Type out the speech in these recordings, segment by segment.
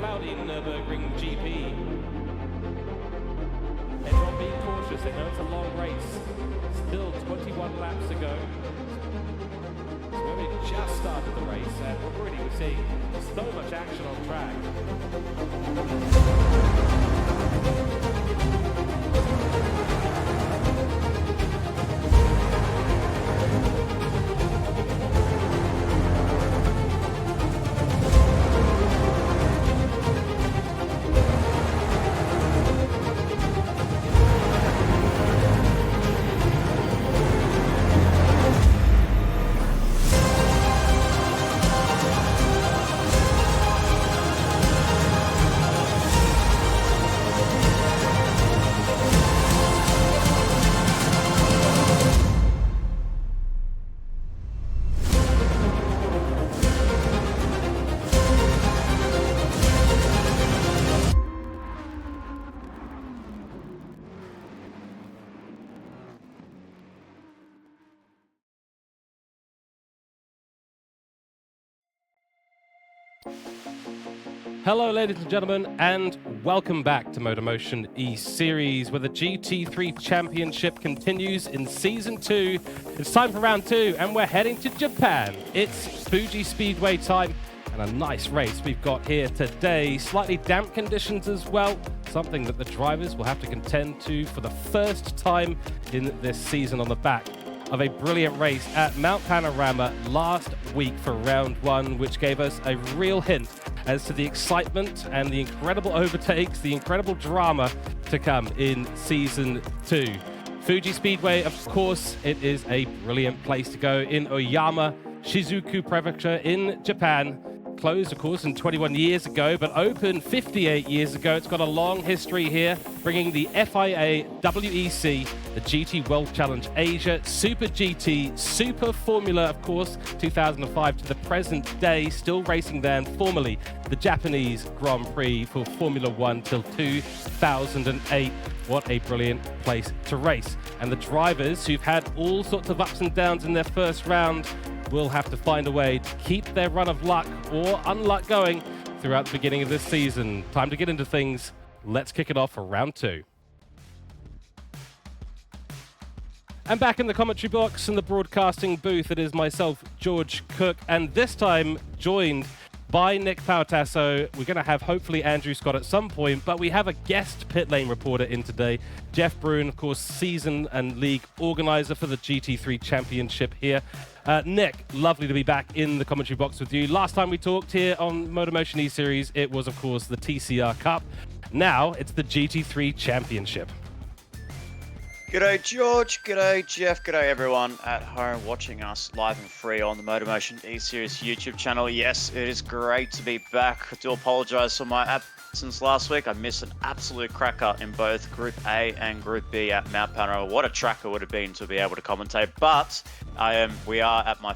cloudy Nürburgring GP. Everyone being cautious, they know it's a long race. Still 21 laps to go. So we only just started the race, and already we're seeing so much action on track. Hello ladies and gentlemen, and welcome back to MotorMotion E-Series, where the GT3 Championship continues in Season 2. It's time for Round 2, and we're heading to Japan. It's Fuji Speedway time, and a nice race we've got here today. Slightly damp conditions as well, something that the drivers will have to contend to for the first time in this season on the back of a brilliant race at Mount Panorama last week for Round 1, which gave us a real hint as to the excitement and the incredible overtakes, the incredible drama to come in Season 2. Fuji Speedway, of course, it is a brilliant place to go in Oyama, Shizuoka Prefecture in Japan. Closed, of course, 21 years ago, but opened 58 years ago. It's got a long history here, bringing the FIA, WEC, the GT World Challenge Asia, Super GT, Super Formula, of course, 2005 to the present day, still racing there, and formerly the Japanese Grand Prix for Formula One till 2008. What a brilliant place to race. And the drivers who've had all sorts of ups and downs in their first round will have to find a way to keep their run of luck or unluck going throughout the beginning of this season. Time to get into things. Let's kick it off for Round 2. And back in the commentary box in the broadcasting booth, it is myself, George Cooke, and this time joined by Nick Pautasso. We're going to have hopefully Andrew Scott at some point, but we have a guest pit lane reporter in today. Jeff Bruin, of course, season and league organizer for the GT3 Championship here. Nick, lovely to be back in the commentary box with you. Last time we talked here on MotorMotion E-Series, it was, of course, the TCR Cup. Now it's the GT3 Championship. G'day George, g'day Jeff, g'day everyone at home watching us live and free on the MotorMotion E-Series YouTube channel. Yes, it is great to be back. I do apologise for my absence last week. I missed an absolute cracker in both Group A and Group B at Mount Panorama. What a track it would have been to be able to commentate. But we are at my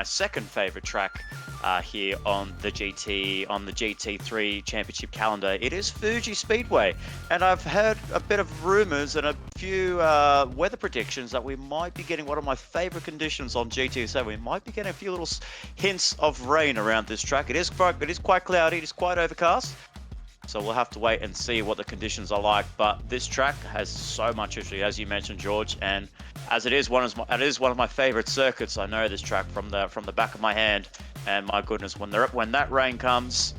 second favourite track here on the GT3 Championship calendar. It is Fuji Speedway, and I've heard a bit of rumours and a few weather predictions that we might be getting one of my favourite conditions on GT7. We might be getting a few little hints of rain around this track. It is quite cloudy, it is quite overcast. So we'll have to wait and see what the conditions are like. But this track has so much history, as you mentioned, George, and as it is one of my favorite circuits. I know this track from the back of my hand, and my goodness, when that rain comes,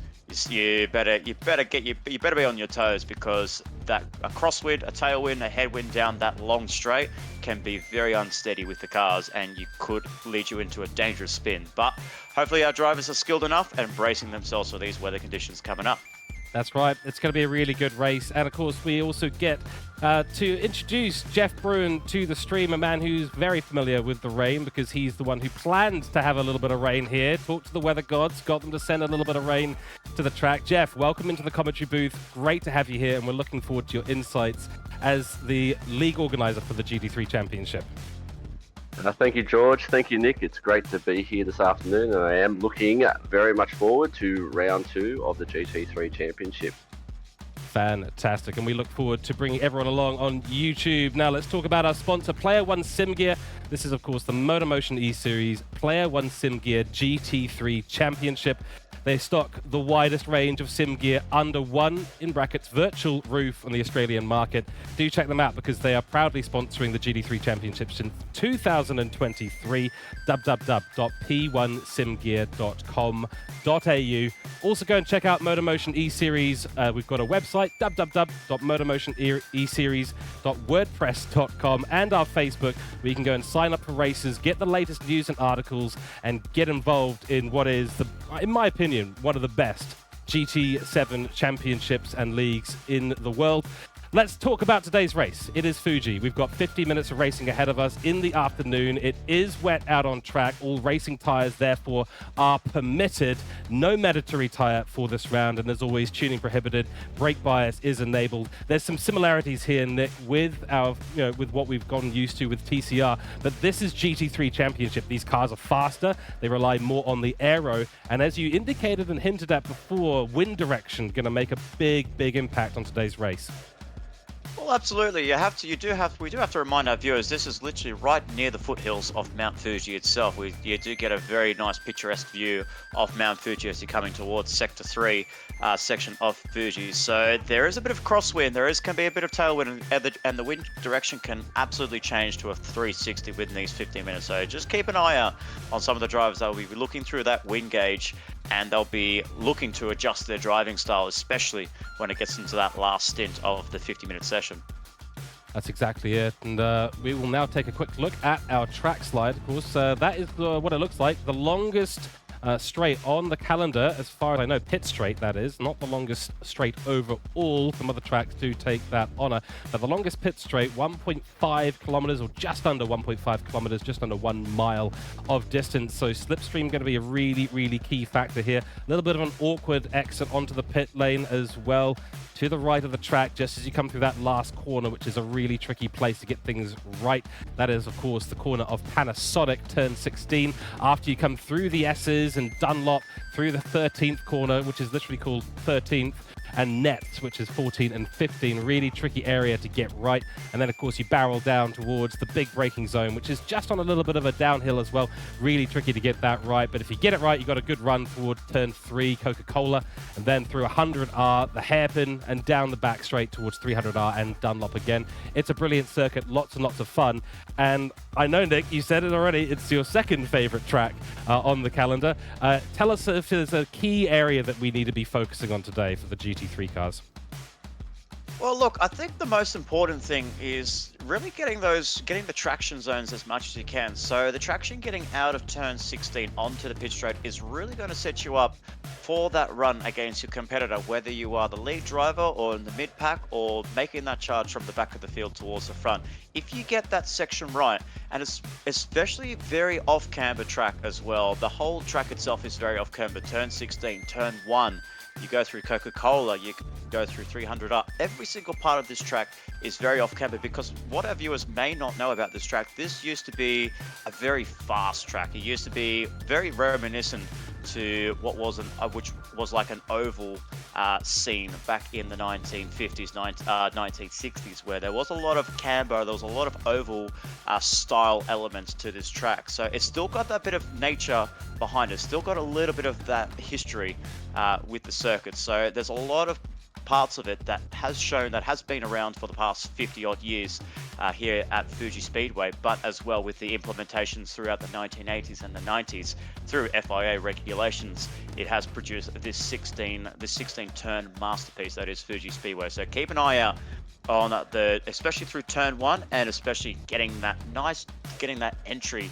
you better be on your toes, because that a crosswind, a tailwind, a headwind down that long straight can be very unsteady with the cars, and you could lead you into a dangerous spin. But hopefully our drivers are skilled enough and bracing themselves for these weather conditions coming up. That's right. It's going to be a really good race. And of course, we also get to introduce Jeff Bruin to the stream, a man who's very familiar with the rain, because he's the one who planned to have a little bit of rain here. Talked to the weather gods, got them to send a little bit of rain to the track. Jeff, welcome into the commentary booth. Great to have you here, and we're looking forward to your insights as the league organizer for the GT3 Championship. Thank you, George. Thank you, Nick. It's great to be here this afternoon, and I am looking very much forward to round 2 of the GT3 Championship. Fantastic, and we look forward to bringing everyone along on YouTube. Now let's talk about our sponsor, Player One Sim Gear. This is, of course, the MotorMotion E-Series Player One Sim Gear GT3 Championship. They stock the widest range of sim gear under one, in brackets, virtual roof on the Australian market. Do check them out because they are proudly sponsoring the GT3 Championships in 2023. www.p1simgear.com.au. Also go and check out MotorMotion E-Series. We've got a website, www.motormotioneseries.wordpress.com, and our Facebook, where you can go and sign up for races, get the latest news and articles, and get involved in what is, in my opinion, one of the best GT7 championships and leagues in the world. Let's talk about today's race. It is Fuji. We've got 50 minutes of racing ahead of us in the afternoon. It is wet out on track. All racing tyres, therefore, are permitted. No mandatory tyre for this round, and as always, tuning prohibited. Brake bias is enabled. There's some similarities here, Nick, with our, with what we've gotten used to with TCR, but this is GT3 Championship. These cars are faster. They rely more on the aero, and as you indicated and hinted at before, wind direction going to make a big impact on today's race. Well, absolutely. We do have to remind our viewers, this is literally right near the foothills of Mount Fuji itself. You do get a very nice picturesque view of Mount Fuji as you're coming towards Sector 3 section of Fuji. So there is a bit of crosswind, can be a bit of tailwind, and the wind direction can absolutely change to a 360 within these 15 minutes. So just keep an eye out on some of the drivers that will be looking through that wind gauge, and they'll be looking to adjust their driving style, especially when it gets into that last stint of the 50-minute session. That's exactly it. And we will now take a quick look at our track slide. Of course, that is what it looks like. The longest straight on the calendar, as far as I know, pit straight, that is, not the longest straight overall. Some other tracks do take that honor, but the longest pit straight, 1.5 kilometers, or just under 1.5 kilometers, just under 1 mile of distance. So slipstream going to be a really key factor here. A little bit of an awkward exit onto the pit lane as well, to the right of the track, just as you come through that last corner, which is a really tricky place to get things right. That is, of course, the corner of Panasonic, turn 16. After you come through the S's and Dunlop, through the 13th corner, which is literally called 13th, and Nets, which is 14 and 15. Really tricky area to get right. And then, of course, you barrel down towards the big braking zone, which is just on a little bit of a downhill as well. Really tricky to get that right. But if you get it right, you got a good run towards turn 3, Coca-Cola, and then through 100R, the hairpin, and down the back straight towards 300R and Dunlop again. It's a brilliant circuit, lots and lots of fun. And I know, Nick, you said it already, it's your second favorite track on the calendar. Tell us if there's a key area that we need to be focusing on today for the GT3 cars. Well, look, I think the most important thing is really getting the traction zones as much as you can. So the traction getting out of turn 16 onto the pit straight is really going to set you up for that run against your competitor, whether you are the lead driver or in the mid pack or making that charge from the back of the field towards the front. If you get that section right, and it's especially very off camber track as well, the whole track itself is very off camber. Turn 16, turn 1, you go through Coca-Cola, you go through 300R. Every single part of this track is very off camber, because what our viewers may not know about this track, this used to be a very fast track. It used to be very reminiscent to what was which was like an oval scene back in the 1950s, 1960s, where there was a lot of camber, there was a lot of oval style elements to this track. So it's still got that bit of nature behind it, still got a little bit of that history with the circuit. So there's a lot of parts of it that has been around for the past 50 odd years here at Fuji Speedway, but as well with the implementations throughout the 1980s and the 90s through FIA regulations, it has produced this 16 turn masterpiece that is Fuji Speedway. So keep an eye out on especially through turn 1, and especially getting that entry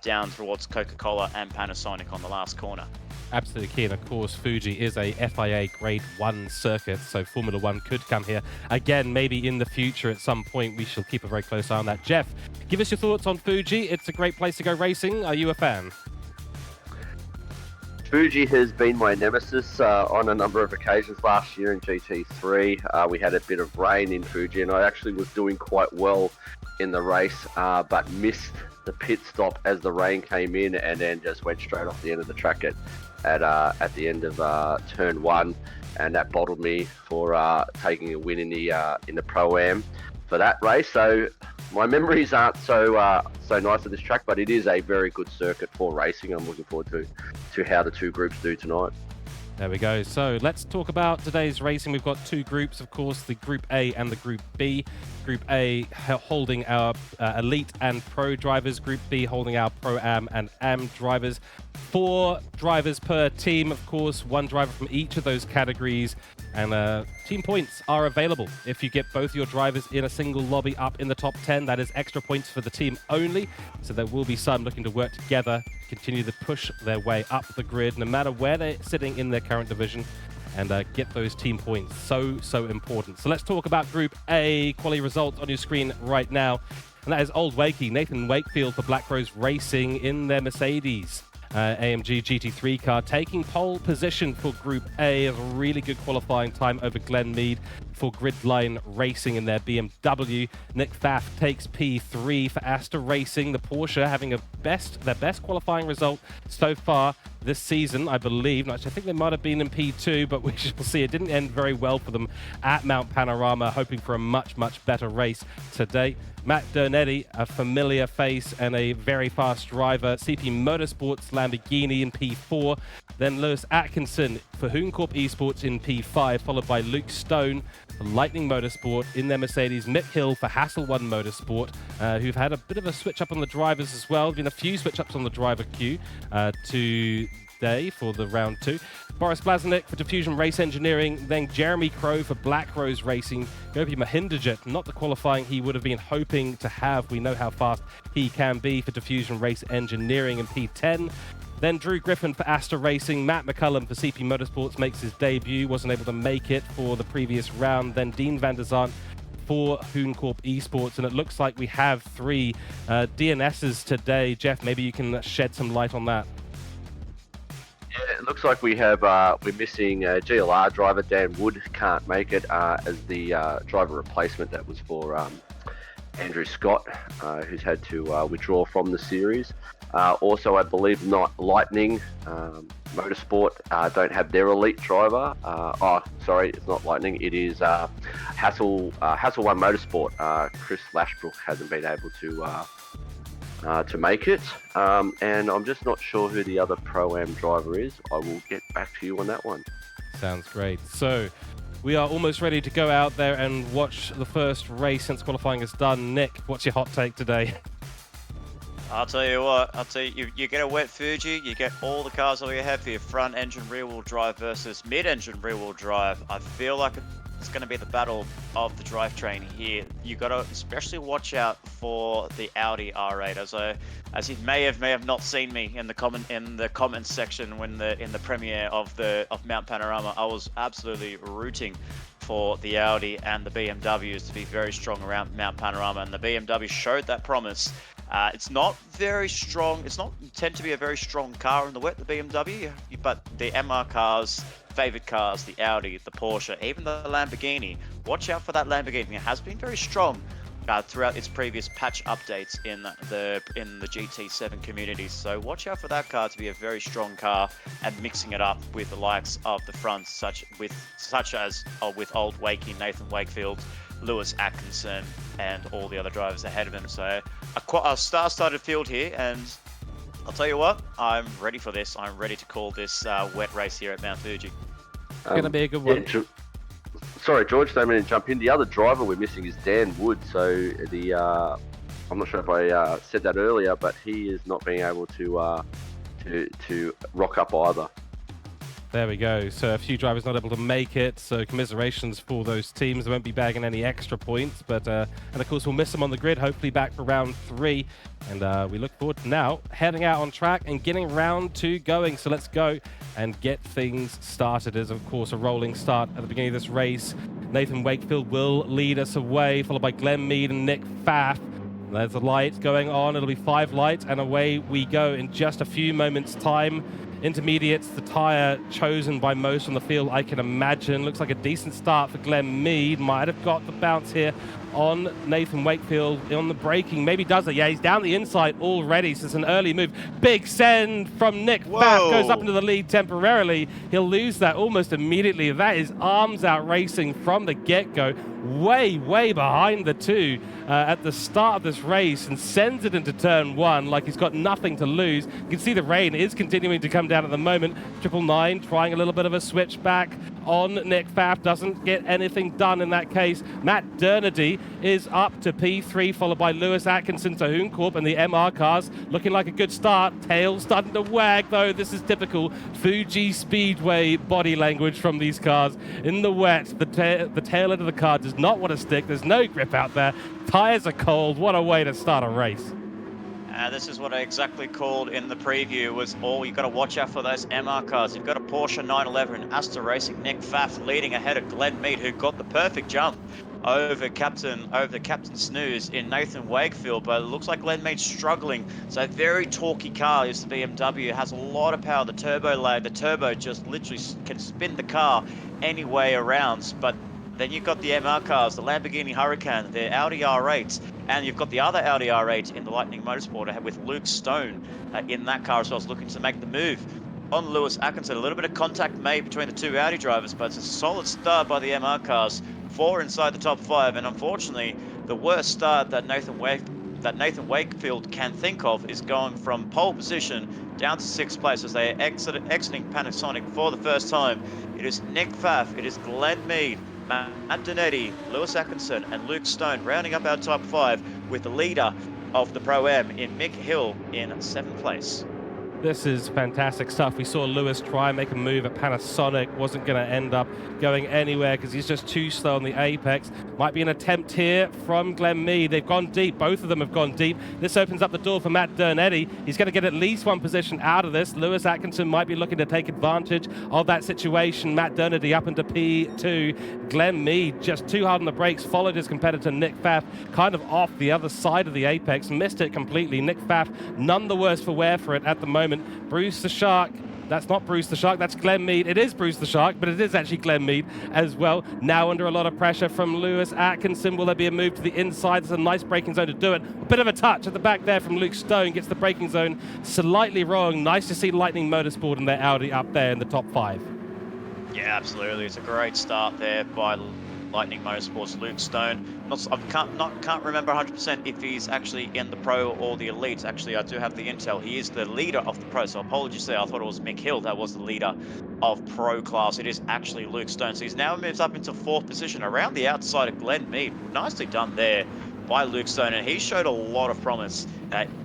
down towards Coca-Cola and Panasonic on the last corner. Absolutely key, and of course Fuji is a FIA Grade 1 circuit, so Formula 1 could come here again, maybe in the future at some point. We shall keep a very close eye on that. Jeff, give us your thoughts on Fuji. It's a great place to go racing. Are you a fan? Fuji has been my nemesis on a number of occasions. Last year in GT3, we had a bit of rain in Fuji, and I actually was doing quite well in the race, but missed the pit stop as the rain came in, and then just went straight off the end of the track at the end of turn 1, and that bottled me for taking a win in the Pro-Am for that race. So my memories aren't so nice of this track, but it is a very good circuit for racing. I'm looking forward to how the two groups do tonight. There we go. So let's talk about today's racing. We've got two groups, of course, the Group A and the Group B. Group A holding our Elite and Pro drivers. Group B holding our Pro-Am and Am drivers. 4 drivers per team, of course, 1 driver from each of those categories. And team points are available. If you get both your drivers in a single lobby up in the top 10, that is extra points for the team only. So there will be some looking to work together, continue to push their way up the grid, no matter where they're sitting in their current division, and get those team points. So important. So let's talk about Group A. Quali results on your screen right now. And that is Old Wakey, Nathan Wakefield for Black Rose Racing in their Mercedes AMG GT3 car, taking pole position for Group A. A really good qualifying time over Glenn Mead for Gridline Racing in their BMW. Nick Pfaff takes P3 for Asta Racing. The Porsche having their best qualifying result so far this season, I believe. Actually, I think they might have been in P2, but we shall see. It didn't end very well for them at Mount Panorama, hoping for a much better race today. Matt Dernetti, a familiar face and a very fast driver. CP Motorsports Lamborghini in P4. Then Lewis Atkinson for Hooncorp Esports in P5, followed by Luke Stone for Lightning Motorsport in their Mercedes. Mick Hill for Hassel One Motorsport, who've had a bit of a switch up on the drivers as well. Been a few switch ups on the driver queue today for the round 2. Boris Blaznik for Diffusion Race Engineering, then Jeremy Crow for Black Rose Racing. Gopi Mahinderjit, not the qualifying he would have been hoping to have. We know how fast he can be for Diffusion Race Engineering in P10. Then Drew Griffin for Asta Racing. Matt McCullum for CP Motorsports makes his debut, wasn't able to make it for the previous round. Then Dean van der Zandt for Hooncorp Esports, and it looks like we have 3 DNSs today. Jeff, maybe you can shed some light on that. Yeah, it looks like we have we're missing GLR driver Dan Wood can't make it as the driver replacement that was for Andrew Scott, who's had to withdraw from the series. Also, I believe not Lightning Motorsport don't have their elite driver. Oh, sorry, it's not Lightning. It is Hassel One Motorsport. Chris Lashbrook hasn't been able to make it, and I'm just not sure who the other Pro-Am driver is. I will get back to you on that one. Sounds great. So we are almost ready to go out there and watch the first race since qualifying is done. Nick, what's your hot take today? I'll tell you what, you get a wet Fuji, you get all the cars all you have for your front engine rear wheel drive versus mid engine rear wheel drive. I feel like it's going to be the battle of the drivetrain here. You got to especially watch out for the Audi R8. As you may have not seen me in the comments section when in the premiere of Mount Panorama, I was absolutely rooting for the Audi and the BMWs to be very strong around Mount Panorama, and the BMW showed that promise. It's not very strong. It's not tend to be a very strong car in the wet, the BMW, but the MR cars, favorite cars, the Audi, the Porsche, even the Lamborghini. Watch out for that Lamborghini. It has been very strong throughout its previous patch updates in the GT7 communities. So watch out for that car to be a very strong car, and mixing it up with the likes of the fronts, such as with Old Wakey, Nathan Wakefield, Lewis Atkinson, and all the other drivers ahead of him. So a star-studded field here, and I'll tell you what, I'm ready for this. I'm ready to call this wet race here at Mount Fuji. It's going to be a good one. Yeah, sorry, George, don't mean to jump in. The other driver we're missing is Dan Wood. So the I'm not sure if I said that earlier, but he is not being able to rock up either. There we go. So a few drivers not able to make it. So commiserations for those teams. They won't be bagging any extra points, but and of course we'll miss them on the grid. Hopefully back for round 3, and we look forward to now heading out on track and getting round 2 going. So let's go and get things started. As of course a rolling start at the beginning of this race. Nathan Wakefield will lead us away, followed by Glenn Mead and Nick Pfaff. There's a light going on. It'll be 5 lights, and away we go in just a few moments' time. Intermediates, the tyre chosen by most on the field, I can imagine. Looks like a decent start for Glenn Mead. Might have got the bounce here on Nathan Wakefield on the braking. Maybe does it. Yeah, he's down the inside already, so it's an early move. Big send from Nick Pfaff. Goes up into the lead temporarily. He'll lose that almost immediately. That is arms out racing from the get-go. Way behind the 2 at the start of this race, and sends it into turn 1 like he's got nothing to lose. You can see the rain is continuing to come come down at the moment. 999 trying a little bit of a switch back on Nick Pfaff, doesn't get anything done in that case. Matt Dernidy is up to P3, followed by Lewis Atkinson to Hooncorp, and the MR cars looking like a good start. Tail starting to wag, though. This is typical Fuji Speedway body language from these cars. In the wet, the tail end of the car does not want to stick. There's no grip out there. Tires are cold. What a way to start a race. This is what I exactly called in the preview, was you've got to watch out for those MR cars. You've got a Porsche 911, Astor Racing, Nick Pfaff leading ahead of Glenn Mead, who got the perfect jump over the captain snooze in Nathan Wakefield, but it looks like Glenn Mead's struggling. So a very torquey car is the BMW, has a lot of power. The turbo just literally can spin the car any way around, but then you've got the MR cars, the Lamborghini Huracan, the Audi R8, and you've got the other Audi R8 in the Lightning Motorsport with Luke Stone in that car as well, looking to make the move on Lewis Atkinson. A little bit of contact made between the two Audi drivers, but it's a solid start by the MR cars. 4 inside the top 5, and unfortunately, the worst start that Nathan Wakefield can think of is going from pole position down to 6th place as they are exiting Panasonic for the first time. It is Nick Pfaff, it is Glenn Mead, Matt Dernidy, Lewis Atkinson, and Luke Stone rounding up our top 5 with the leader of the Pro-Am in Mick Hill in 7th place. This is fantastic stuff. We saw Lewis try and make a move at Panasonic. Wasn't going to end up going anywhere because he's just too slow on the apex. Might be an attempt here from Glenn Mead. They've gone deep. Both of them have gone deep. This opens up the door for Matt Dernidy. He's going to get at least one position out of this. Lewis Atkinson might be looking to take advantage of that situation. Matt Dernidy up into P2. Glenn Mead just too hard on the brakes. Followed his competitor Nick Pfaff kind of off the other side of the apex. Missed it completely. Nick Pfaff none the worse for wear for it at the moment. Bruce the Shark, that's not Bruce the Shark, that's Glenn Mead. It is Bruce the Shark, but it is actually Glenn Mead as well. Now under a lot of pressure from Lewis Atkinson. Will there be a move to the inside? There's a nice braking zone to do it. A bit of a touch at the back there from Luke Stone. Gets the braking zone slightly wrong. Nice to see Lightning Motorsport and their Audi up there in the top 5. Yeah, absolutely. It's a great start there by Lightning Motorsport's Luke Stone. Can't remember 100% if he's actually in the Pro or the Elite. Actually, I do have the intel. He is the leader of the Pro, so apologies there. I thought it was Mick Hill that was the leader of Pro class. It is actually Luke Stone. So he's now moved up into 4th position around the outside of Glenn Mead. Nicely done there by Luke Stone, and he showed a lot of promise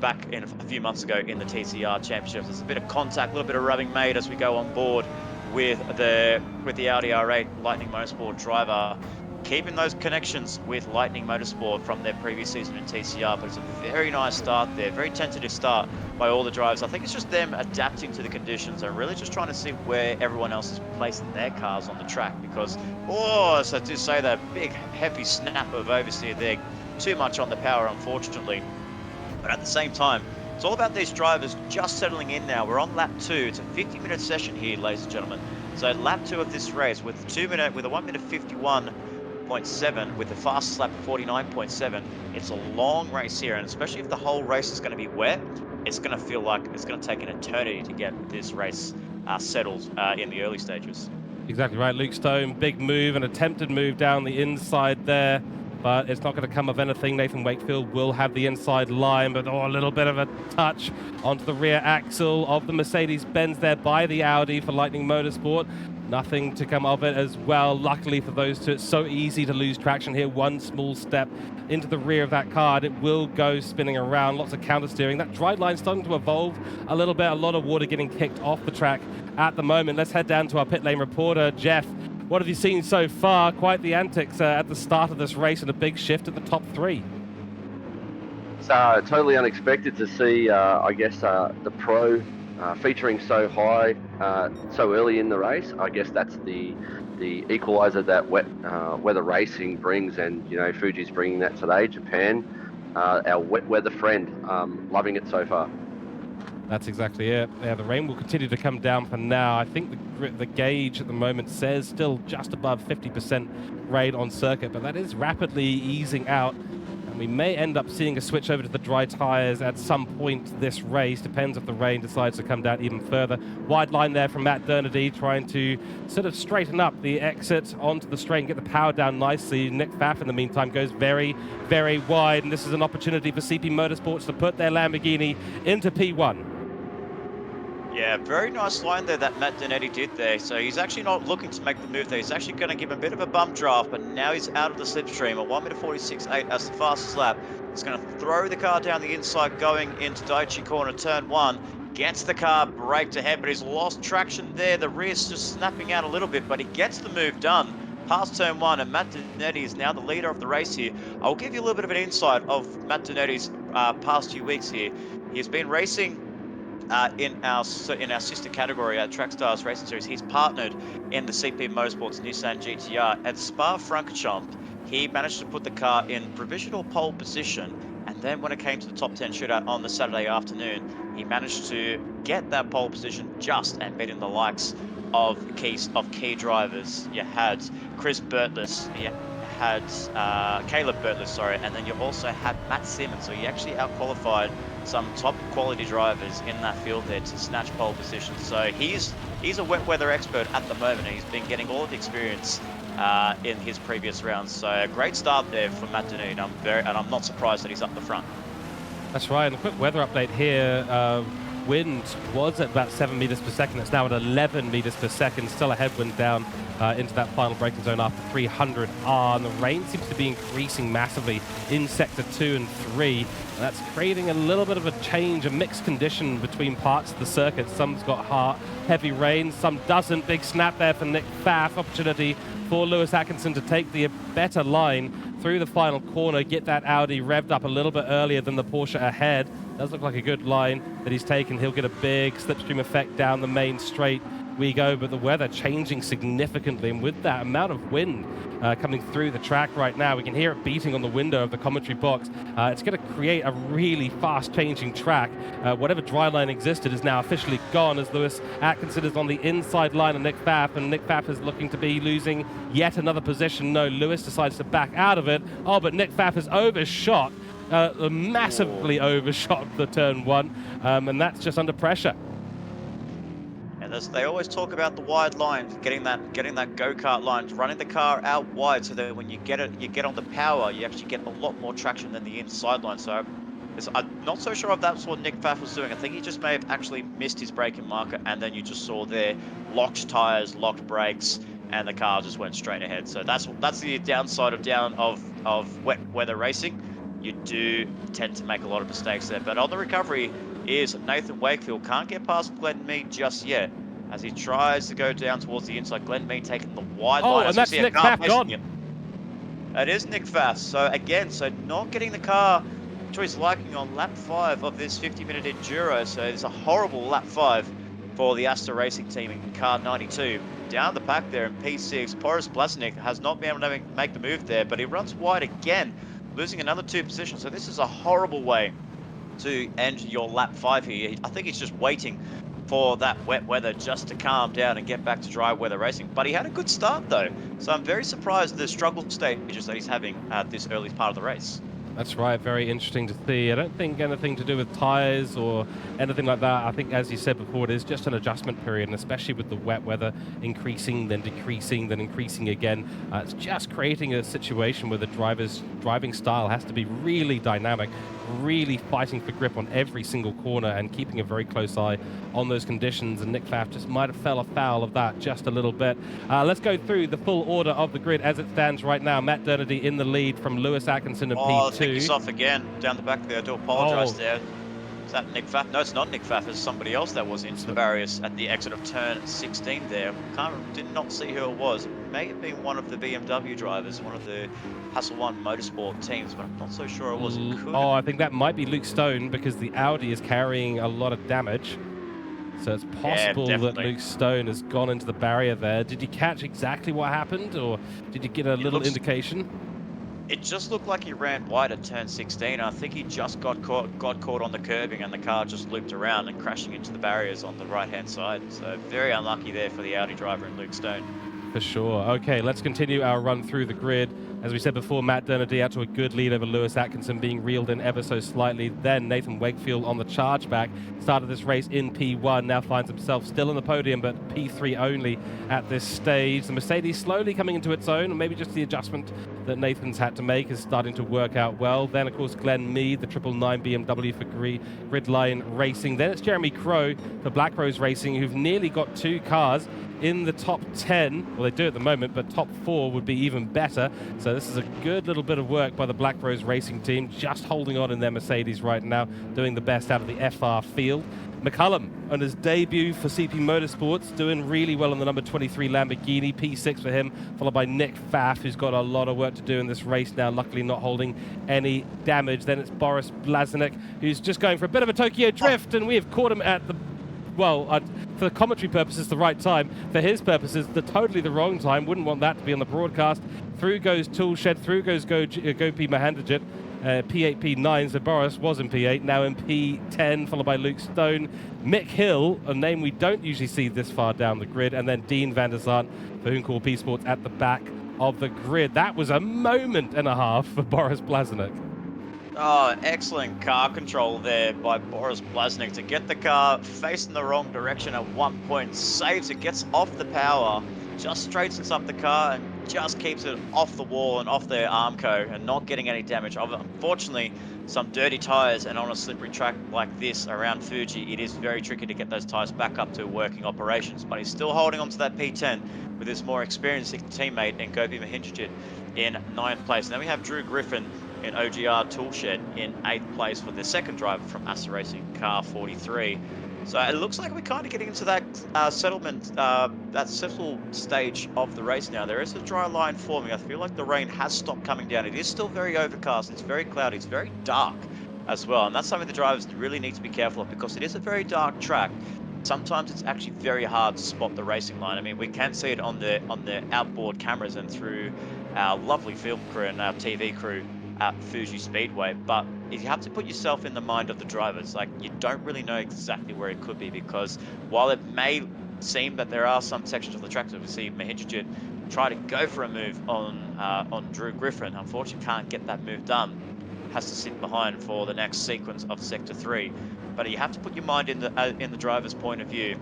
back in a few months ago in the TCR Championships. There's a bit of contact, a little bit of rubbing made as we go on board with the Audi R8 Lightning Motorsport driver, keeping those connections with Lightning Motorsport from their previous season in TCR. But it's a very nice start there, very tentative start by all the drivers. I think it's just them adapting to the conditions and really just trying to see where everyone else is placing their cars on the track, because, so to say that big heavy snap of oversteer there, too much on the power unfortunately. But at the same time, it's all about these drivers just settling in now. We're on lap 2. It's a 50-minute session here, ladies and gentlemen. So lap 2 of this race with a 1 minute 51.7 with the fastest lap of 49.7. It's a long race here, and especially if the whole race is going to be wet, it's going to feel like it's going to take an eternity to get this race settled in the early stages. Exactly right. Luke Stone, big move, an attempted move down the inside there, but it's not going to come of anything. Nathan Wakefield will have the inside line, but a little bit of a touch onto the rear axle of the Mercedes-Benz there by the Audi for Lightning Motorsport. Nothing to come of it as well. Luckily for those two, it's so easy to lose traction here. One small step into the rear of that car, and it will go spinning around. Lots of counter steering. That drive line starting to evolve a little bit. A lot of water getting kicked off the track at the moment. Let's head down to our pit lane reporter, Jeff. What have you seen so far? Quite the antics at the start of this race, and a big shift at the top 3. It's totally unexpected to see, the Pro featuring so high, so early in the race. I guess that's the equalizer that weather racing brings, and Fuji's bringing that today. Japan, our wet weather friend, loving it so far. That's exactly it. Yeah, the rain will continue to come down for now. I think the gauge at the moment says still just above 50% rain on circuit, but that is rapidly easing out. And we may end up seeing a switch over to the dry tires at some point this race. Depends if the rain decides to come down even further. Wide line there from Matt Dernidy, trying to sort of straighten up the exit onto the straight and get the power down nicely. Nick Pfaff, in the meantime, goes very, very wide. And this is an opportunity for CP Motorsports to put their Lamborghini into P1. Yeah, very nice line there that Matt Donetti did there. So he's actually not looking to make the move there. He's actually going to give him a bit of a bump draft, but now he's out of the slipstream. A 1:46.8 as the fastest lap. He's going to throw the car down the inside going into Daiichi corner turn 1. Gets the car braked ahead, but he's lost traction there. The rear's just snapping out a little bit, but he gets the move done past turn 1, and Matt Donetti is now the leader of the race here. I'll give you a little bit of an insight of Matt Donetti's past few weeks here. He's been racing in our sister category at Trackstars Racing Series. He's partnered in the CP Motorsports Nissan GTR at Spa-Francorchamps. He managed to put the car in provisional pole position, and then when it came to the top 10 shootout on the Saturday afternoon, he managed to get that pole position just and beating the likes of key drivers. You had Chris Burtless, you had Caleb Burtless, sorry, and then you also had Matt Simmons. So he actually outqualified some top quality drivers in that field there to snatch pole position. So he's a wet weather expert at the moment, and he's been getting all of the experience in his previous rounds. So a great start there for Matt Donetti, and I'm not surprised that he's up the front. That's right, and a quick weather update here. Wind was at about 7 meters per second. It's now at 11 meters per second. Still a headwind down into that final braking zone after 300 R. And the rain seems to be increasing massively in sector 2 and 3. And that's creating a little bit of a change, a mixed condition between parts of the circuit. Some's got heavy rain, some doesn't. Big snap there for Nick Pfaff. Opportunity for Lewis Atkinson to take the better line through the final corner, get that Audi revved up a little bit earlier than the Porsche ahead. Does look like a good line that he's taken. He'll get a big slipstream effect down the main straight we go, but the weather changing significantly, and with that amount of wind coming through the track right now, we can hear it beating on the window of the commentary box. It's going to create a really fast changing track. Whatever dry line existed is now officially gone, as Lewis Atkinson is on the inside line of Nick Pfaff, and Nick Pfaff is looking to be losing yet another position. No, Lewis decides to back out of it. Oh, but Nick Pfaff is overshot, massively overshot the turn 1, and that's just under pressure. They always talk about the wide line, getting that go-kart line, running the car out wide, so that when you get on the power, you actually get a lot more traction than the inside line. So I'm not so sure if that's what Nick Pfaff was doing. I think he just may have actually missed his braking marker, and then you just saw there locked tires, locked brakes, and the car just went straight ahead. So that's the downside of wet weather racing. You do tend to make a lot of mistakes there. But on the recovery is Nathan Wakefield. Can't get past Glenn Mead just yet, as he tries to go down towards the inside. Glenn Mead taking the wide line. And that's Nick Pfaff gone. It is Nick Pfaff. So again, not getting the car to his liking on lap 5 of this 50-minute enduro. So it's a horrible lap 5 for the Asta Racing team in car 92. Down the pack there in P6, Boris Blasnik has not been able to make the move there, but he runs wide again, losing another 2 positions. So this is a horrible way to end your lap 5 here. I think he's just waiting for that wet weather just to calm down and get back to dry weather racing. But he had a good start though, so I'm very surprised at the struggle stages that he's having at this early part of the race. That's right, very interesting to see. I don't think anything to do with tyres or anything like that. I think, as you said before, it is just an adjustment period, and especially with the wet weather increasing, then decreasing, then increasing again. It's just creating a situation where the driver's driving style has to be really dynamic, really fighting for grip on every single corner and keeping a very close eye on those conditions, and Nick Pfaff just might have fell afoul of that just a little bit. Let's go through the full order of the grid as it stands right now. Matt Donetti in the lead from Lewis Atkinson and P2. I think he's off again down the back there. I do apologise there. Is that Nick Pfaff? No, it's not Nick Pfaff. It's somebody else that was into the barriers at the exit of turn 16 there. Did not see who it was. It may have been one of the BMW drivers, one of the Hassel 1 Motorsport teams, but I'm not so sure it was. I think that might be Luke Stone, because the Audi is carrying a lot of damage. So it's possible that Luke Stone has gone into the barrier there. Did you catch exactly what happened, or did you get a little indication? It just looked like he ran wide at turn 16. I think he just got caught on the curbing, and the car just looped around and crashing into the barriers on the right-hand side. So very unlucky there for the Audi driver and Luke Stone. For sure. Okay, let's continue our run through the grid. As we said before, Matt Donetti out to a good lead over Lewis Atkinson, being reeled in ever so slightly. Then Nathan Wakefield on the chargeback. Started this race in P1, now finds himself still in the podium, but P3 only at this stage. The Mercedes slowly coming into its own, and maybe just the adjustment that Nathan's had to make is starting to work out well. Then, of course, Glenn Mead, the 999 BMW for Gridline Racing. Then it's Jeremy Crow for Black Rose Racing, who've nearly got 2 cars in the top 10. Well, they do at the moment, but top 4 would be even better. So this is a good little bit of work by the Black Rose Racing team, just holding on in their Mercedes right now, doing the best out of the FR field. McCullum on his debut for CP Motorsports, doing really well on the number 23 Lamborghini, P6 for him, followed by Nick Pfaff, who's got a lot of work to do in this race now, luckily not holding any damage. Then it's Boris Blaznik, who's just going for a bit of a Tokyo drift, and we have caught him at the, well, for the commentary purposes, the right time. For his purposes, totally the wrong time. Wouldn't want that to be on the broadcast. Through goes Toolshed, through goes Gopi Mahendajit. P8, P9, so Boris was in P8, now in P10, followed by Luke Stone. Mick Hill, a name we don't usually see this far down the grid, and then Dean van der Zart for Hooncore P Sports at the back of the grid. That was a moment and a half for Boris Blaznik. Oh, excellent car control there by Boris Blaznik to get the car facing the wrong direction at one point, saves it, gets off the power, just straightens up the car and just keeps it off the wall and off the Armco and not getting any damage. Unfortunately, some dirty tyres, and on a slippery track like this around Fuji, it is very tricky to get those tyres back up to working operations. But he's still holding on to that P10 with his more experienced teammate in Gopi Mahendajit in 9th place. And then we have Drew Griffin in OGR Toolshed in 8th place for the second driver from Asta Racing, car 43. So it looks like we're kind of getting into that that settle stage of the race now. There is a dry line forming. I feel like the rain has stopped coming down. It is still very overcast. It's very cloudy. It's very dark as well. And that's something the drivers really need to be careful of, because it is a very dark track. Sometimes it's actually very hard to spot the racing line. I mean, we can see it on the outboard cameras and through our lovely film crew and our TV crew at Fuji Speedway, but if you have to put yourself in the mind of the drivers, like, you don't really know exactly where it could be, because while it may seem that there are some sections of the track that we see Mahendajit try to go for a move on Drew Griffin, unfortunately can't get that move done, has to sit behind for the next sequence of Sector 3. But you have to put your mind in the driver's point of view.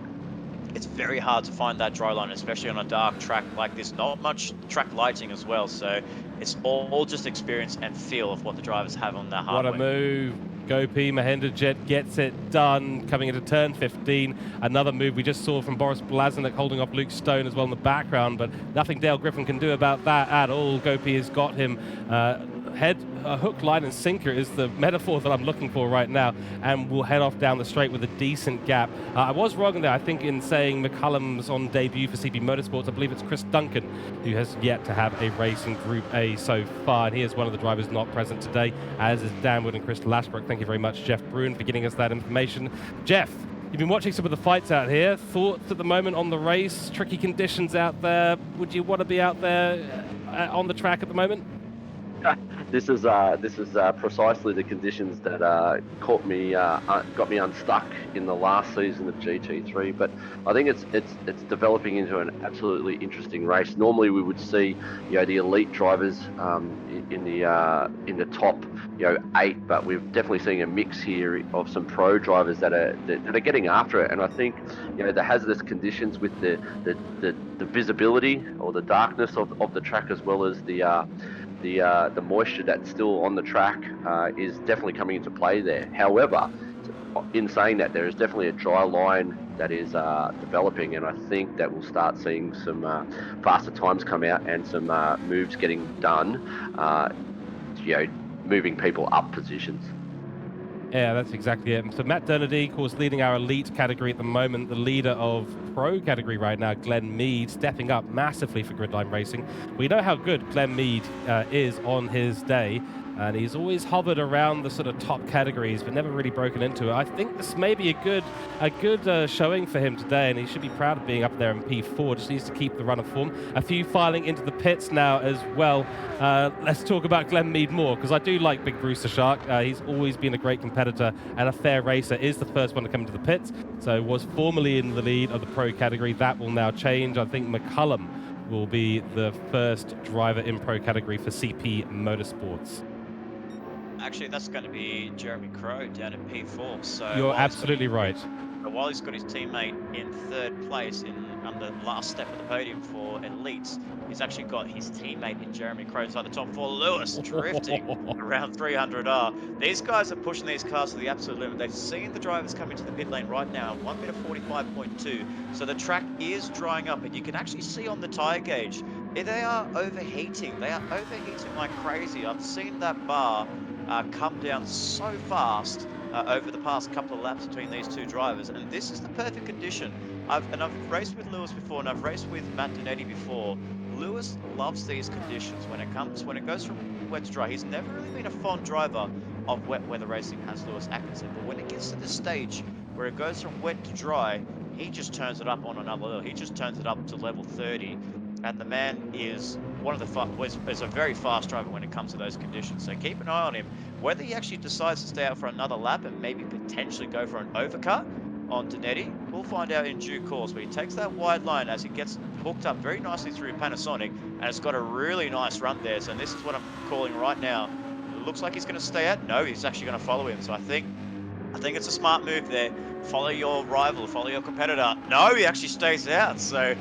It's very hard to find that dry line, especially on a dark track like this. Not much track lighting as well, so it's all just experience and feel of what the drivers have on their hardware. What a move. Gopi Mahendajit gets it done, coming into turn 15. Another move we just saw from Boris Blaznik holding off Luke Stone as well in the background, but nothing Dale Griffin can do about that at all. Gopi has got him hook, line and sinker is the metaphor that I'm looking for right now, and we'll head off down the straight with a decent gap. I was wrong there, I think, in saying McCullum's on debut for CP Motorsports. I believe it's Chris Duncan, who has yet to have a race in Group A so far, and he is one of the drivers not present today, as is Dan Wood and Chris Lashbrook. Thank you very much, Jeff Bruin, for getting us that information. Jeff, you've been watching some of the fights out here. Thoughts at the moment on the race? Tricky conditions out there. Would you want to be out there on the track at the moment? This is precisely the conditions that got me unstuck in the last season of GT3. But I think it's developing into an absolutely interesting race. Normally we would see, the elite drivers in the top 8, but we're definitely seeing a mix here of some pro drivers that are getting after it. And I think the hazardous conditions with the visibility or the darkness of the track, as well as the moisture that's still on the track is definitely coming into play there. However, in saying that, there is definitely a dry line that is developing, and I think that we'll start seeing some faster times come out and some moves getting done, moving people up positions. Yeah, that's exactly it. So Matt Dernedy, of course, leading our elite category at the moment. The leader of pro category right now, Glenn Mead, stepping up massively for Gridline Racing. We know how good Glenn Mead is on his day, and he's always hovered around the sort of top categories, but never really broken into it. I think this may be a good showing for him today, and he should be proud of being up there in P4. Just needs to keep the run of form. A few filing into the pits now as well. Let's talk about Glenn Mead more, because I do like Big Bruce the Shark. He's always been a great competitor and a fair racer. Is the first one to come into the pits, so was formerly in the lead of the pro category. That will now change. I think McCullum will be the first driver in pro category for CP Motorsports. Actually, that's going to be Jeremy Crow down in P4. So You're while he's got absolutely right. while he's got his teammate in third place on the last step of the podium for elites, he's actually got his teammate in Jeremy Crow inside the top four. Lewis drifting around 300R. These guys are pushing these cars to the absolute limit. They've seen the drivers come into the pit lane right now, 1 minute 45.2. So the track is drying up, and you can actually see on the tire gauge, they are overheating. They are overheating like crazy. I've seen that bar come down so fast over the past couple of laps between these two drivers, and this is the perfect condition. I've raced with Lewis before, and I've raced with Matt Donetti before. Lewis loves these conditions when it goes from wet to dry. He's never really been a fond driver of wet weather racing, has Lewis Atkinson, but when it gets to this stage where it goes from wet to dry, he just turns it up on another level. He just turns it up to level 30, and the man is is a very fast driver when it comes to those conditions. So keep an eye on him. Whether he actually decides to stay out for another lap and maybe potentially go for an overcut on Donetti, we'll find out in due course. But he takes that wide line as he gets hooked up very nicely through Panasonic, and it's got a really nice run there. So this is what I'm calling right now. It looks like he's going to stay out. No, he's actually going to follow him. So I think it's a smart move there. Follow your rival, follow your competitor. No, he actually stays out. So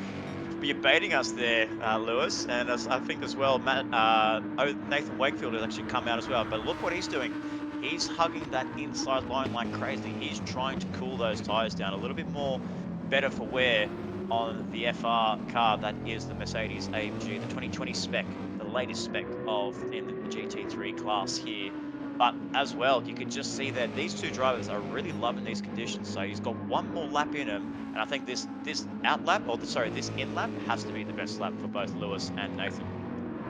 you're baiting us there, Lewis, and I think as well, Nathan Wakefield has actually come out as well. But look what he's doing. He's hugging that inside line like crazy. He's trying to cool those tires down a little bit more, better for wear on the FR car that is the Mercedes AMG, the 2020 spec, the latest spec in the GT3 class here. But as well, you can just see that these two drivers are really loving these conditions. So he's got one more lap in him, and I think this out lap, this in lap has to be the best lap for both Lewis and Nathan.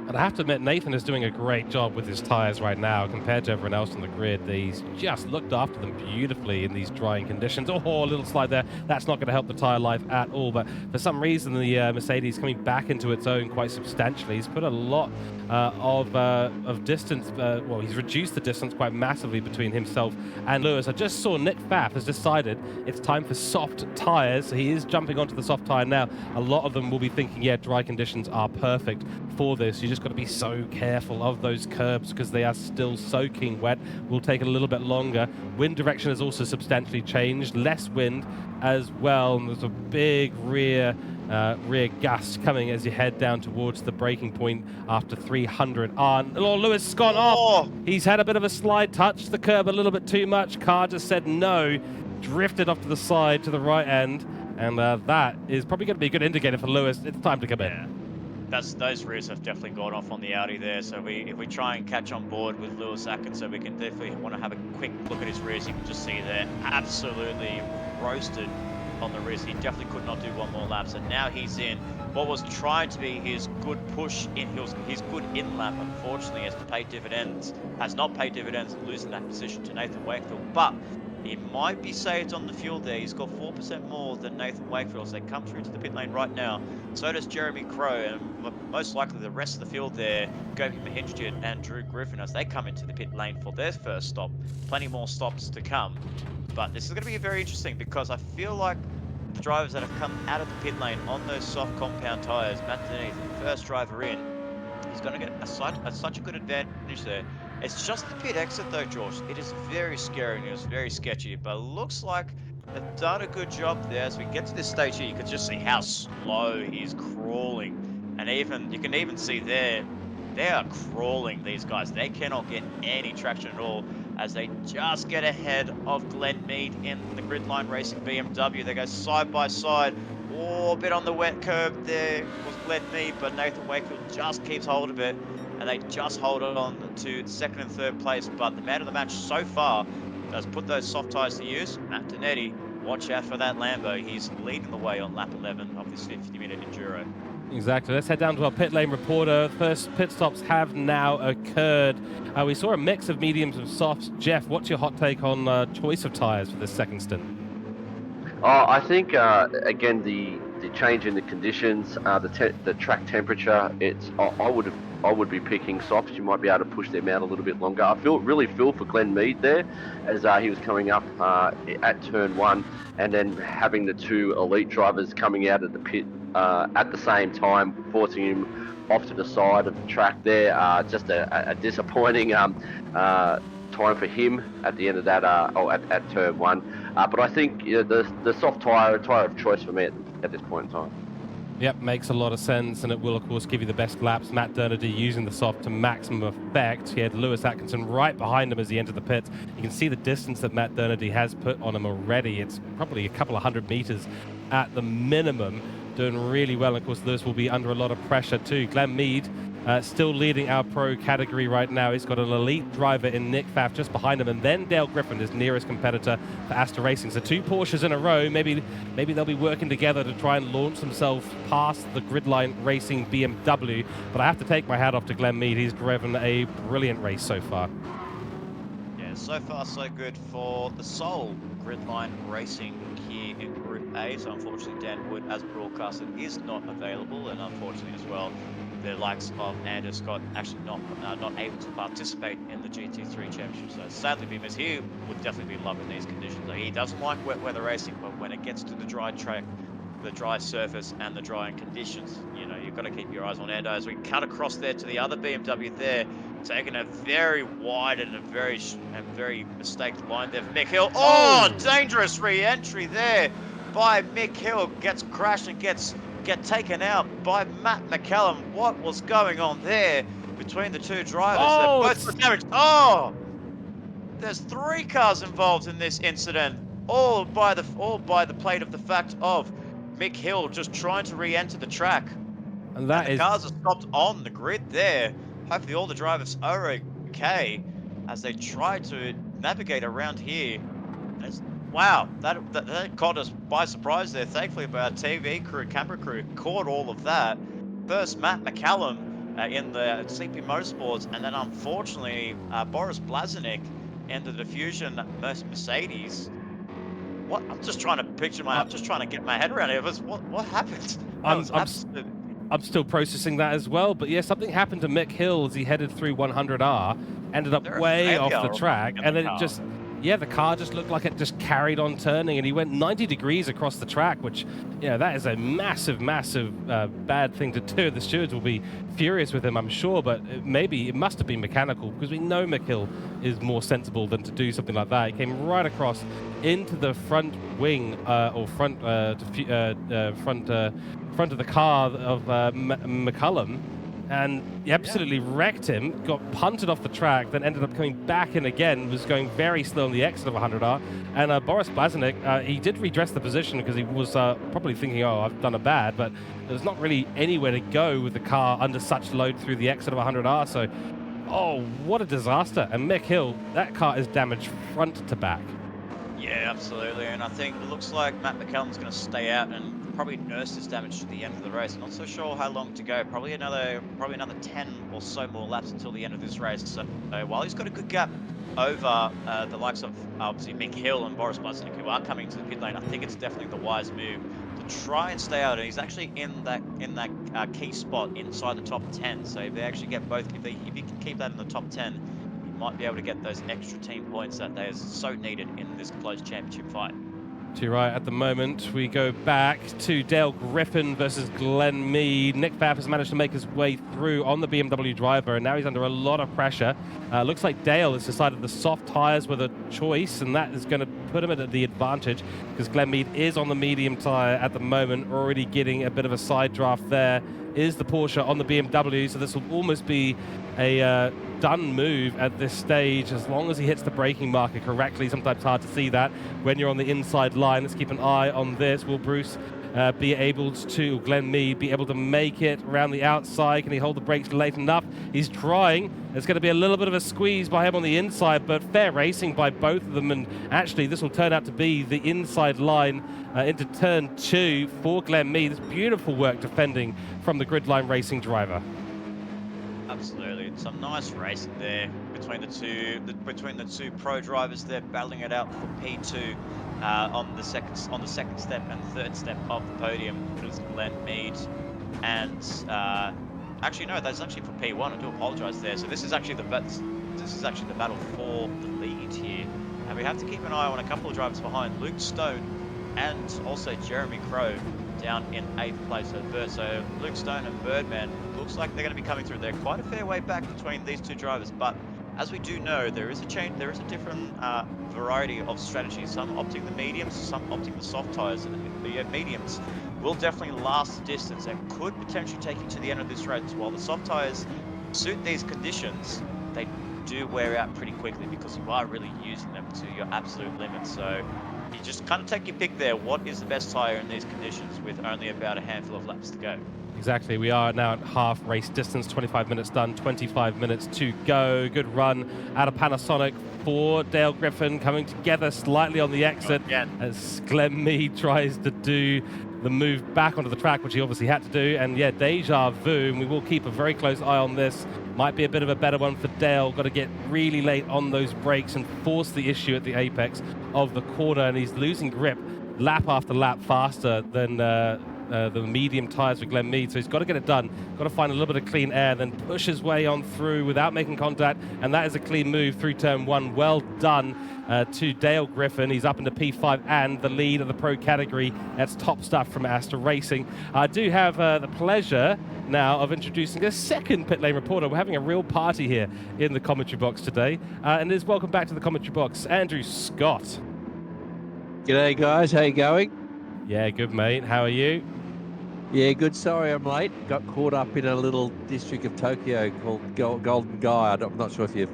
And I have to admit, Nathan is doing a great job with his tyres right now compared to everyone else on the grid. He's just looked after them beautifully in these drying conditions. Oh, a little slide there. That's not going to help the tyre life at all. But for some reason, the Mercedes coming back into its own quite substantially. He's put a lot of distance. Well, he's reduced the distance quite massively between himself and Lewis. I just saw Nick Pfaff has decided it's time for soft tyres. So he is jumping onto the soft tyre now. A lot of them will be thinking, yeah, dry conditions are perfect for this. You just got to be so careful of those curbs because they are still soaking wet. Will take a little bit longer. Wind direction has also substantially changed. Less wind as well. And there's a big rear gust coming as you head down towards the braking point after 300. Lewis has gone off. He's had a bit of a slide, touched the curb a little bit too much. Car just said no, drifted off to the side to the right end, and that is probably going to be a good indicator for Lewis. It's time to come in. Those rears have definitely gone off on the Audi there. So if we try and catch on board with Lewis Atkinson, we can definitely want to have a quick look at his rears. You can just see they're absolutely roasted on the rears. He definitely could not do one more lap. So now he's in what was trying to be his good push in his good in lap. Unfortunately, has not paid dividends, losing that position to Nathan Wakefield. But he might be saved on the fuel there. He's got 4% more than Nathan Wakefield. So they come through to the pit lane right now. So does Jeremy Crow, and most likely the rest of the field there, Gopi Mahindrajit and Drew Griffin, as they come into the pit lane for their first stop. Plenty more stops to come. But this is going to be very interesting because I feel like the drivers that have come out of the pit lane on those soft compound tyres, Matt Donetti, the first driver in, is going to get such a good advantage there. It's just the pit exit though, George. It is very scary and it was very sketchy, but it looks like they've done a good job there. As we get to this stage here, you can just see how slow he's crawling. And you can even see there, they are crawling, these guys. They cannot get any traction at all as they just get ahead of Glenn Mead in the grid line racing BMW. They go side by side. Oh, a bit on the wet curb there was Glenn Mead, but Nathan Wakefield just keeps hold of it. And they just hold on to second and third place. But the man of the match so far does put those soft tyres to use. Matt Donetti, watch out for that Lambo. He's leading the way on lap 11 of this 50-minute enduro. Exactly. Let's head down to our pit lane reporter. First pit stops have now occurred. We saw a mix of mediums and softs. Jeff, what's your hot take on choice of tyres for this second stint? I think again the change in the conditions, the track temperature. I would be picking softs. You might be able to push them out a little bit longer. I really feel for Glenn Mead there, as he was coming up at turn 1, and then having the two elite drivers coming out of the pit at the same time, forcing him off to the side of the track there. Just a disappointing time for him at the end of that, at turn 1. But I think the soft tyre, of choice for me at this point in time. Yep, makes a lot of sense, and it will, of course, give you the best laps. Matt Dernedy using the soft to maximum effect. He had Lewis Atkinson right behind him as he entered the pits. You can see the distance that Matt Dernedy has put on him already. It's probably a couple of 100 meters at the minimum. Doing really well. Of course, Lewis will be under a lot of pressure too. Glenn Mead still leading our pro category right now. He's got an elite driver in Nick Pfaff just behind him, and then Dale Griffin, his nearest competitor for Asta Racing. So 2 Porsches in a row. Maybe they'll be working together to try and launch themselves past the Gridline Racing BMW. But I have to take my hat off to Glenn Mead. He's driven a brilliant race so far. Yeah, so far so good for the sole Gridline Racing here in Group A. So unfortunately, Dan Wood, as broadcasted, is not available, and unfortunately as well, the likes of Anders Scott actually not able to participate in the GT3 Championship. So sadly be missed. He would definitely be loving these conditions. He doesn't like wet weather racing, but when it gets to the dry track, the dry surface and the drying conditions, you know, you've got to keep your eyes on Endo. As we cut across there to the other BMW there, taking a very wide and a very mistaked line there for Mick Hill. Oh, dangerous re-entry there by Mick Hill. Gets crashed and get taken out by Matt McCallum. What was going on there between the two drivers? Oh, They're both damaged. Oh, there's 3 cars involved in this incident, all by the plate of the fact of Mick Hill just trying to re-enter the track. And the cars are stopped on the grid there. Hopefully all the drivers are okay as they try to navigate around here. Wow, that caught us by surprise there. Thankfully, our TV crew, camera crew, caught all of that. First, Matt McCallum in the CP Motorsports, and then unfortunately, Boris Blazenik in the Diffusion Mercedes. What? I'm just trying to picture I'm just trying to get my head around it. What happened? I'm still processing that as well, but yeah, something happened to Mick Hill as he headed through 100R, ended up way off the track, and then the car just looked like it just carried on turning, and he went 90 degrees across the track, which, that is a massive, massive bad thing to do. The stewards will be furious with him, I'm sure, but maybe it must have been mechanical, because we know Mick Hill is more sensible than to do something like that. He came right across into the front wing, or front of the car of McCullum, and he absolutely wrecked him, got punted off the track, then ended up coming back in again, was going very slow on the exit of 100R. And Boris Blazenik, he did redress the position because he was probably thinking, oh, I've done a bad, but there's not really anywhere to go with the car under such load through the exit of 100R. So, oh, what a disaster. And Mick Hill, that car is damaged front to back. Yeah, absolutely. And I think it looks like Matt McCallum's going to stay out and probably nurse this damage to the end of the race. Not so sure how long to go. Probably another 10 or so more laps until the end of this race. So while he's got a good gap over the likes of obviously Mick Hill and Boris Blazenik, who are coming to the pit lane, I think it's definitely the wise move to try and stay out. And he's actually in that key spot inside the top 10. So if they actually get both, if he can keep that in the top 10, he might be able to get those extra team points that they are so needed in this close championship fight. To your right, at the moment, we go back to Dale Griffin versus Glenn Mead. Nick Pfaff has managed to make his way through on the BMW driver, and now he's under a lot of pressure. Looks like Dale has decided the soft tyres were the choice, and that is going to put him at the advantage, because Glenn Mead is on the medium tyre at the moment, already getting a bit of a side draft there. Is the Porsche on the BMW, so this will almost be a done move at this stage, as long as he hits the braking marker correctly. Sometimes hard to see that when you're on the inside line. Let's keep an eye on this. Will Bruce be able to, Glenn Mead, be able to make it around the outside? Can he hold the brakes late enough? He's trying. There's going to be a little bit of a squeeze by him on the inside, but fair racing by both of them, and actually this will turn out to be the inside line into turn 2 for Glenn Mead. It's beautiful work defending from the Gridline Racing driver. Absolutely, some nice racing there between the two pro drivers. They're battling it out for P2 on the second step and third step of the podium. It was Glenn Mead, and actually no, that's actually for P1. I do apologise there. So this is actually the battle for the lead here, and we have to keep an eye on a couple of drivers behind, Luke Stone and also Jeremy Crow down in 8th place. So Luke Stone and Birdman looks like they're going to be coming through. They're quite a fair way back between these two drivers, but as we do know, there is a change. There is a different variety of strategies. Some opting the mediums, some opting the soft tires, and the mediums will definitely last the distance and could potentially take you to the end of this race. While the soft tires suit these conditions, they do wear out pretty quickly because you are really using them to your absolute limit. So you just kind of take your pick there. What is the best tire in these conditions with only about a handful of laps to go? Exactly. We are now at half race distance, 25 minutes done, 25 minutes to go. Good run out of Panasonic for Dale Griffin, coming together slightly on the exit as Glenn Mead tries to do the move back onto the track, which he obviously had to do. And yeah, deja vu, and we will keep a very close eye on this. Might be a bit of a better one for Dale. Got to get really late on those brakes and force the issue at the apex of the corner, and he's losing grip lap after lap faster than the medium tyres for Glenn Mead, so he's got to get it done. Got to find a little bit of clean air, then push his way on through without making contact, and that is a clean move through turn one. Well done to Dale Griffin. He's up into P5 and the lead of the pro category. That's top stuff from AEST Racing. I do have the pleasure now of introducing a second pit lane reporter. We're having a real party here in the commentary box today, and it is welcome back to the commentary box, Andrew Scott. G'day guys, how you going? Yeah, good mate. How are you? Yeah, good. Sorry I'm late. Got caught up in a little district of Tokyo called Golden Guy. I'm not sure if you've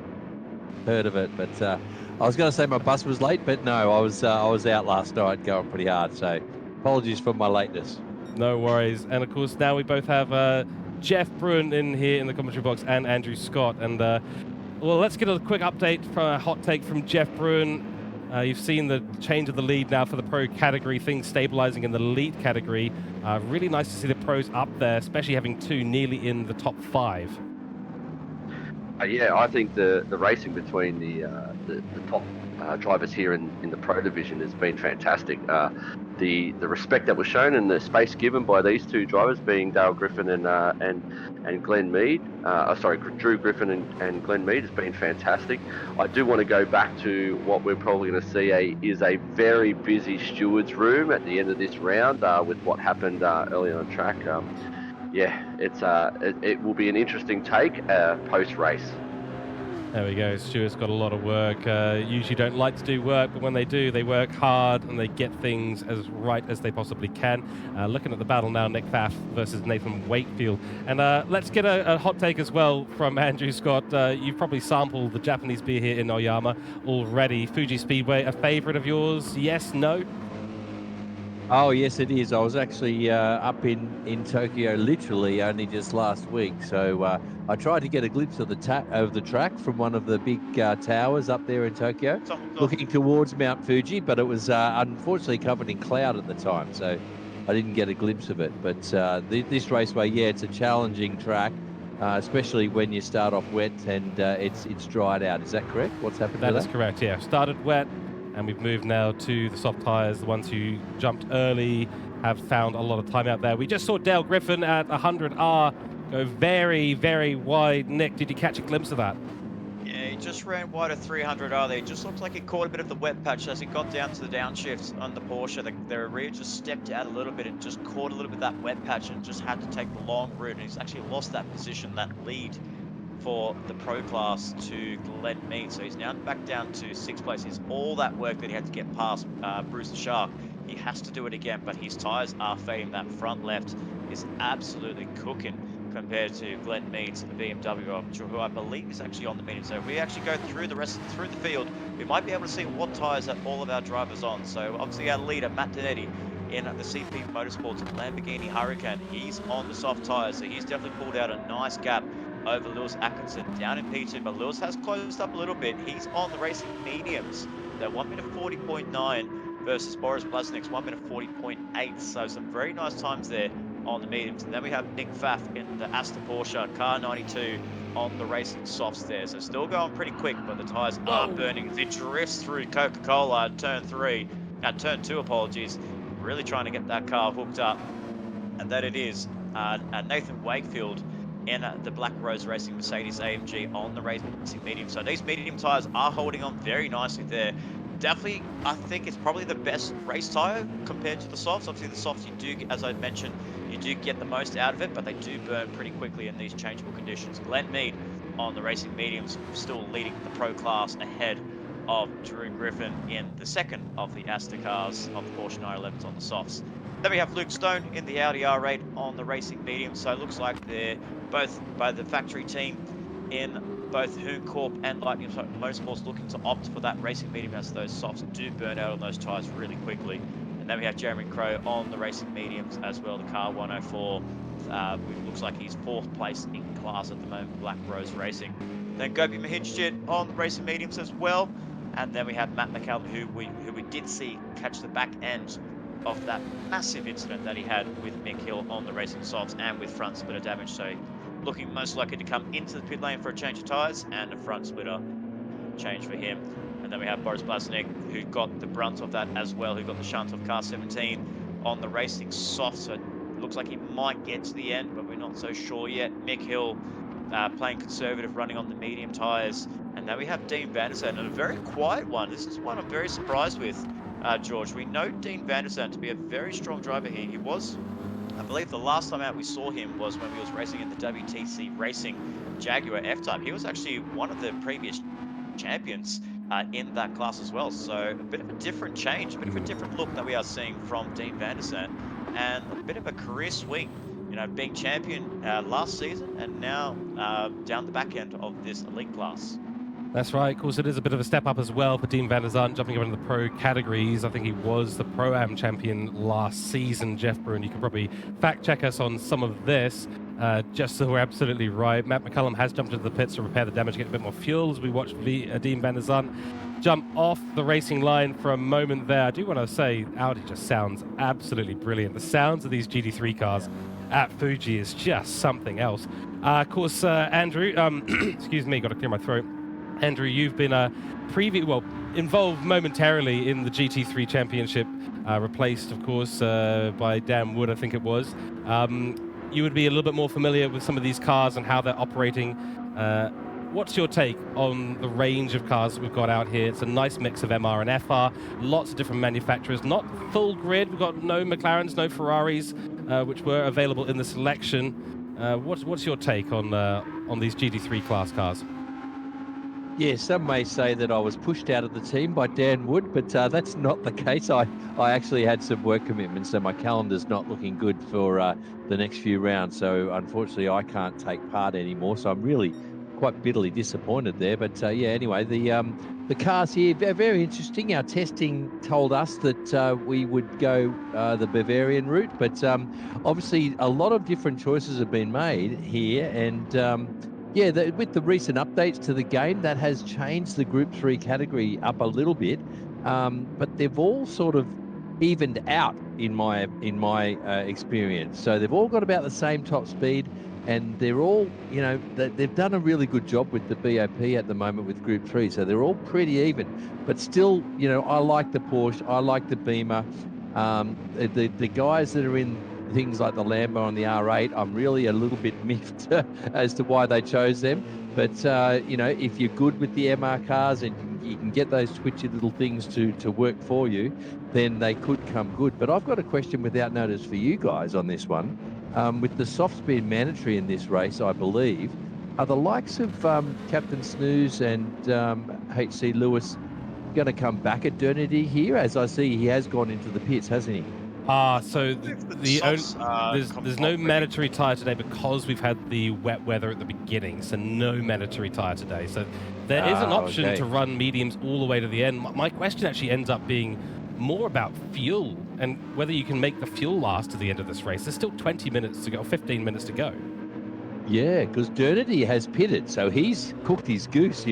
heard of it, but I was going to say my bus was late, but no, I was out last night going pretty hard. So apologies for my lateness. No worries. And of course, now we both have Jeff Bruin in here in the commentary box and Andrew Scott. And well, let's get a quick update from a hot take from Jeff Bruin. You've seen the change of the lead now for the pro category, things stabilizing in the elite category. Really nice to see the pros up there, especially having two nearly in the top 5. Yeah, I think the racing between the top drivers here in the pro division has been fantastic. The respect that was shown and the space given by these two drivers, being Dale Griffin and Glenn Mead, Drew Griffin and Glenn Mead, has been fantastic. I do want to go back to what we're probably going to see is a very busy stewards room at the end of this round with what happened early on track. It will be an interesting take post race. There we go. Stuart's got a lot of work. Usually don't like to do work, but when they do, they work hard and they get things as right as they possibly can. Looking at the battle now, Nick Pfaff versus Nathan Wakefield. And let's get a hot take as well from Andrew Scott. You've probably sampled the Japanese beer here in Oyama already. Fuji Speedway, a favorite of yours? Yes, no? Oh yes, it is. I was actually up in Tokyo literally only just last week, so I tried to get a glimpse of the track from one of the big towers up there in Tokyo, looking towards Mount Fuji, but it was unfortunately covered in cloud at the time, so I didn't get a glimpse of it. But this raceway, yeah, it's a challenging track, especially when you start off wet and it's dried out. Is that correct? What's happened to that? That is correct, yeah. Started wet, and we've moved now to the soft tyres. The ones who jumped early have found a lot of time out there. We just saw Dale Griffin at 100R go very, very wide. Nick, did you catch a glimpse of that? Yeah, he just ran wide of 300R there. It just looked like he caught a bit of the wet patch as he got down to the downshift on the Porsche. The rear just stepped out a little bit and just caught a little bit of that wet patch and just had to take the long route. And he's actually lost that position, that lead for the pro class to Glenn Mead. So he's now back down to 6th place. It's all that work that he had to get past Bruce the Shark. He has to do it again, but his tyres are fading. That front left is absolutely cooking compared to Glenn Mead's BMW, who I believe is actually on the medium. So if we actually go through the field, we might be able to see what tyres are all of our drivers on. So obviously our leader, Matt Donetti, in the CP Motorsports Lamborghini Hurricane, he's on the soft tyres, so he's definitely pulled out a nice gap over Lewis Atkinson down in P2, but Lewis has closed up a little bit. He's on the racing mediums. They're 1 minute 40.9 versus Boris Blasnik's 1 minute 40.8. So some very nice times there on the mediums. And then we have Nick Pfaff in the Aston Porsche car 92 on the racing softs there. So still going pretty quick, but the tyres are burning. It drifts through Coca-Cola at turn 2, apologies. Really trying to get that car hooked up. And that it is Nathan Wakefield in the Black Rose Racing Mercedes AMG on the racing medium. So these medium tyres are holding on very nicely there. Definitely, I think it's probably the best race tyre compared to the softs. Obviously, the softs, you do, as I mentioned, you do get the most out of it, but they do burn pretty quickly in these changeable conditions. Glenn Mead on the racing mediums, still leading the pro class ahead of Drew Griffin in the second of the AEST cars of the Porsche 911s on the softs. Then we have Luke Stone in the Audi R8 on the racing medium. So it looks like they're both by the factory team in both Corp and Lightning Motorsports looking to opt for that racing medium, as those softs do burn out on those tyres really quickly. And then we have Jeremy Crow on the racing mediums as well, the car 104. It looks like he's 4th place in class at the moment, Black Rose Racing. Then Gopi Mahijit on the racing mediums as well. And then we have Matt McCallum, who we did see catch the back end of that massive incident that he had with Mick Hill on the racing softs and with front splitter damage. So looking most likely to come into the pit lane for a change of tyres and a front splitter change for him. And then we have Boris Blasnik, who got the brunt of that as well, who got the shunt of car 17 on the racing soft. So it looks like he might get to the end, but we're not so sure yet. Mick Hill playing conservative, running on the medium tyres. And then we have Dean Vanderzand, and a very quiet one. This is one I'm very surprised with, George. We know Dean Vanderzand to be a very strong driver here. He was, I believe the last time out we saw him was when he was racing in the WTC Racing Jaguar F-Type. He was actually one of the previous champions in that class as well. So a bit of a different change, a bit of a different look that we are seeing from Dean Vanderzand, and a bit of a career swing. You know, being champion last season and now down the back end of this elite class. That's right. Of course, it is a bit of a step up as well for Dean Vanderzand, jumping up into the pro categories. I think he was the Pro-Am champion last season, Jeff Bruin. You can probably fact check us on some of this, just so we're absolutely right. Matt McCallum has jumped into the pits to repair the damage, get a bit more fuel as we watch Dean Vanderzand jump off the racing line for a moment there. I do want to say Audi just sounds absolutely brilliant. The sounds of these GT3 cars at Fuji is just something else. Of course, Andrew, excuse me, got to clear my throat. Andrew, you've been involved momentarily in the GT3 Championship, replaced, of course, by Dan Wood, I think it was. You would be a little bit more familiar with some of these cars and how they're operating. What's your take on the range of cars that we've got out here? It's a nice mix of MR and FR, lots of different manufacturers, not full grid. We've got no McLarens, no Ferraris, which were available in the selection. What's your take on these GT3 class cars? Yeah, some may say that I was pushed out of the team by Dan Wood, but that's not the case. I actually had some work commitments, so my calendar's not looking good for the next few rounds. So unfortunately, I can't take part anymore. So I'm really quite bitterly disappointed there. But yeah, anyway, the cars here are very interesting. Our testing told us that we would go the Bavarian route, but obviously a lot of different choices have been made here, and yeah, with the recent updates to the game, that has changed the Group 3 category up a little bit, but they've all sort of evened out in my experience. So they've all got about the same top speed, and they're all, you know, they've done a really good job with the BOP at the moment with Group 3. So they're all pretty even, but still, you know, I like the Porsche, I like the Beamer. The guys that are in things like the Lambo and the R8, I'm really a little bit miffed as to why they chose them. But, you know, if you're good with the MR cars and you can get those twitchy little things to work for you, then they could come good. But I've got a question without notice for you guys on this one. With the softs being mandatory in this race, I believe, are the likes of Captain Snooze and HC Lewis going to come back at Dernity here? As I see, he has gone into the pits, hasn't he? So there's no mandatory tyre today because we've had the wet weather at the beginning, so no mandatory tyre today. So there is an option to run mediums all the way to the end. My question actually ends up being more about fuel and whether you can make the fuel last to the end of this race. There's still 20 minutes to go, 15 minutes to go. Yeah, because Dernity has pitted, so he's cooked his goose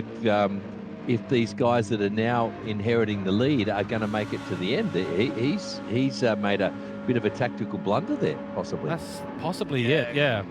if these guys that are now inheriting the lead are going to make it to the end. He's made a bit of a tactical blunder there, possibly. That's possibly it, yeah.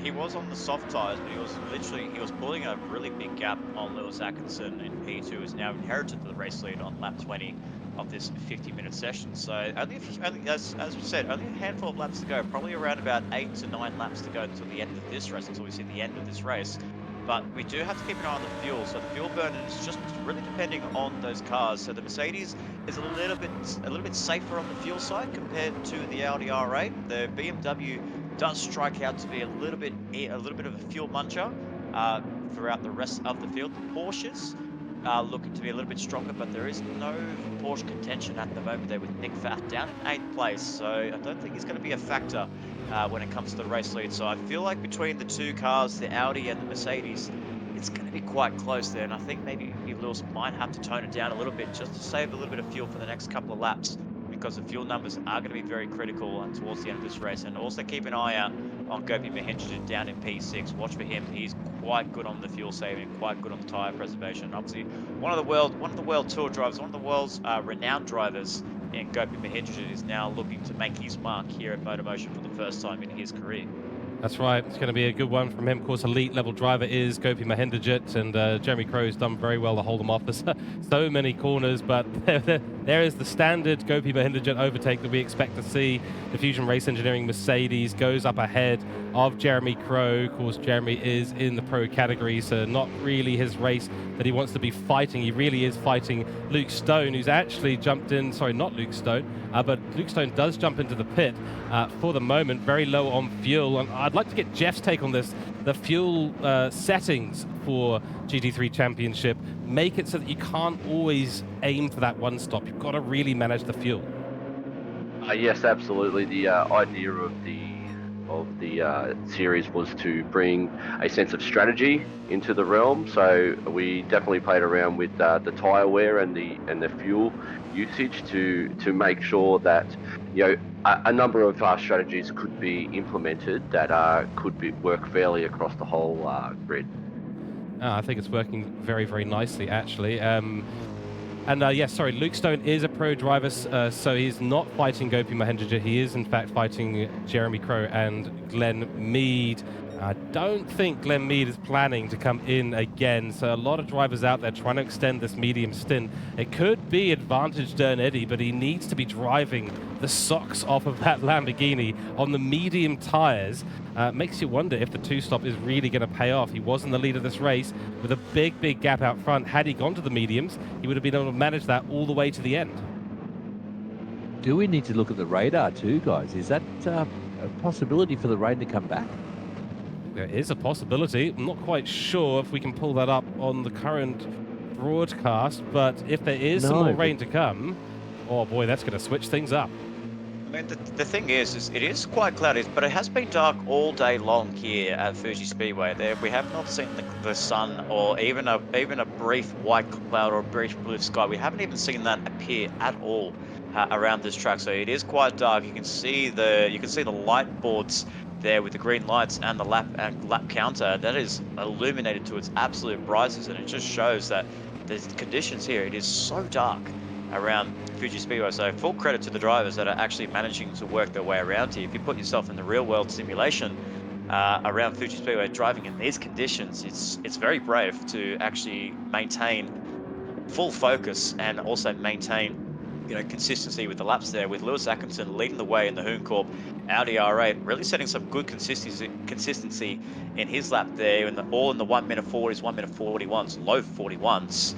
He was on the soft tyres, but he was pulling a really big gap on Lewis Atkinson in P2, who's now inherited the race lead on lap 20 of this 50-minute session. So only as we said, only a handful of laps to go, probably around about 8 to 9 laps to go until the end of this race, until we see the end of this race. But we do have to keep an eye on the fuel. So the fuel burn is just really depending on those cars. So the Mercedes is a little bit safer on the fuel side compared to the Audi R8. The BMW does strike out to be a little bit of a fuel muncher. throughout the rest of the field. The Porsches are looking to be a little bit stronger, but there is no Porsche contention at the moment there with Nick Fatt down in 8th place. So I don't think he's going to be a factor when it comes to the race lead. So I feel like between the two cars, the Audi and the Mercedes, it's going to be quite close there. And I think maybe Lewis might have to tone it down a little bit just to save a little bit of fuel for the next couple of laps, because the fuel numbers are going to be very critical towards the end of this race. And also keep an eye out on Gopi Mahendra down in P6. Watch for him. He's quite good on the fuel saving, quite good on the tyre preservation. Obviously, one of the world tour drivers, one of the world's renowned drivers in Gopi Mahendra is now looking to make his mark here at MotorMotion for the first time in his career. That's right. It's going to be a good one from him. Of course, elite level driver is Gopi Mahendra, and Jeremy Crow's done very well to hold him off. There's so many corners, but there is the standard Gopi Mahendra overtake that we expect to see. The Fusion Race Engineering Mercedes goes up ahead of Jeremy Crow. Of course, Jeremy is in the pro category, so not really his race that he wants to be fighting. He really is fighting Luke Stone, who's actually jumped in. Sorry, not Luke Stone, but Luke Stone does jump into the pit for the moment, very low on fuel. And I'd like to get Jeff's take on this. The fuel settings for GT3 Championship make it so that you can't always aim for that one stop. You've got to really manage the fuel. Yes, absolutely. The idea of the series was to bring a sense of strategy into the realm. So we definitely played around with the tyre wear and the fuel usage to make sure that a number of strategies could be implemented that could work fairly across the whole grid. I think it's working very, very nicely, actually. Yes, sorry, Luke Stone is a pro driver, so he's not fighting Gopi Mahendra. He is, in fact, fighting Jeremy Crow and Glenn Mead. I don't think Glenn Mead is planning to come in again, so a lot of drivers out there trying to extend this medium stint. It could be advantage Dern Eddy, but he needs to be driving the socks off of that Lamborghini on the medium tyres. Makes you wonder if the two-stop is really going to pay off. He was in the lead of this race with a big, big gap out front. Had he gone to the mediums, he would have been able to manage that all the way to the end. Do we need to look at the radar too, guys? Is that a possibility for the rain to come back? There is a possibility. I'm not quite sure if we can pull that up on the current broadcast, but if there is some more rain to come, oh boy, that's going to switch things up. I mean, the thing is it is quite cloudy, but it has been dark all day long here at Fuji Speedway. We have not seen the sun or even a brief white cloud or a brief blue sky. We haven't even seen that appear at all around this track. So it is quite dark. You can see the light boards there with the green lights and the lap counter that is illuminated to its absolute brightness, and it just shows that the conditions here, it is so dark around Fuji Speedway. So full credit to the drivers that are actually managing to work their way around here. If you put yourself in the real world simulation around Fuji Speedway driving in these conditions, it's very brave to actually maintain full focus and also maintain consistency with the laps there, with Lewis Atkinson leading the way in the Hoon Corp Audi R8, really setting some good consistency in his lap there, all in the 1 minute 40s, 1 minute 41s, low 41s.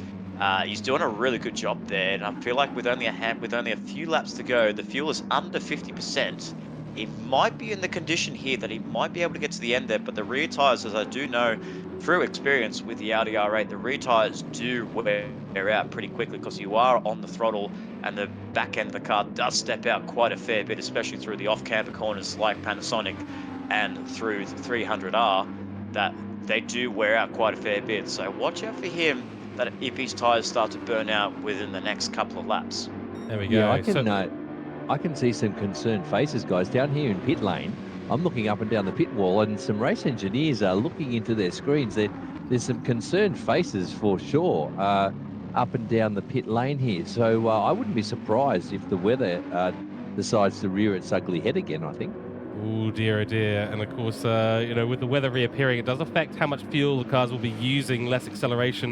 He's doing a really good job there, and I feel like with only a few laps to go, the fuel is under 50%. He might be in the condition here that he might be able to get to the end there, but the rear tires, as I do know through experience with the Audi R8, the rear tires do wear out pretty quickly because you are on the throttle and the back end of the car does step out quite a fair bit, especially through the off-camber corners like Panasonic and through the 300R, that they do wear out quite a fair bit. So watch out for him that if his tires start to burn out within the next couple of laps. There we go. Yeah, I can see some concerned faces, guys, down here in pit lane. I'm looking up and down the pit wall, and some race engineers are looking into their screens. There's some concerned faces for sure up and down the pit lane here. So I wouldn't be surprised if the weather decides to rear its ugly head again, I think. Oh dear, oh dear. And of course, with the weather reappearing, it does affect how much fuel the cars will be using. Less acceleration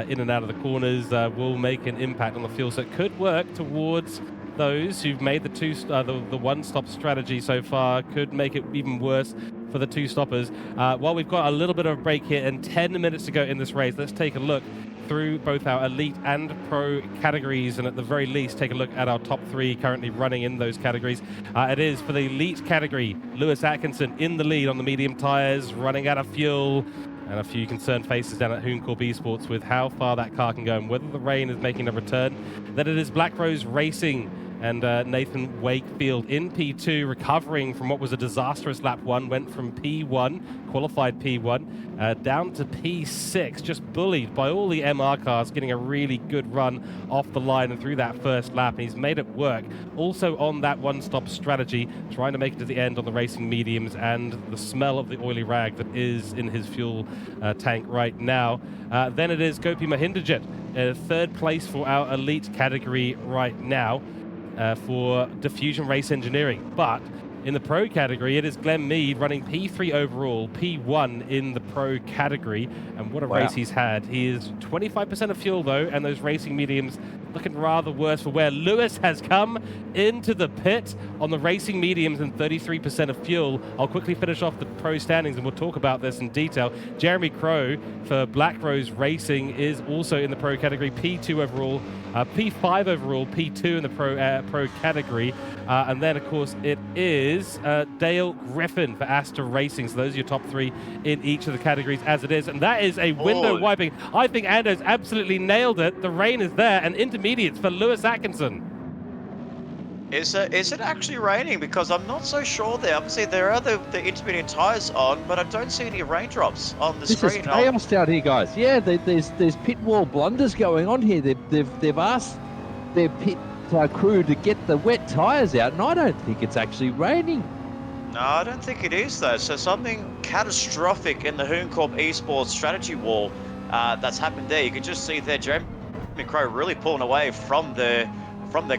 in and out of the corners will make an impact on the fuel. So it could work towards those who've made the one-stop strategy so far. Could make it even worse for the two stoppers. While we've got a little bit of a break here and 10 minutes to go in this race, let's take a look through both our elite and pro categories, and at the very least take a look at our top three currently running in those categories. It is for the elite category, Lewis Atkinson in the lead on the medium tires, running out of fuel. And a few concerned faces down at Hooncorp Esports with how far that car can go and whether the rain is making a return. Then it is Black Rose Racing and Nathan Wakefield in P2, recovering from what was a disastrous lap 1, went from P1, qualified P1, down to P6, just bullied by all the MR cars, getting a really good run off the line and through that first lap, and he's made it work. Also on that one-stop strategy, trying to make it to the end on the racing mediums, and the smell of the oily rag that is in his fuel tank right now. Then it is Gopi Mahinderjit, third place for our elite category right now. For Diffusion Race Engineering. But in the pro category, it is Glenn Mead running P3 overall, P1 in the pro category. And what a race he's had. He is 25% of fuel, though, and those racing mediums looking rather worse for wear. Lewis has come into the pit on the racing mediums and 33% of fuel. I'll quickly finish off the pro standings, and we'll talk about this in detail. Jeremy Crow for Black Rose Racing is also in the pro category, P2 overall, P5 overall, P2 in the pro category. And then, of course, it is Dale Griffin for Astor Racing. So those are your top 3 in each of the categories as it is. And that is a window wiping. I think Ando's absolutely nailed it. The rain is there, and intermediates for Lewis Atkinson. Is it actually raining? Because I'm not so sure there. Obviously, there are the intermediate tyres on, but I don't see any raindrops on the screen. This is chaos down here, guys. Yeah, there's pit wall blunders going on here. They've asked their pit crew to get the wet tyres out, and I don't think it's actually raining. No, I don't think it is, though. So something catastrophic in the Hooncorp Esports strategy wall that's happened there. You can just see there Jeremy Crow really pulling away from the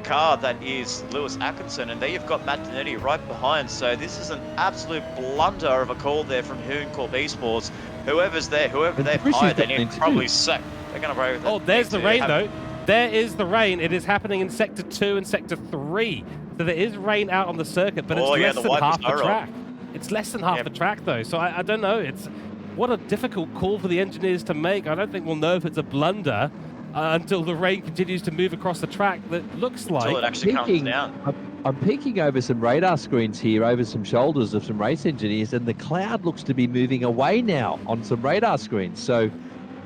car that is Lewis Atkinson, and there you've got Matt Donetti right behind. So this is an absolute blunder of a call there from Hooncorp Esports. Whoever's there, whoever they've hired, they need to probably sack. They're going to break. Oh, there's the rain, though. There is the rain. It is happening in Sector 2 and Sector 3. So there is rain out on the circuit, but it's less than half the track. It's less than half the track, though. So I don't know. It's what a difficult call for the engineers to make. I don't think we'll know if it's a blunder until the rain continues to move across the track. That looks like until it actually comes down. I'm peeking over some radar screens here, over some shoulders of some race engineers, and the cloud looks to be moving away now on some radar screens. So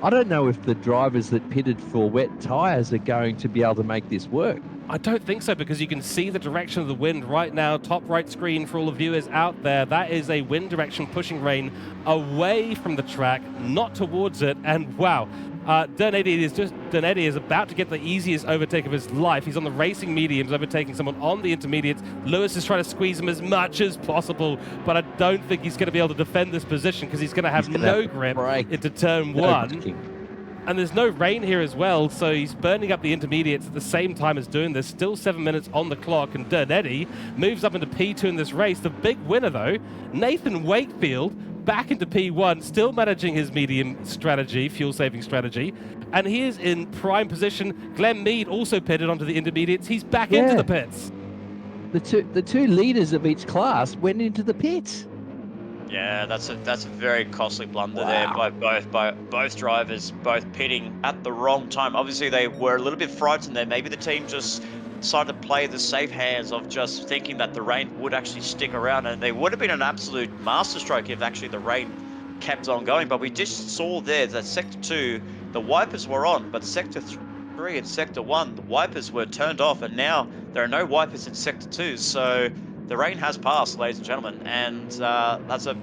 I don't know if the drivers that pitted for wet tyres are going to be able to make this work. I don't think so, because you can see the direction of the wind right now. Top right screen for all the viewers out there. That is a wind direction pushing rain away from the track, not towards it. And wow, Donetti is about to get the easiest overtake of his life. He's on the racing mediums, overtaking someone on the intermediates. Lewis is trying to squeeze him as much as possible, but I don't think he's going to be able to defend this position because he's going to have no grip into turn 1. And there's no rain here as well, so he's burning up the intermediates at the same time as doing this. Still 7 minutes on the clock, and Donetti moves up into P2 in this race. The big winner, though, Nathan Wakefield, back into P1, still managing his medium strategy, fuel-saving strategy. And he is in prime position. Glenn Mead also pitted onto the intermediates. He's back into the pits. The two leaders of each class went into the pits. Yeah, that's a very costly blunder there by both drivers, both pitting at the wrong time. Obviously, they were a little bit frightened there. Maybe the team just decided to play the safe hands of just thinking that the rain would actually stick around, and they would have been an absolute masterstroke if actually the rain kept on going. But we just saw there that Sector 2, the wipers were on, but Sector 3 and Sector 1, the wipers were turned off, and now there are no wipers in Sector 2. So the rain has passed, ladies and gentlemen, and that's a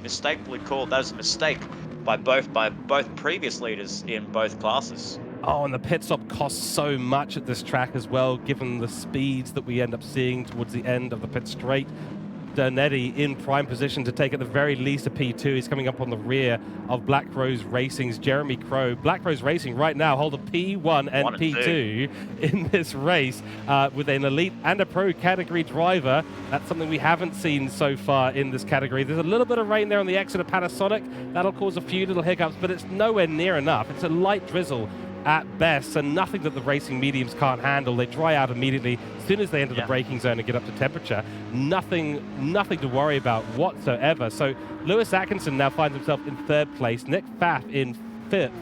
mistakenly called. That is a mistake by both previous leaders in both classes. Oh, and the pit stop costs so much at this track as well, given the speeds that we end up seeing towards the end of the pit straight. Donetti in prime position to take at the very least a P2. He's coming up on the rear of Black Rose Racing's Jeremy Crow. Black Rose Racing right now hold a P1 and P2 in this race with an elite and a pro category driver. That's something we haven't seen so far in this category. There's a little bit of rain there on the exit of Panasonic. That'll cause a few little hiccups, but it's nowhere near enough. It's a light drizzle at best, and nothing that the racing mediums can't handle. They dry out immediately as soon as they enter the braking zone and get up to temperature. Nothing to worry about whatsoever. So Lewis Atkinson now finds himself in third place. Nick Pfaff in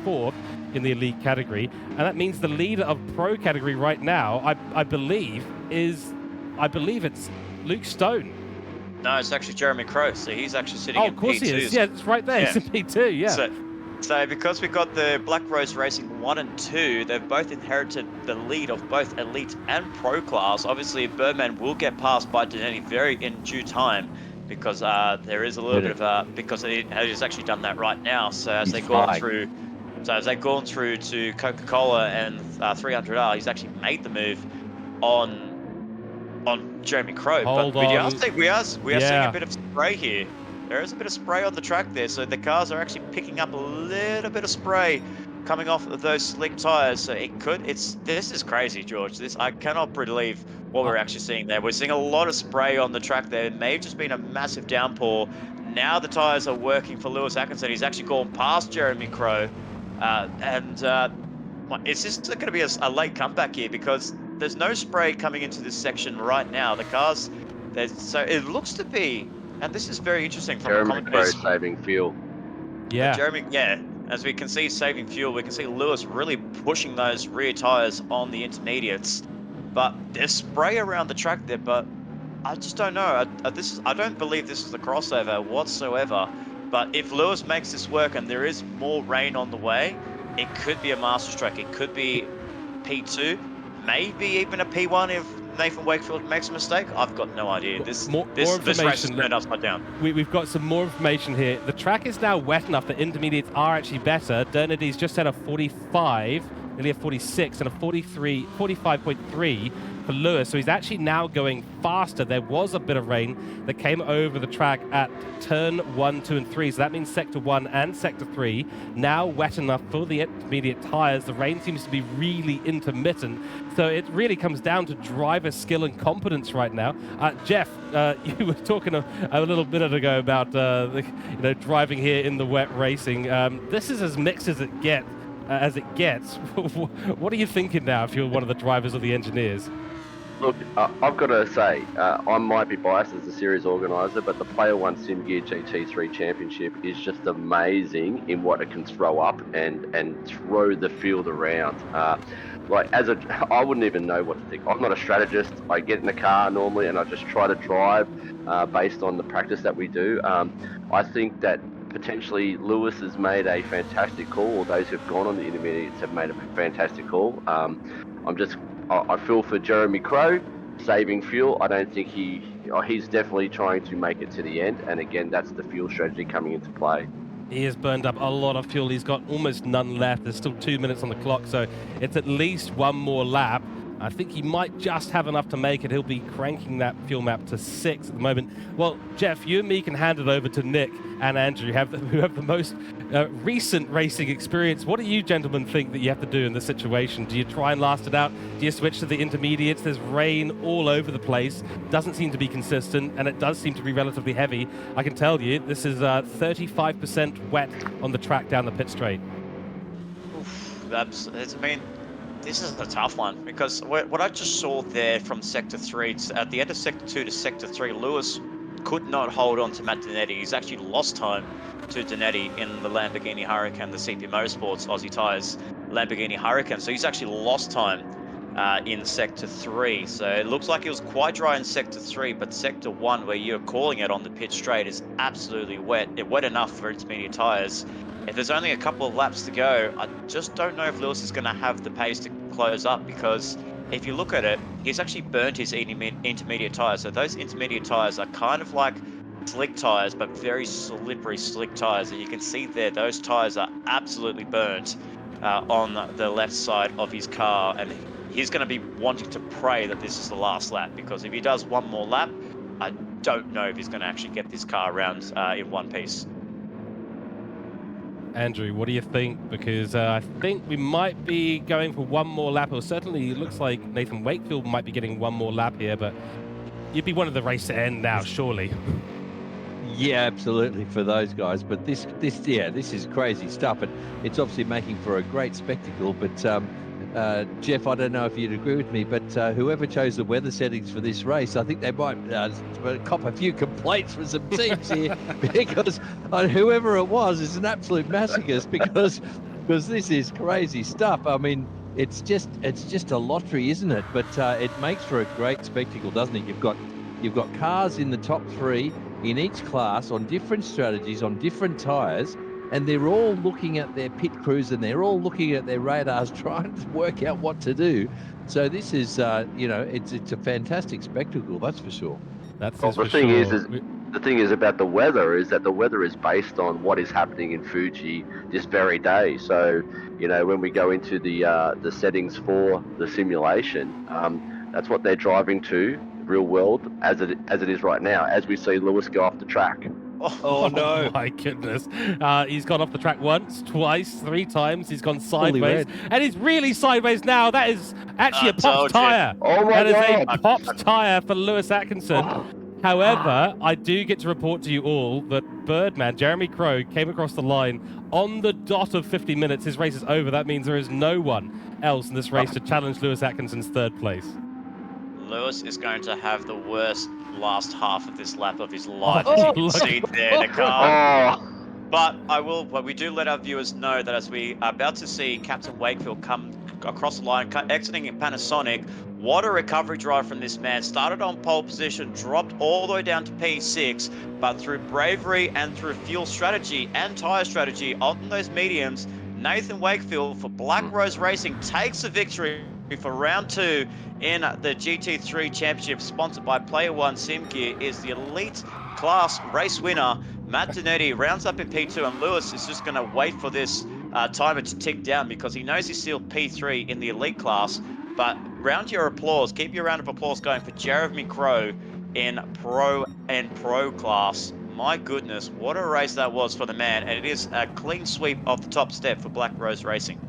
fourth in the elite category, and that means the leader of pro category right now, I believe it's Luke Stone. No, it's actually Jeremy Crow. So he's actually sitting Oh, in of course he P2. is. Yeah, it's right there. Yeah. He's in P2, yeah. So because we got the Black Rose Racing 1 and 2, they've both inherited the lead of both Elite and Pro Class. Obviously, Birdman will get passed by Donetti very in due time because there is a little bit of because it has actually done that right now. So as they've gone through to Coca-Cola and 300R, he's actually made the move on Jeremy Crow. Hold but on. we are seeing a bit of spray here. There is a bit of spray on the track there, so the cars are actually picking up a little bit of spray coming off of those slick tires. So this is crazy, George. I cannot believe what we're actually seeing there. We're seeing a lot of spray on the track there. It may have just been a massive downpour. Now the tires are working for Lewis Atkinson. He's actually gone past Jeremy Crow, it's just going to be a late comeback here because there's no spray coming into this section right now. The cars, so it looks to be, and this is very interesting from Jeremy a commentator's saving fuel. Yeah. As we can see, saving fuel. We can see Lewis really pushing those rear tires on the intermediates, but there's spray around the track there. But I just don't know. I don't believe this is the crossover whatsoever. But if Lewis makes this work and there is more rain on the way, it could be a master stroke. It could be P2, maybe even a P1 if Nathan Wakefield makes a mistake. I've got no idea. This race is turned upside down. We've got some more information here. The track is now wet enough that intermediates are actually better. Dernetty's just had a 45, nearly a 46, and a 45.3 for Lewis. So he's actually now going faster. There was a bit of rain that came over the track at turn 1, 2, and 3. So that means sector 1 and sector 3 now wet enough for the intermediate tires. The rain seems to be really intermittent. So it really comes down to driver skill and competence right now. Jeff, you were talking a little bit ago about driving here in the wet racing. This is as mixed as it gets. What are you thinking now if you're one of the drivers or the engineers? Look, I've got to say, I might be biased as a series organiser, but the Player One Sim Gear GT3 Championship is just amazing in what it can throw up and throw the field around. I wouldn't even know what to think. I'm not a strategist. I get in the car normally and I just try to drive based on the practice that we do. I think that potentially Lewis has made a fantastic call, or those who've gone on the intermediates have made a fantastic call. I feel for Jeremy Crow, saving fuel. I don't think he's definitely trying to make it to the end, and again, that's the fuel strategy coming into play. He has burned up a lot of fuel. He's got almost none left. There's still 2 minutes on the clock, so it's at least one more lap. I think he might just have enough to make it. He'll be cranking that fuel map to 6 at the moment. Well, Jeff, you and me can hand it over to Nick and Andrew, who have the most recent racing experience. What do you gentlemen think that you have to do in this situation? Do you try and last it out? Do you switch to the intermediates? There's rain all over the place. Doesn't seem to be consistent, and it does seem to be relatively heavy. I can tell you, this is 35% wet on the track down the pit straight. This is a tough one because what I just saw there from Sector 3, at the end of Sector 2 to Sector 3, Lewis could not hold on to Matt Donetti. He's actually lost time to Donetti in the Lamborghini Huracan, the CP Motorsports Aussie Tyres Lamborghini Huracan. So he's actually lost time in Sector 3. So it looks like it was quite dry in Sector 3, but Sector 1, where you're calling it on the pit straight, is absolutely wet. It's wet enough for intermediate tyres. If there's only a couple of laps to go, I just don't know if Lewis is going to have the pace to close up, because if you look at it, he's actually burnt his intermediate tyres. So those intermediate tyres are kind of like slick tyres, but very slippery slick tyres. And you can see there, those tyres are absolutely burnt on the left side of his car. And he's going to be wanting to pray that this is the last lap, because if he does one more lap, I don't know if he's going to actually get this car around in one piece. Andrew, what do you think? Because I think we might be going for one more lap, or certainly it looks like Nathan Wakefield might be getting one more lap here, but you'd be one of the race to end now, surely. Yeah, absolutely, for those guys. But this is crazy stuff, and it's obviously making for a great spectacle. But Jeff, I don't know if you'd agree with me, but whoever chose the weather settings for this race, I think they might cop a few complaints from some teams here, because whoever it was is an absolute masochist, because this is crazy stuff. I mean, it's just a lottery, isn't it? But it makes for a great spectacle, doesn't it? You've you've got cars in the top 3 in each class on different strategies, on different tyres, and they're all looking at their pit crews and they're all looking at their radars, trying to work out what to do. So this is, it's a fantastic spectacle, that's for sure. That's Well, for the thing sure. the thing is about the weather is that the weather is based on what is happening in Fuji this very day. So, when we go into the settings for the simulation, that's what they're driving to real world as it is right now. As we see Lewis go off the track. Oh, no. My goodness. He's gone off the track once, twice, 3 times. He's gone sideways. red. And he's really sideways now. That is actually a I told popped you. tyre. Oh my That is God. a popped tyre for Lewis Atkinson. Oh. However, I do get to report to you all that Birdman, Jeremy Crow, came across the line on the dot of 50 minutes. His race is over. That means there is no one else in this race to challenge Lewis Atkinson's 3rd place. Lewis is going to have the worst last half of this lap of his life, Oh, as you can look. see there in the car. Oh. But we do let our viewers know that as we are about to see Captain Wakefield come across the line, exiting in Panasonic, what a recovery drive from this man. Started on pole position, dropped all the way down to P6, but through bravery and through fuel strategy and tyre strategy on those mediums, Nathan Wakefield for Black Rose Racing takes the victory for round 2 in the GT3 Championship, sponsored by Player One Sim Gear, is the elite class race winner. Matt Donetti rounds up in P2, and Lewis is just going to wait for this timer to tick down because he knows he's still P3 in the elite class. But round your applause, keep your round of applause going for Jeremy Crow in Pro and Pro class. My goodness, what a race that was for the man, and it is a clean sweep off the top step for Black Rose Racing.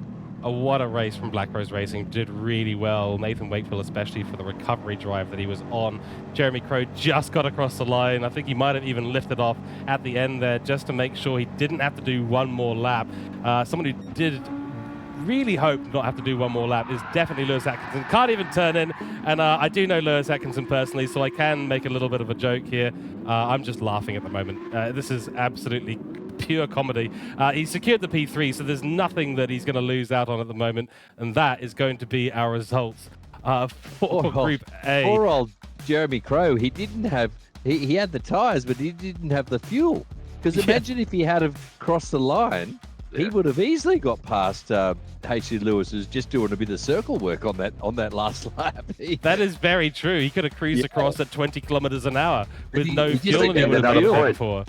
Oh, what a race from Black Rose Racing. Did really well. Nathan Wakefield, especially for the recovery drive that he was on. Jeremy Crow just got across the line. I think he might have even lifted off at the end there just to make sure he didn't have to do one more lap. Someone who did really hope not have to do one more lap is definitely Lewis Atkinson. Can't even turn in, and I do know Lewis Atkinson personally, so I can make a little bit of a joke here. I'm just laughing at the moment. This is absolutely pure comedy. He's secured the P3, so there's nothing that he's going to lose out on at the moment, and that is going to be our results for Group A. Poor old Jeremy Crow. He didn't have, he had the tyres, but he didn't have the fuel. Because imagine if he had have crossed the line, he would have easily got past H.C. Lewis, who's just doing a bit of circle work on that last lap. That is very true. He could have cruised across at 20 kilometers an hour with no he fuel, and he would have another been point. before.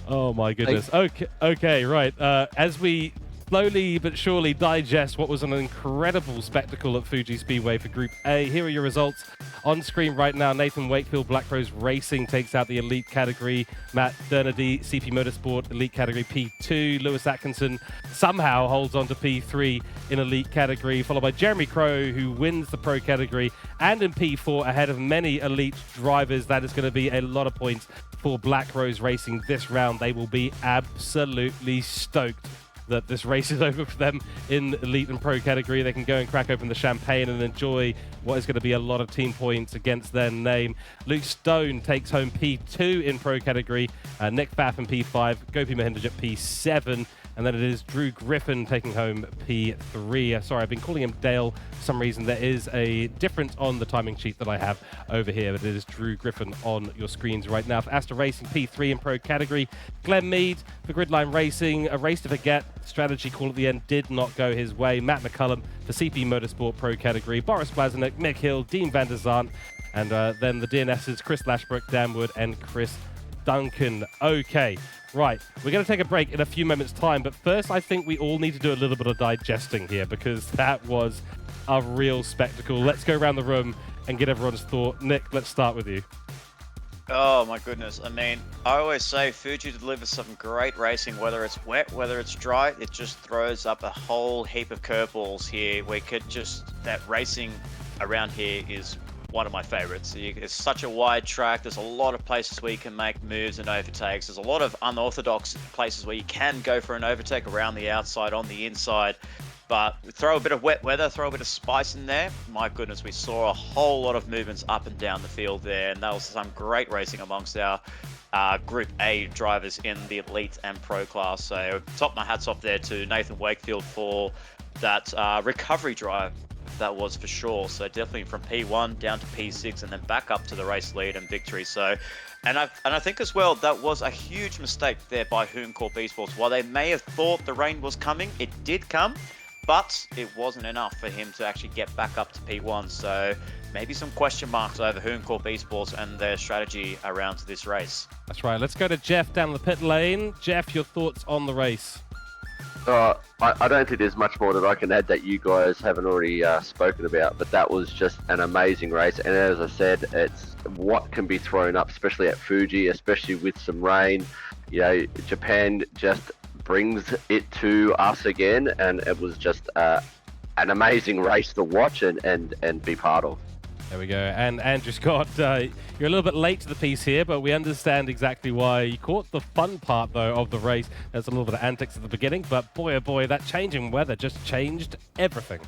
Oh my goodness. Okay, right. As we slowly but surely digest what was an incredible spectacle at Fuji Speedway for Group A, here are your results on screen right now. Nathan Wakefield, Black Rose Racing, takes out the elite category. Matt Dernedy, CP Motorsport, elite category P2. Lewis Atkinson somehow holds on to P3 in elite category, followed by Jeremy Crow, who wins the pro category and in P4 ahead of many elite drivers. That is going to be a lot of points for Black Rose Racing this round. They will be absolutely stoked that this race is over for them in elite and pro category. They can go and crack open the champagne and enjoy what is going to be a lot of team points against their name. Luke Stone takes home P2 in pro category, Nick Pfaff in P5, Gopi Mahindrajit P7, and then it is Drew Griffin taking home P3. Sorry, I've been calling him Dale for some reason. There is a difference on the timing sheet that I have over here, but it is Drew Griffin on your screens right now. For Astra Racing, P3 in pro category. Glenn Mead for Gridline Racing, a race to forget. Strategy call at the end did not go his way. Matt McCullum for CP Motorsport pro category. Boris Blazenik, Mick Hill, Dean van der Zandt, and then the DNSs, Chris Lashbrook, Dan Wood, and Chris Duncan. Okay. Right, we're going to take a break in a few moments' time, but first I think we all need to do a little bit of digesting here because that was a real spectacle. Let's go around the room and get everyone's thought. Nick, let's start with you. Oh my goodness. I mean, I always say Fuji delivers some great racing, whether it's wet, whether it's dry, it just throws up a whole heap of curveballs here. That racing around here is one of my favorites. It's such a wide track. There's a lot of places where you can make moves and overtakes. There's a lot of unorthodox places where you can go for an overtake around the outside, on the inside. But throw a bit of wet weather, throw a bit of spice in there. My goodness, we saw a whole lot of movements up and down the field there. And that was some great racing amongst our Group A drivers in the elite and pro class. So top my hats off there to Nathan Wakefield for that recovery drive that was for sure. So definitely from P1 down to P6 and then back up to the race lead and victory. So, and I think as well, that was a huge mistake there by Cooke Esports. While they may have thought the rain was coming, it did come, but it wasn't enough for him to actually get back up to P1. So maybe some question marks over Cooke Esports and their strategy around this race. That's right. Let's go to Jeff down the pit lane. Jeff, your thoughts on the race? I don't think there's much more that I can add that you guys haven't already spoken about, but that was just an amazing race. And as I said, it's what can be thrown up, especially at Fuji, especially with some rain. You know, Japan just brings it to us again, and it was just an amazing race to watch and be part of. There we go. And Andrew Scott, you're a little bit late to the piece here, but we understand exactly why. You caught the fun part, though, of the race. There's a little bit of antics at the beginning, but boy, oh boy, that changing weather just changed everything.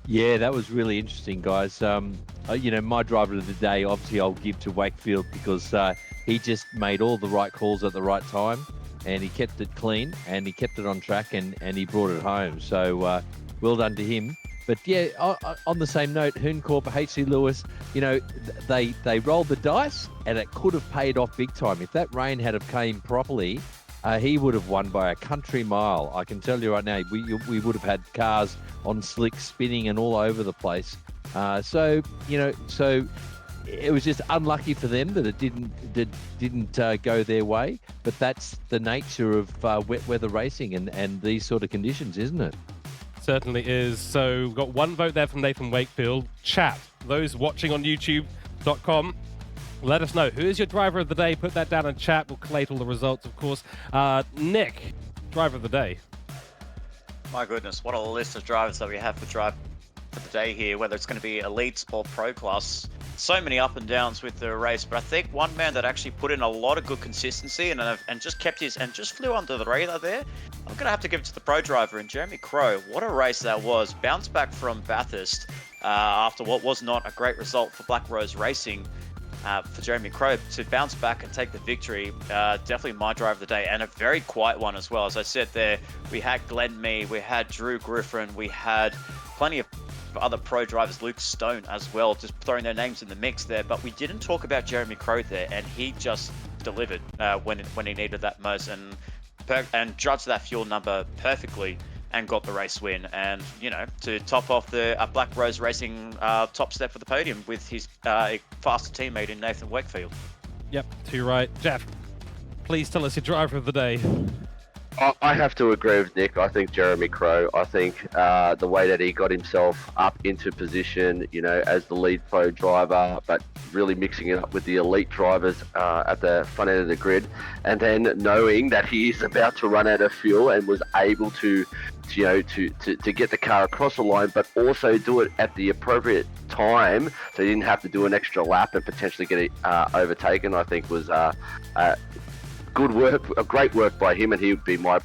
Yeah, that was really interesting, guys. You know, my driver of the day, obviously, I'll give to Wakefield because he just made all the right calls at the right time, and he kept it clean, and he kept it on track, and he brought it home. So well done to him. But yeah, on the same note, Cooke, HC Lewis, you know, they rolled the dice and it could have paid off big time. If that rain had have came properly, he would have won by a country mile. I can tell you right now, we would have had cars on slicks spinning and all over the place. So it was just unlucky for them that it didn't go their way. But that's the nature of wet weather racing and these sort of conditions, isn't it? Certainly is. So we've got one vote there from Nathan Wakefield. Chat, those watching on youtube.com, let us know. Who is your driver of the day? Put that down in chat. We'll collate all the results, of course. Nick, driver of the day. My goodness, what a list of drivers that we have for drive for the day here, whether it's going to be elites or pro class. So many up and downs with the race, but I think one man that actually put in a lot of good consistency and just kept his and just flew under the radar there, I'm going to have to give it to the pro driver and Jeremy Crow. What a race that was. Bounced back from Bathurst after what was not a great result for Black Rose Racing. For Jeremy Crow to bounce back and take the victory, definitely my driver of the day, and a very quiet one as well. As I said there, we had Glenn Mee, we had Drew Griffin, we had plenty of other pro drivers, Luke Stone as well, just throwing their names in the mix there. But we didn't talk about Jeremy Crow there, and he just delivered when he needed that most, and judged that fuel number perfectly and got the race win. And, you know, to top off the Black Rose Racing top step for the podium with his faster teammate in Nathan Wakefield. Yep, too right. Jeff, please tell us your driver of the day. I have to agree with Nick. I think Jeremy Crow. I think the way that he got himself up into position, you know, as the lead pro driver, but really mixing it up with the elite drivers at the front end of the grid, and then knowing that he is about to run out of fuel and was able to get the car across the line, but also do it at the appropriate time, so he didn't have to do an extra lap and potentially get it overtaken. I think was good work, great work by him, and he would be my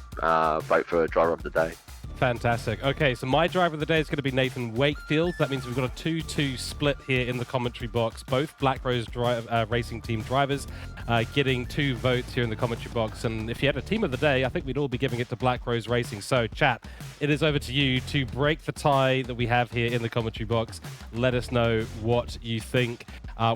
vote for driver of the day. Fantastic. Okay, so my driver of the day is going to be Nathan Wakefield. That means we've got a 2-2 split here in the commentary box. Both Black Rose Racing Team drivers getting 2 votes here in the commentary box. And if you had a team of the day, I think we'd all be giving it to Black Rose Racing. So, chat, it is over to you to break the tie that we have here in the commentary box. Let us know what you think.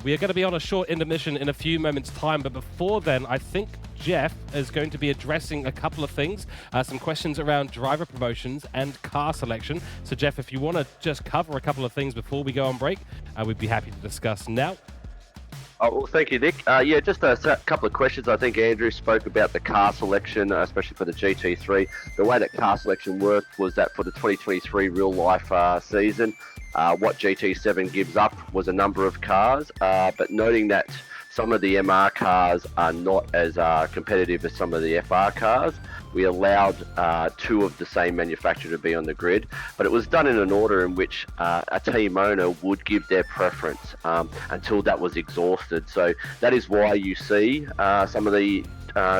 We are going to be on a short intermission in a few moments' time, but before then, I think Jeff is going to be addressing a couple of things, some questions around driver promotions and car selection. So, Jeff, if you want to just cover a couple of things before we go on break, we'd be happy to discuss now. Well, thank you, Nick. Yeah, just a couple of questions. I think Andrew spoke about the car selection, especially for the GT3. The way that car selection worked was that for the 2023 real-life season, what GT7 gives up was a number of cars, but noting that some of the MR cars are not as competitive as some of the FR cars, we allowed 2 of the same manufacturer to be on the grid, but it was done in an order in which a team owner would give their preference until that was exhausted. So that is why you see some of the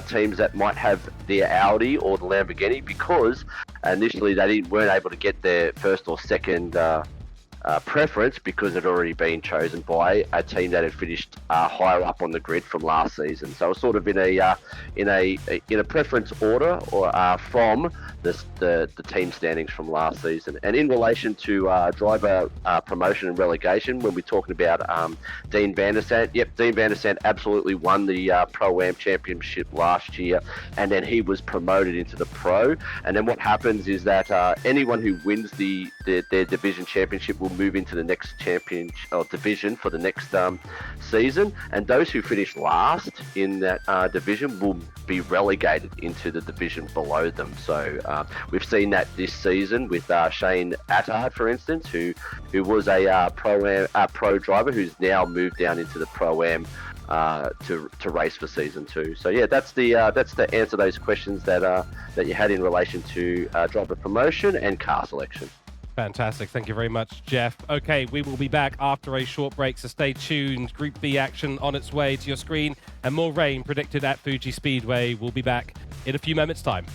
teams that might have the Audi or the Lamborghini, because initially they weren't able to get their first or second preference because it had already been chosen by a team that had finished higher up on the grid from last season. So it was sort of in a preference order or from the team standings from last season. And in relation to driver promotion and relegation, when we're talking about Dean van der Sant, yep, Dean van der Sant absolutely won the Pro-Am Championship last year, and then he was promoted into the Pro. And then what happens is that anyone who wins their division championship will move into the next champion or division for the next season, and those who finish last in that division will be relegated into the division below them. So we've seen that this season with Shane Attard, for instance, who was a pro driver who's now moved down into the Pro-Am to race for season 2. So yeah, that's the answer those questions that you had in relation to driver promotion and car selection. Fantastic. Thank you very much, Jeff. Okay, we will be back after a short break, so stay tuned. Group B action on its way to your screen, and more rain predicted at Fuji Speedway. We'll be back in a few moments' time.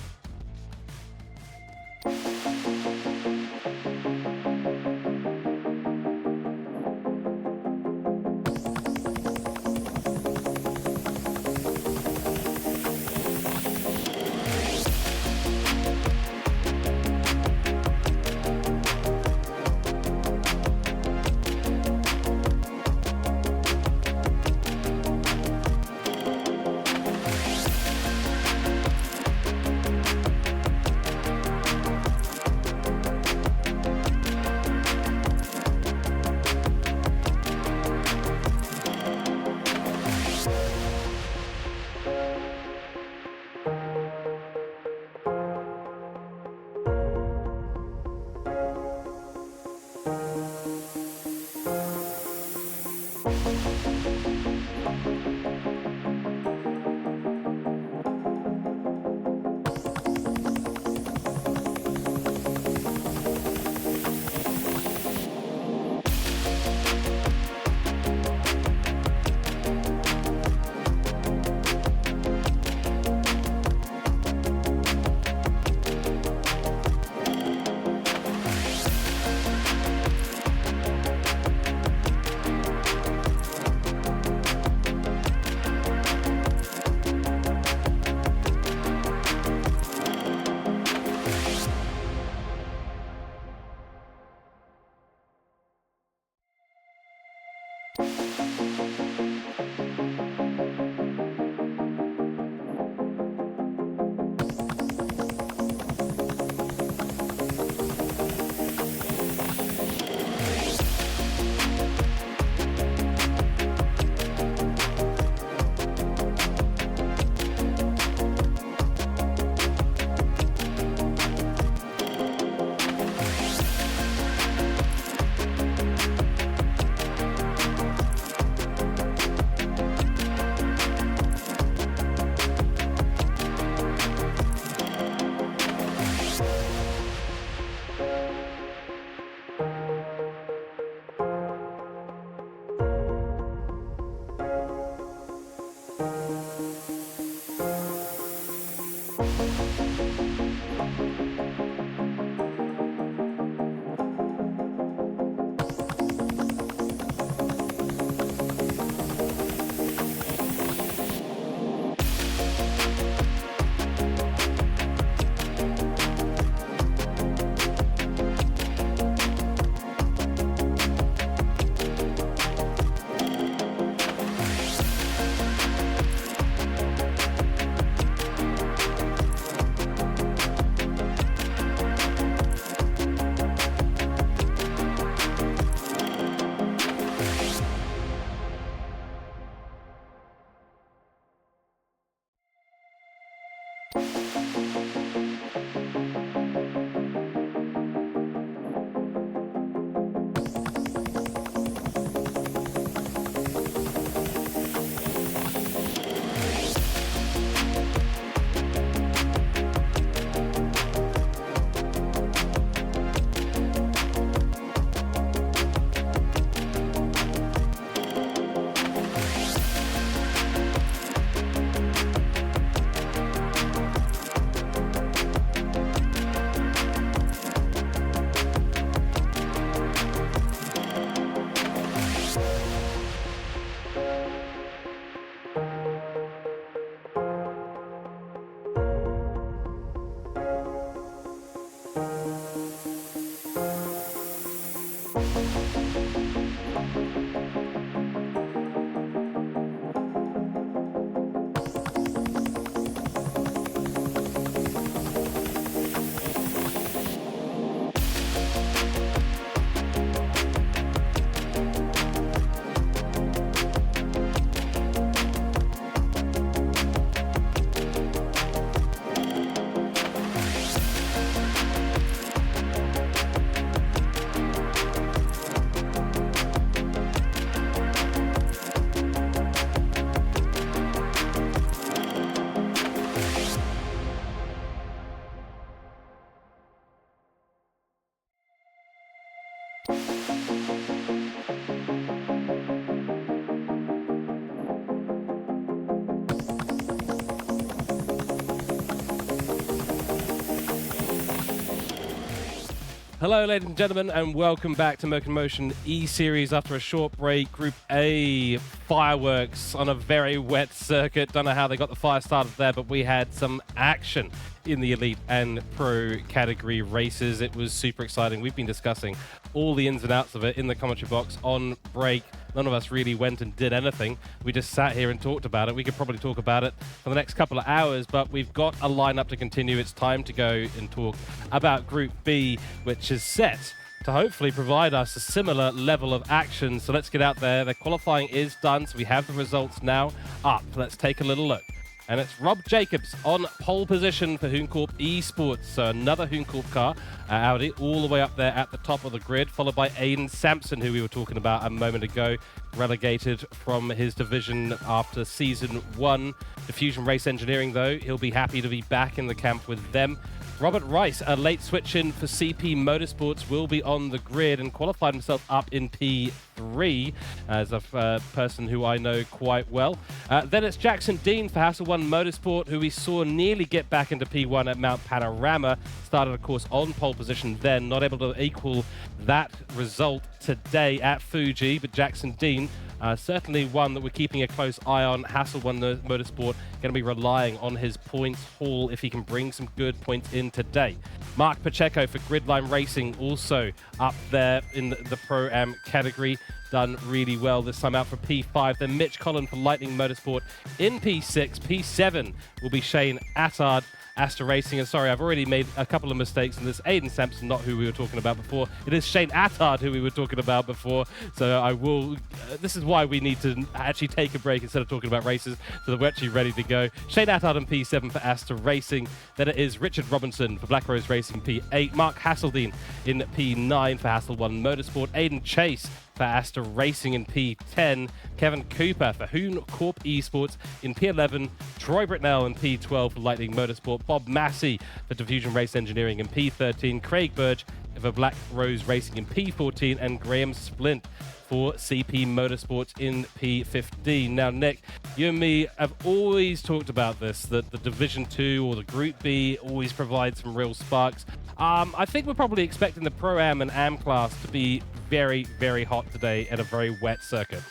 Hello, ladies and gentlemen, and welcome back to MotorMotion E-Series after a short break. Group A, fireworks on a very wet circuit. Don't know how they got the fire started there, but we had some action in the Elite and Pro category races. It was super exciting. We've been discussing all the ins and outs of it in the commentary box on break. None of us really went and did anything. We just sat here and talked about it. We could probably talk about it for the next couple of hours, but we've got a lineup to continue. It's time to go and talk about Group B, which is set to hopefully provide us a similar level of action. So let's get out there. The qualifying is done, so we have the results now up. Let's take a little look. And it's Rob Jacobs on pole position for Cooke Esports. So another Cooke car, Audi, all the way up there at the top of the grid, followed by Aiden Sampson, who we were talking about a moment ago, relegated from his division after Season 1. Diffusion Race Engineering, though, he'll be happy to be back in the camp with them. Robert Rice, a late switch-in for CP Motorsports, will be on the grid and qualified himself up in P3 as a person who I know quite well. Then it's Jackson Dean for Hassel 1 Motorsport, who we saw nearly get back into P1 at Mount Panorama. Started, of course, on pole position then, not able to equal that result today at Fuji, but Jackson Dean certainly one that we're keeping a close eye on. Hassel 1 Motorsport going to be relying on his points haul if he can bring some good points in today. Mark Pacheco for Gridline Racing, also up there in the Pro-Am category. Done really well this time out for P5. Then Mitch Collin for Lightning Motorsport in P6. P7 will be Shane Attard. Astor Racing, and sorry, I've already made a couple of mistakes in this. Aiden Sampson, not who we were talking about before. It is Shane Attard who we were talking about before. So I will, this is why we need to actually take a break instead of talking about races, so that we're actually ready to go. Shane Attard in P7 for Astor Racing. Then it is Richard Robinson for Black Rose Racing P8. Mark Hasseldine in P9 for Hassel 1 Motorsport. Aiden Chase for Astor Racing in P10, Kevin Cooper for Cooke Esports in P11, Troy Britnell in P12 for Lightning Motorsport, Bob Massey for Diffusion Race Engineering in P13, Craig Burge for Black Rose Racing in P14, and Graham Splint for CP Motorsports in P15. Now, Nick, you and me have always talked about this, that the Division 2 or the Group B always provides some real sparks. I think we're probably expecting the Pro-Am and Am class to be very, very hot today at a very wet circuit.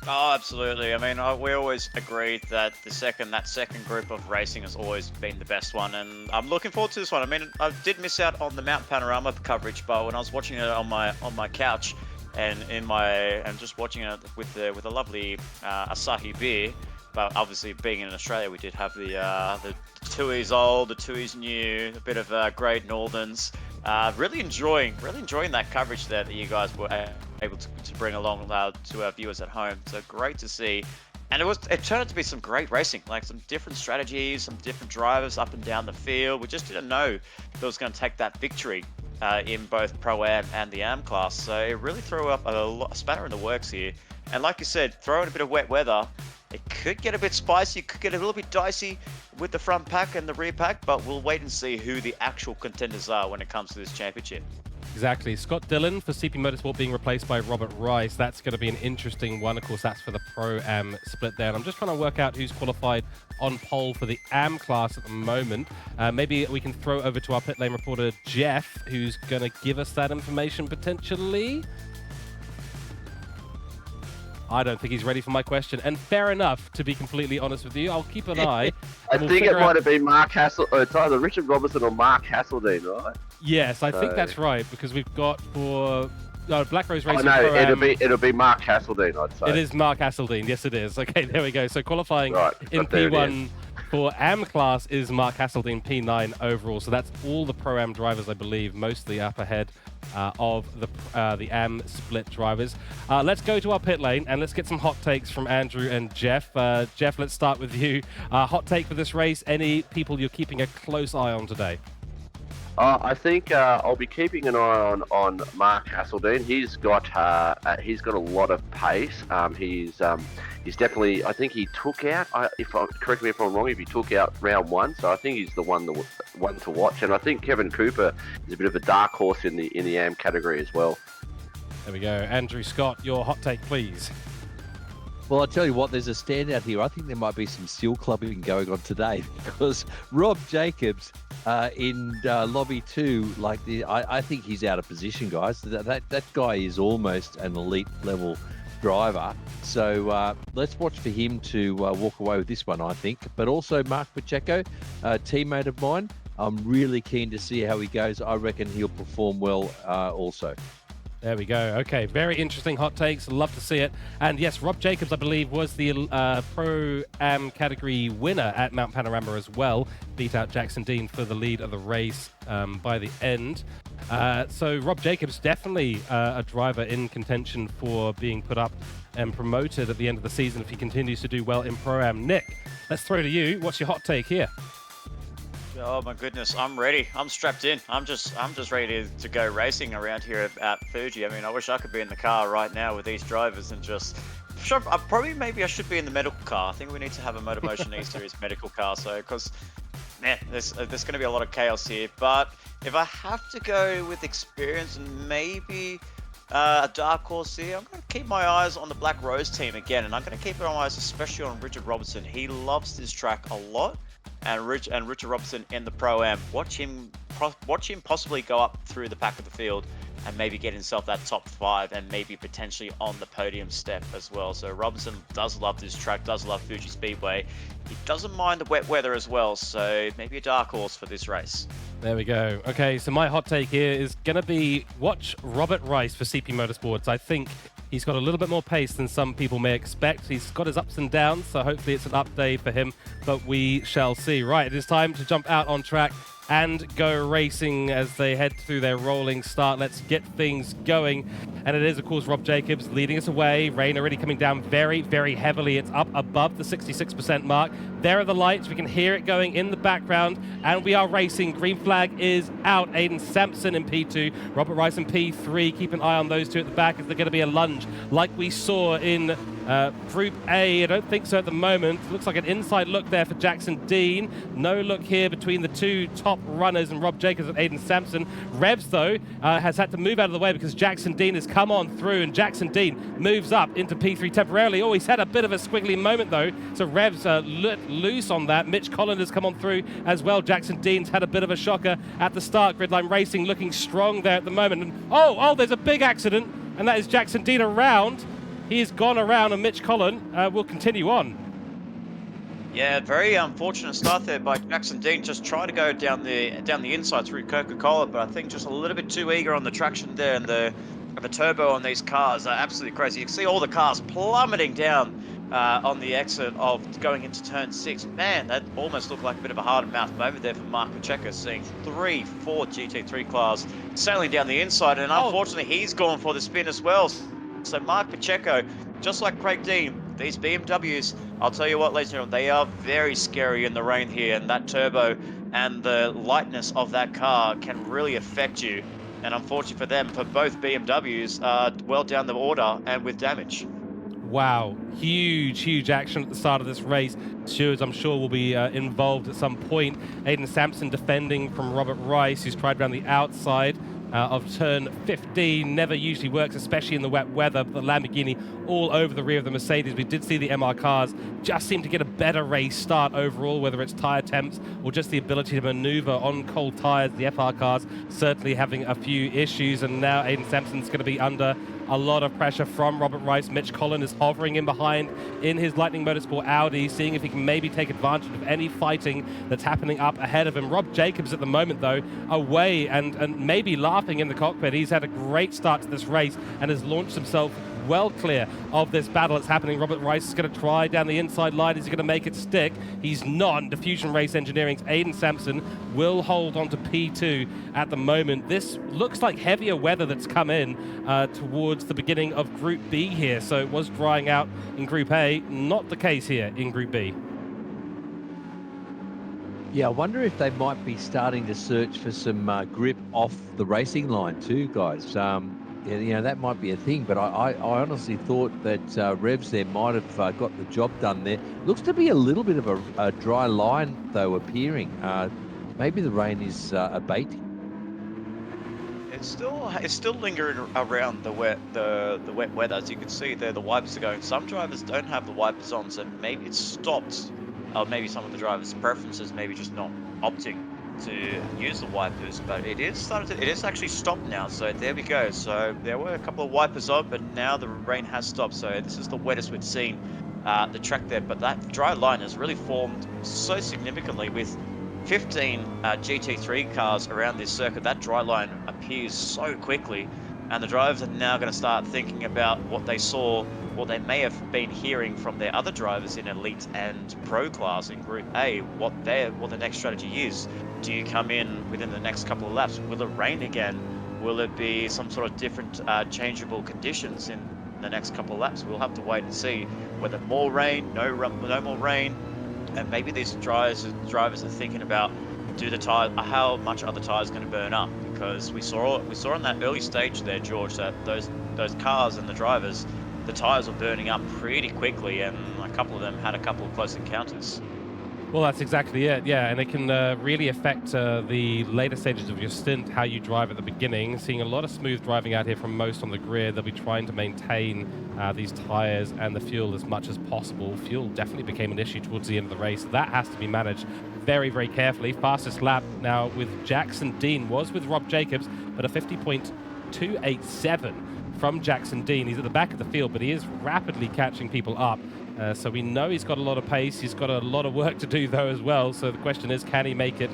Oh, absolutely. I mean, we always agreed that that second group of racing has always been the best one, and I'm looking forward to this one. I mean, I did miss out on the Mount Panorama coverage, but when I was watching it on my couch and just watching it with a lovely Asahi beer. But obviously, being in Australia, we did have the Tui's old, the Tui's new, a bit of Great Northerns. Really enjoying that coverage there that you guys were able to bring along to our viewers at home. So great to see. And it turned out to be some great racing, like some different strategies, some different drivers up and down the field. We just didn't know who was going to take that victory in both Pro-Am and the Am class. So it really threw up a spanner in the works here. And like you said, throw in a bit of wet weather, it could get a bit spicy, it could get a little bit dicey with the front pack and the rear pack, but we'll wait and see who the actual contenders are when it comes to this championship. Exactly. Scott Dillon for CP Motorsport being replaced by Robert Rice. That's going to be an interesting one. Of course, that's for the Pro-Am split there. And I'm just trying to work out who's qualified on pole for the Am class at the moment. Maybe we can throw over to our pit lane reporter, Jeff, who's going to give us that information potentially. I don't think he's ready for my question. And fair enough, to be completely honest with you. I'll keep an eye. I think it might have been Mark Hassel. It's either Richard Robertson or Mark Hasseldine, right? Yes, I think that's right, because we've got for Black Rose Oh Racing no, Pro-Am. it'll be Mark Hasseldine, I'd say. It is Mark Hasseldine. Yes, it is. Okay, there we go. So qualifying Right, in but there it P1 for AM class is Mark Hasseldine, P9 overall. So that's all the Pro-Am drivers, I believe, mostly up ahead of the AM split drivers. Let's go to our pit lane and let's get some hot takes from Andrew and Jeff. Jeff, let's start with you. Hot take for this race. Any people you're keeping a close eye on today? I think I'll be keeping an eye on Mark Hasseldine. He's got a lot of pace. He's definitely. I think he took out. Correct me if I'm wrong. If he took out round 1, so I think he's the one to watch. And I think Kevin Cooper is a bit of a dark horse in the AM category as well. There we go. Andrew Scott, your hot take, please. Well, I'll tell you what, there's a standout here. I think there might be some seal clubbing going on today because Rob Jacobs in Lobby 2, I think he's out of position, guys. That guy is almost an elite level driver. So let's watch for him to walk away with this one, I think. But also Mark Pacheco, a teammate of mine. I'm really keen to see how he goes. I reckon he'll perform well also. There we go. Okay, very interesting hot takes. Love to see it. And yes, Rob Jacobs, I believe, was the Pro-Am category winner at Mount Panorama as well. Beat out Jackson Dean for the lead of the race by the end. So Rob Jacobs, definitely a driver in contention for being put up and promoted at the end of the season if he continues to do well in Pro-Am. Nick, let's throw to you. What's your hot take here? Oh my goodness, I'm ready. I'm strapped in. I'm just ready to go racing around here at Fuji. I mean, I wish I could be in the car right now with these drivers and just. Maybe I should be in the medical car. I think we need to have a MotorMotion E-Series medical car. So, because, man, there's going to be a lot of chaos here. But if I have to go with experience and maybe a dark horse here, I'm going to keep my eyes on the Black Rose team again, and I'm going to keep my eyes especially on Richard Robertson. He loves this track a lot. And Richard Robertson in the Pro-Am. Watch him possibly go up through the pack of the field and maybe get himself that top 5 and maybe potentially on the podium step as well. So Robertson does love this track, does love Fuji Speedway. He doesn't mind the wet weather as well, so maybe a dark horse for this race. There we go. Okay, so my hot take here is going to be watch Robert Rice for CP Motorsports. I think he's got a little bit more pace than some people may expect. He's got his ups and downs, so hopefully it's an up day for him, but we shall see. Right, it is time to jump out on track and go racing as they head through their rolling start. Let's get things going. And it is, of course, Rob Jacobs leading us away. Rain already coming down very, very heavily. It's up above the 66% mark. There are the lights. We can hear it going in the background. And we are racing. Green flag is out. Aiden Sampson in P2. Robert Rice in P3. Keep an eye on those two at the back. Is there going to be a lunge like we saw in Group A? I don't think so at the moment. Looks like an inside look there for Jackson Dean. No look here between the two top runners and Rob Jacobs and Aiden Sampson. Revs, though, has had to move out of the way because Jackson Dean has come on through, and Jackson Dean moves up into P3 temporarily. Oh, he's had a bit of a squiggly moment, though, so Revs let loose on that. Mitch Collins has come on through as well. Jackson Dean's had a bit of a shocker at the start. Gridline Racing looking strong there at the moment. And oh, there's a big accident, and that is Jackson Dean around. He's gone around, and Mitch Collins will continue on. Yeah, very unfortunate start there by Jackson Dean. Just trying to go down the inside through Coca-Cola, but I think just a little bit too eager on the traction there, and the turbo on these cars are absolutely crazy. You can see all the cars plummeting down on the exit of going into turn 6. Man, that almost looked like a bit of a hard-mouth moment there for Mark Pacheco, seeing 3-4 GT3 cars sailing down the inside, and unfortunately he's gone for the spin as well. So Mark Pacheco, just like Craig Dean, these BMWs, I'll tell you what, ladies and gentlemen, they are very scary in the rain here, and that turbo and the lightness of that car can really affect you. And unfortunately for them, for both BMWs, are well down the order and with damage. Wow, huge action at the start of this race. Stewards, I'm sure, will be involved at some point. Aiden Sampson defending from Robert Rice, who's tried around the outside of turn 15. Never usually works, especially in the wet weather. The Lamborghini all over the rear of the Mercedes. We did see the MR cars just seem to get a better race start overall, whether it's tire temps or just the ability to maneuver on cold tires. The FR cars certainly having a few issues, and now Aiden Sampson's going to be under A lot of pressure from Robert Rice. Mitch Collin is hovering in behind in his Lightning Motorsport Audi, seeing if he can maybe take advantage of any fighting that's happening up ahead of him. Rob Jacobs at the moment, though, away and maybe laughing in the cockpit. He's had a great start to this race and has launched himself well clear of this battle that's happening. Robert Rice is going to try down the inside line. Is he going to make it stick? He's not. Diffusion Race Engineering's Aiden Sampson will hold on to P2 at the moment. This looks like heavier weather that's come in towards the beginning of Group B here. So it was drying out in Group A. Not the case here in Group B. Yeah, I wonder if they might be starting to search for some grip off the racing line too, guys. Yeah, you know, that might be a thing, but I honestly thought that Revs there might have got the job done there. Looks to be a little bit of a dry line, though, appearing. Maybe the rain is abating. It's still lingering around the wet weather. As you can see there, the wipers are going. Some drivers don't have the wipers on, so maybe it's stopped. Or maybe some of the drivers' preferences, maybe just not opting to use the wipers, but it is actually stopped now, so there we go. So there were a couple of wipers on, but now the rain has stopped, so this is the wettest we've seen the track there. But that dry line has really formed so significantly with 15 GT3 cars around this circuit. That dry line appears so quickly, and the drivers are now going to start thinking about what they saw, or they may have been hearing from their other drivers in Elite and Pro class in Group A, what the next strategy is. Do you come in within the next couple of laps? Will it rain again? Will it be some sort of different changeable conditions in the next couple of laps? We'll have to wait and see whether more rain, no more rain, and maybe these drivers are thinking about how much are the tires going to burn up, because we saw in that early stage there, George, that those cars and the drivers, the tires were burning up pretty quickly, and a couple of them had a couple of close encounters. Well, that's exactly it, yeah, and it can really affect the later stages of your stint, how you drive at the beginning. Seeing a lot of smooth driving out here from most on the grid. They'll be trying to maintain these tyres and the fuel as much as possible. Fuel definitely became an issue towards the end of the race. That has to be managed very, very carefully. Fastest lap now with Jackson Dean was with Rob Jacobs, but a 50.287 from Jackson Dean. He's at the back of the field, but he is rapidly catching people up. So we know he's got a lot of pace. He's got a lot of work to do, though, as well. So the question is, can he make it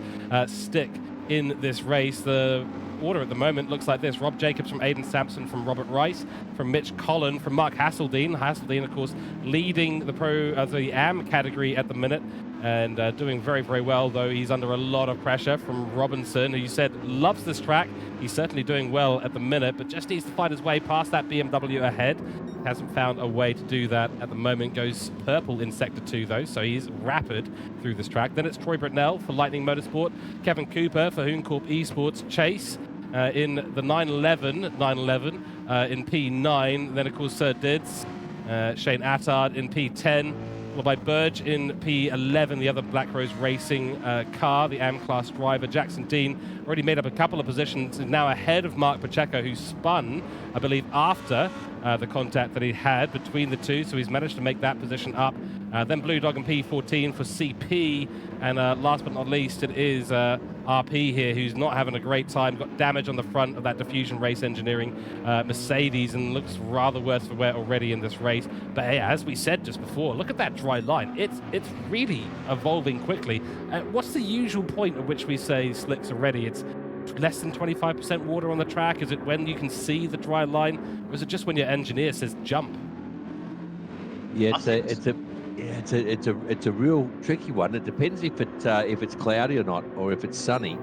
stick in this race? The order at the moment looks like this. Rob Jacobs from Aiden Sampson, from Robert Rice, from Mitch Collin, from Mark Hasseldine. Hasseldine, of course, leading the AM category at the minute, and doing very, very well, though he's under a lot of pressure from Robinson, who you said loves this track. He's certainly doing well at the minute, but just needs to find his way past that BMW ahead. Hasn't found a way to do that at the moment. Goes purple in Sector 2, though, so he's rapid through this track. Then it's Troy Britnell for Lightning Motorsport, Kevin Cooper for Hooncorp Esports, Chase in the 911 in P9. Then, of course, Sir Dids, Shane Attard in P10. Followed by Burge in P11, the other Black Rose Racing car, the AM class driver. Jackson Dean already made up a couple of positions, is now ahead of Mark Pacheco, who spun, I believe, after the contact that he had between the two, so he's managed to make that position up. Then Blue Dog in P14 for CP, and last but not least, it is RP here, who's not having a great time. Got damage on the front of that Diffusion Race Engineering Mercedes, and looks rather worse for wear already in this race. But hey, as we said just before, look at that dry line. It's really evolving quickly. What's the usual point at which we say slicks are ready? It's less than 25% water on the track? Is it when you can see the dry line, or is it just when your engineer says jump? Yeah, it's a real tricky one. It depends if it's cloudy or not, or if it's sunny.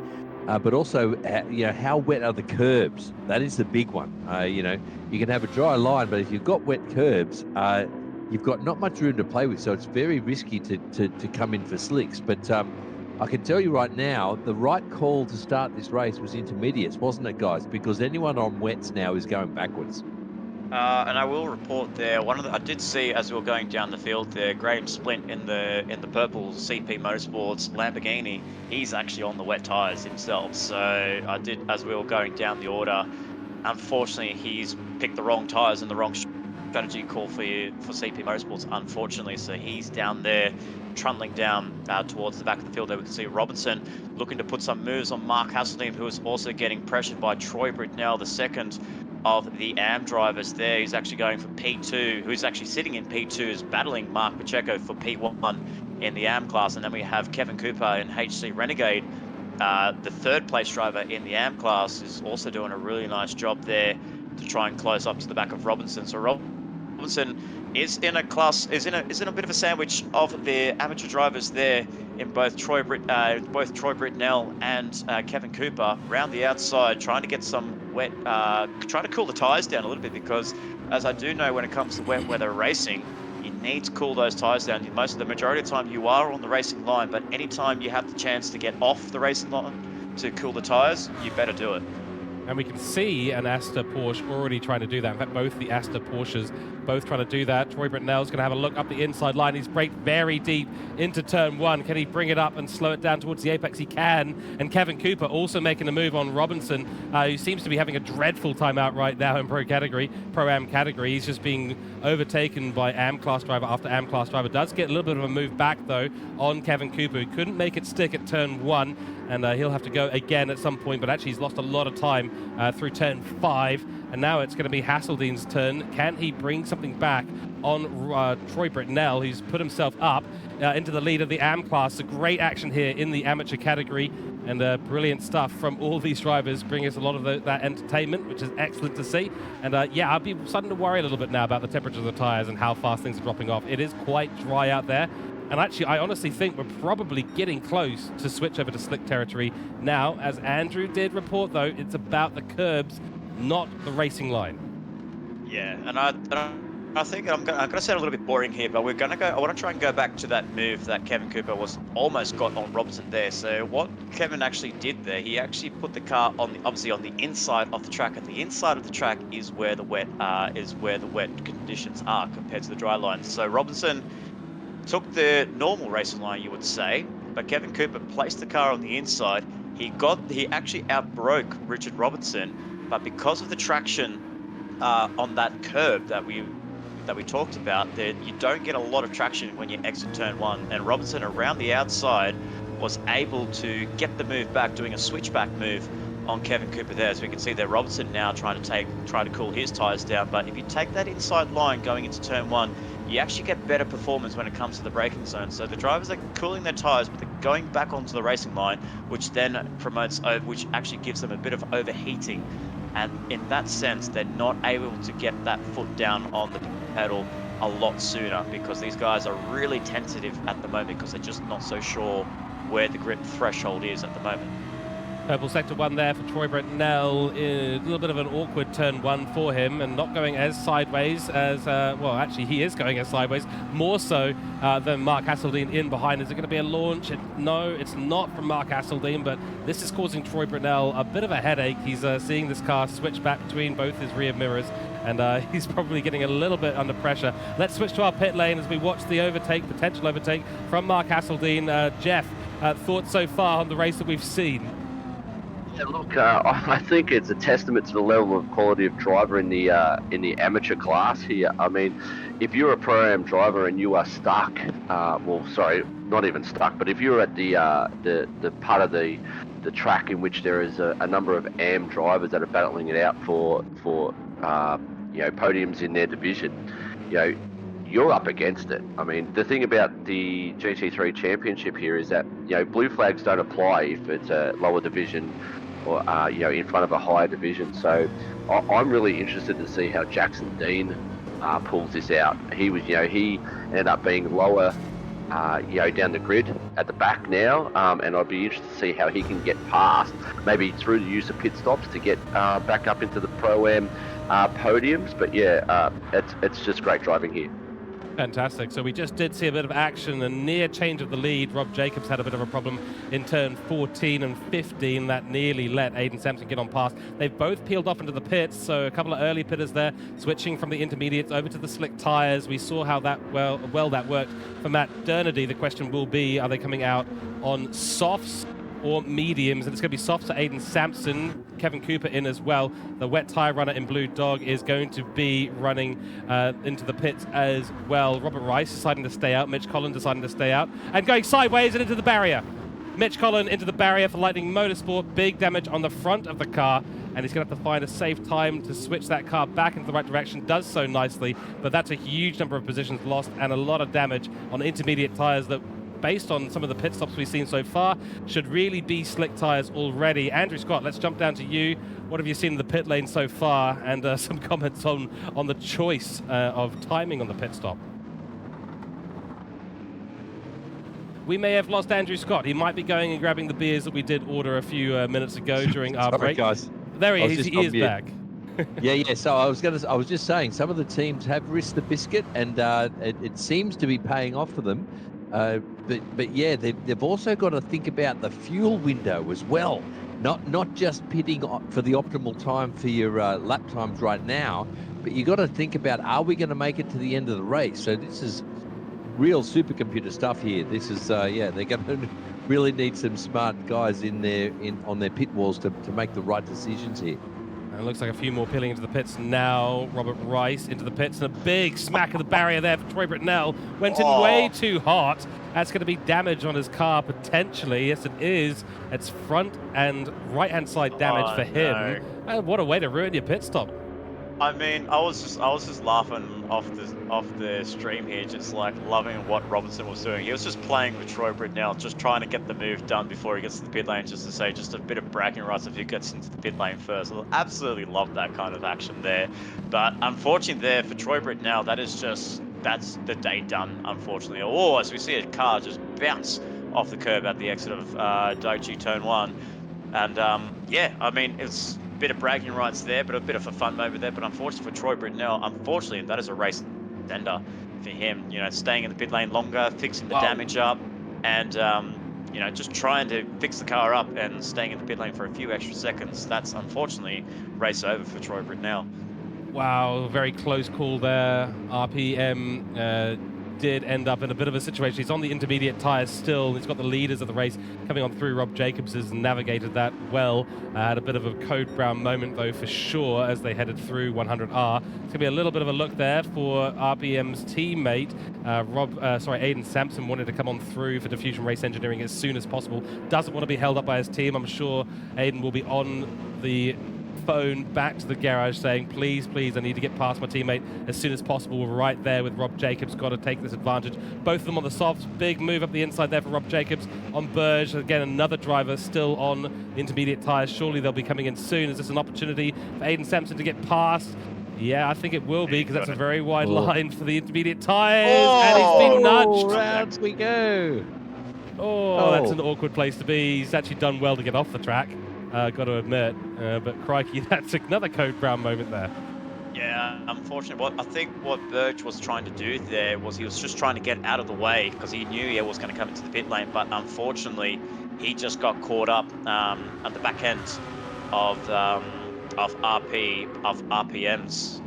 But also, you know, how wet are the curbs? That is the big one. You know, you can have a dry line, but if you've got wet curbs, you've got not much room to play with. So it's very risky to come in for slicks. But I can tell you right now, the right call to start this race was intermediates, wasn't it, guys? Because anyone on wets now is going backwards. And I will report there. I did see as we were going down the field there, Graham Splint in the purple CP Motorsports Lamborghini. He's actually on the wet tires himself. So I did, as we were going down the order. Unfortunately, he's picked the wrong tires and the wrong strategy call for CP Motorsports, unfortunately. So he's down there, trundling down towards the back of the field there. We can see Robinson looking to put some moves on Mark Hasseldean, who is also getting pressured by Troy Britnell, the second of the AM drivers there. He's actually going for P2, who's actually sitting in P2, is battling Mark Pacheco for P1 in the AM class. And then we have Kevin Cooper in HC Renegade, the third place driver in the AM class, is also doing a really nice job there to try and close up to the back of Robinson. So Robinson is in a bit of a sandwich of the amateur drivers there in both Troy Britnell and Kevin Cooper round the outside, trying to get some wet, trying to cool the tires down a little bit, because as I do know, when it comes to wet weather racing, you need to cool those tires down. The majority of the time you are on the racing line, but anytime you have the chance to get off the racing line to cool the tires, you better do it. And we can see an Astor Porsche already trying to do that. In fact, both the Astor Porsches both trying to do that. Troy Britnell's going to have a look up the inside line. He's braked very deep into turn one. Can he bring it up and slow it down towards the apex? He can. And Kevin Cooper also making a move on Robinson, who seems to be having a dreadful time out right now in Pro-Am category. He's just being overtaken by AM class driver after AM class driver. Does get a little bit of a move back, though, on Kevin Cooper, who couldn't make it stick at turn one. And he'll have to go again at some point, but actually he's lost a lot of time through turn 5, and now it's going to be Hasseldean's turn. Can he bring something back on Troy Britnell, who's put himself up into the lead of the AM class? A great action here in the amateur category, and brilliant stuff from all these drivers, bringing us a lot of that entertainment, which is excellent to see. And yeah, I'd be starting to worry a little bit now about the temperature of the tires and how fast things are dropping off. It is quite dry out there. And actually, I honestly think we're probably getting close to switch over to slick territory now. As Andrew did report, though, it's about the curbs, not the racing line. Yeah, and I think I'm going to sound a little bit boring here, but I want to try and go back to that move that Kevin Cooper was almost got on Robinson there. So what Kevin actually did there, he actually put the car obviously on the inside of the track, and the inside of the track is where the wet conditions are compared to the dry line. So Robinson took the normal racing line, you would say, but Kevin Cooper placed the car on the inside. He actually outbroke Richard Robinson, but because of the traction on that curb that we talked about, that you don't get a lot of traction when you exit turn one. And Robinson around the outside was able to get the move back, doing a switchback move on Kevin Cooper there. As we can see there, Robinson now trying to cool his tires down. But if you take that inside line going into turn one, you actually get better performance when it comes to the braking zone. So the drivers are cooling their tires, but they're going back onto the racing line, which then which actually gives them a bit of overheating. And in that sense, they're not able to get that foot down on the pedal a lot sooner, because these guys are really tentative at the moment because they're just not so sure where the grip threshold is at the moment. Purple sector 1 there for Troy Britnell. A little bit of an awkward turn 1 for him, and not going as sideways as, well, actually he is going as sideways, more so than Mark Hasseldean in behind. Is it going to be a launch? No, it's not from Mark Hasseldean, but this is causing Troy Britnell a bit of a headache. He's seeing this car switch back between both his rear mirrors, and he's probably getting a little bit under pressure. Let's switch to our pit lane as we watch the potential overtake from Mark Hasseldean. Jeff, thoughts so far on the race that we've seen? Yeah, look, I think it's a testament to the level of quality of driver in the amateur class here. I mean, if you're a Pro-Am driver and you are stuck, well, sorry, not even stuck, but if you're at the part of the track in which there is a number of AM drivers that are battling it out for podiums in their division, you're up against it. I mean, the thing about the GT3 championship here is that, blue flags don't apply if it's a lower division or, in front of a higher division. So I'm really interested to see how Jackson Dean pulls this out. He ended up being lower, down the grid at the back now, and I'd be interested to see how he can get past, maybe through the use of pit stops to get back up into the Pro-Am podiums. But yeah, it's just great driving here. Fantastic. So we just did see a bit of action, a near change of the lead. Rob Jacobs had a bit of a problem in turn 14 and 15 that nearly let Aiden Sampson get on past. They've both peeled off into the pits, so a couple of early pitters there, switching from the intermediates over to the slick tires. We saw how that well that worked for Matt Dernedy. The question will be, are they coming out on softs or mediums, and it's going to be softs to Aiden Sampson, Kevin Cooper in as well. The wet tire runner in Blue Dog is going to be running into the pits as well. Robert Rice deciding to stay out, Mitch Collin deciding to stay out, and going sideways and into the barrier. Mitch Collin into the barrier for Lightning Motorsport. Big damage on the front of the car, and he's going to have to find a safe time to switch that car back into the right direction. Does so nicely, but that's a huge number of positions lost and a lot of damage on intermediate tires that, based on some of the pit stops we've seen so far, should really be slick tires already. Andrew Scott, let's jump down to you. What have you seen in the pit lane so far, and some comments on the choice of timing on the pit stop? We may have lost Andrew Scott. He might be going and grabbing the beers that we did order a few minutes ago during our break. Guys. There he is. He is back. Yeah. So I was just saying, some of the teams have risked the biscuit, and it seems to be paying off for them. But yeah, they've also got to think about the fuel window as well. Not just pitting for the optimal time for your lap times right now, but you got to think about, are we going to make it to the end of the race? So this is real supercomputer stuff here. This is they're going to really need some smart guys on their pit walls to make the right decisions here. And it looks like a few more peeling into the pits now. Robert Rice into the pits, and a big smack of the barrier there for Troy Britnell. Went in way too hot. That's going to be damage on his car potentially. Yes, it is. It's front and right-hand side damage for him. No. What a way to ruin your pit stop. I mean, I was just laughing off the stream here, just like loving what Robertson was doing. He was just playing with Troy Britnell, just trying to get the move done before he gets to the pit lane, just to say just a bit of bragging rights if he gets into the pit lane first. I absolutely love that kind of action there. But unfortunately there for Troy Britnell, that's the day done, unfortunately. Or as we see a car just bounce off the curb at the exit of Daichi Turn 1. And yeah, I mean, it's bit of bragging rights there, but a bit of a fun moment there. But unfortunately for Troy Britnell, unfortunately that is a race ender for him. You know, staying in the pit lane longer, fixing the damage up, and you know, just trying to fix the car up and staying in the pit lane for a few extra seconds. That's unfortunately race over for Troy Britnell. Wow, very close call there. RPM did end up in a bit of a situation. He's on the intermediate tires still. He's got the leaders of the race coming on through. Rob Jacobs has navigated that well. Had a bit of a Code Brown moment though for sure as they headed through 100R. It's going to be a little bit of a look there for RPM's teammate. Aiden Sampson wanted to come on through for Diffusion Race Engineering as soon as possible. Doesn't want to be held up by his team. I'm sure Aiden will be on the phone back to the garage saying, please, I need to get past my teammate as soon as possible. We're right there with Rob Jacobs. Got to take this advantage. Both of them on the softs. Big move up the inside there for Rob Jacobs on Burge. Again, another driver still on the intermediate tires. Surely they'll be coming in soon. Is this an opportunity for Aiden Sampson to get past? Yeah, I think it will be, because that's a very wide line for the intermediate tires. And he's been nudged. Round we go. Oh, that's an awkward place to be. He's actually done well to get off the track. Got to admit, but crikey, that's another Code Brown moment there. Yeah, unfortunately, I think what Burge was trying to do there was he was just trying to get out of the way because he knew he was going to come into the pit lane, but unfortunately, he just got caught up at the back end of RPM's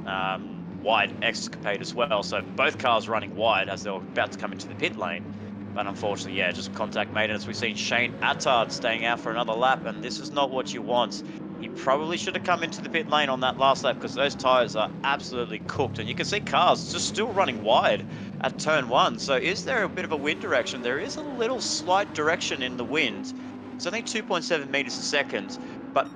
wide escapade as well. So both cars running wide as they were about to come into the pit lane. But unfortunately, yeah, just contact made. And as we've seen Shane Attard staying out for another lap, and this is not what you want. He probably should have come into the pit lane on that last lap because those tires are absolutely cooked. And you can see cars just still running wide at turn 1. So is there a bit of a wind direction? There is a little slight direction in the wind. It's only 2.7 meters a second, but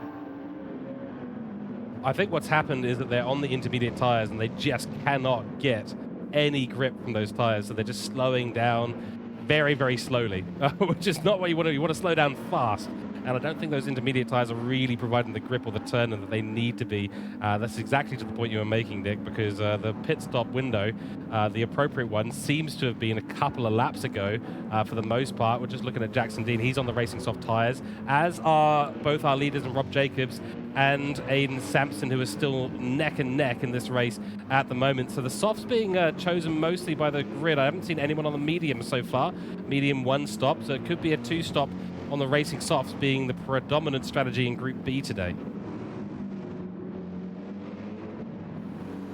I think what's happened is that they're on the intermediate tires and they just cannot get any grip from those tires. So they're just slowing down very, very slowly, which is not what you want to do. You want to slow down fast. And I don't think those intermediate tires are really providing the grip or the turn that they need to be. That's exactly to the point you were making, Nick, because the pit stop window, the appropriate one, seems to have been a couple of laps ago for the most part. We're just looking at Jackson Dean. He's on the Racing Soft tires, as are both our leaders and Rob Jacobs and Aiden Sampson, who are still neck and neck in this race at the moment. So the softs being chosen mostly by the grid. I haven't seen anyone on the medium so far. Medium 1 stop, so it could be a 2 stop on the Racing Softs being the predominant strategy in Group B today.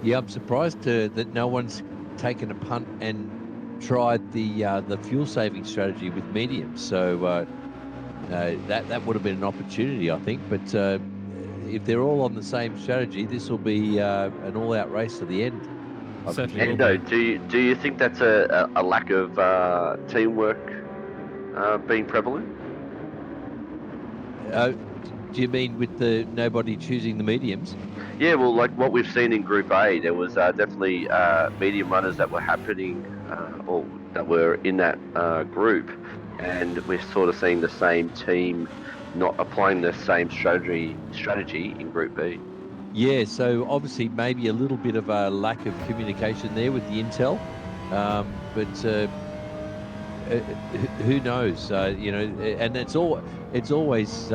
Yeah, I'm surprised that no one's taken a punt and tried the fuel saving strategy with mediums. So that would have been an opportunity, I think. But if they're all on the same strategy, this will be an all-out race to the end. I Certainly will presume. be. Do you think that's a lack of teamwork being prevalent? Do you mean with the nobody choosing the mediums? Yeah, well, like what we've seen in Group A, there was definitely medium runners that were happening or that were in that group, and we're sort of seeing the same team not applying the same strategy in Group B. Yeah, so obviously maybe a little bit of a lack of communication there with the intel, but who knows? And it's always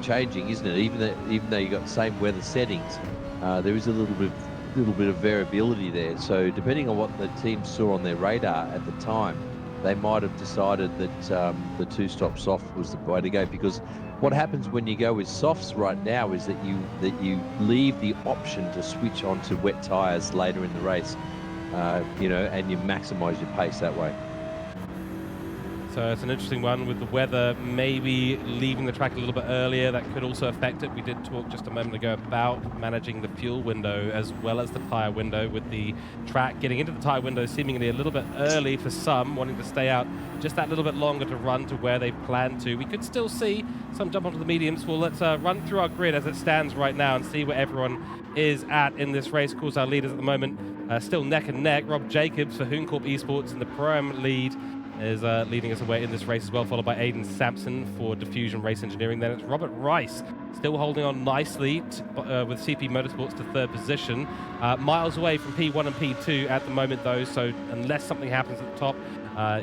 changing, isn't it? Even though you got the same weather settings, there is a little bit of variability there. So depending on what the team saw on their radar at the time, they might have decided that the two-stop soft was the way to go. Because what happens when you go with softs right now is that you leave the option to switch onto wet tires later in the race, and you maximise your pace that way. So it's an interesting one with the weather maybe leaving the track a little bit earlier. That could also affect it. We did talk just a moment ago about managing the fuel window as well as the tyre window, with the track getting into the tyre window seemingly a little bit early for some, wanting to stay out just that little bit longer to run to where they plan to. We could still see some jump onto the mediums. Well, let's run through our grid as it stands right now and see where everyone is at in this race. Of course, our leaders at the moment still neck and neck. Rob Jacobs for Cooke Esports in the Pro-Am lead is leading us away in this race as well, followed by Aidan Sampson for Diffusion Race Engineering. Then it's Robert Rice still holding on nicely with CP Motorsports to third position. Miles away from P1 and P2 at the moment, though, so unless something happens at the top,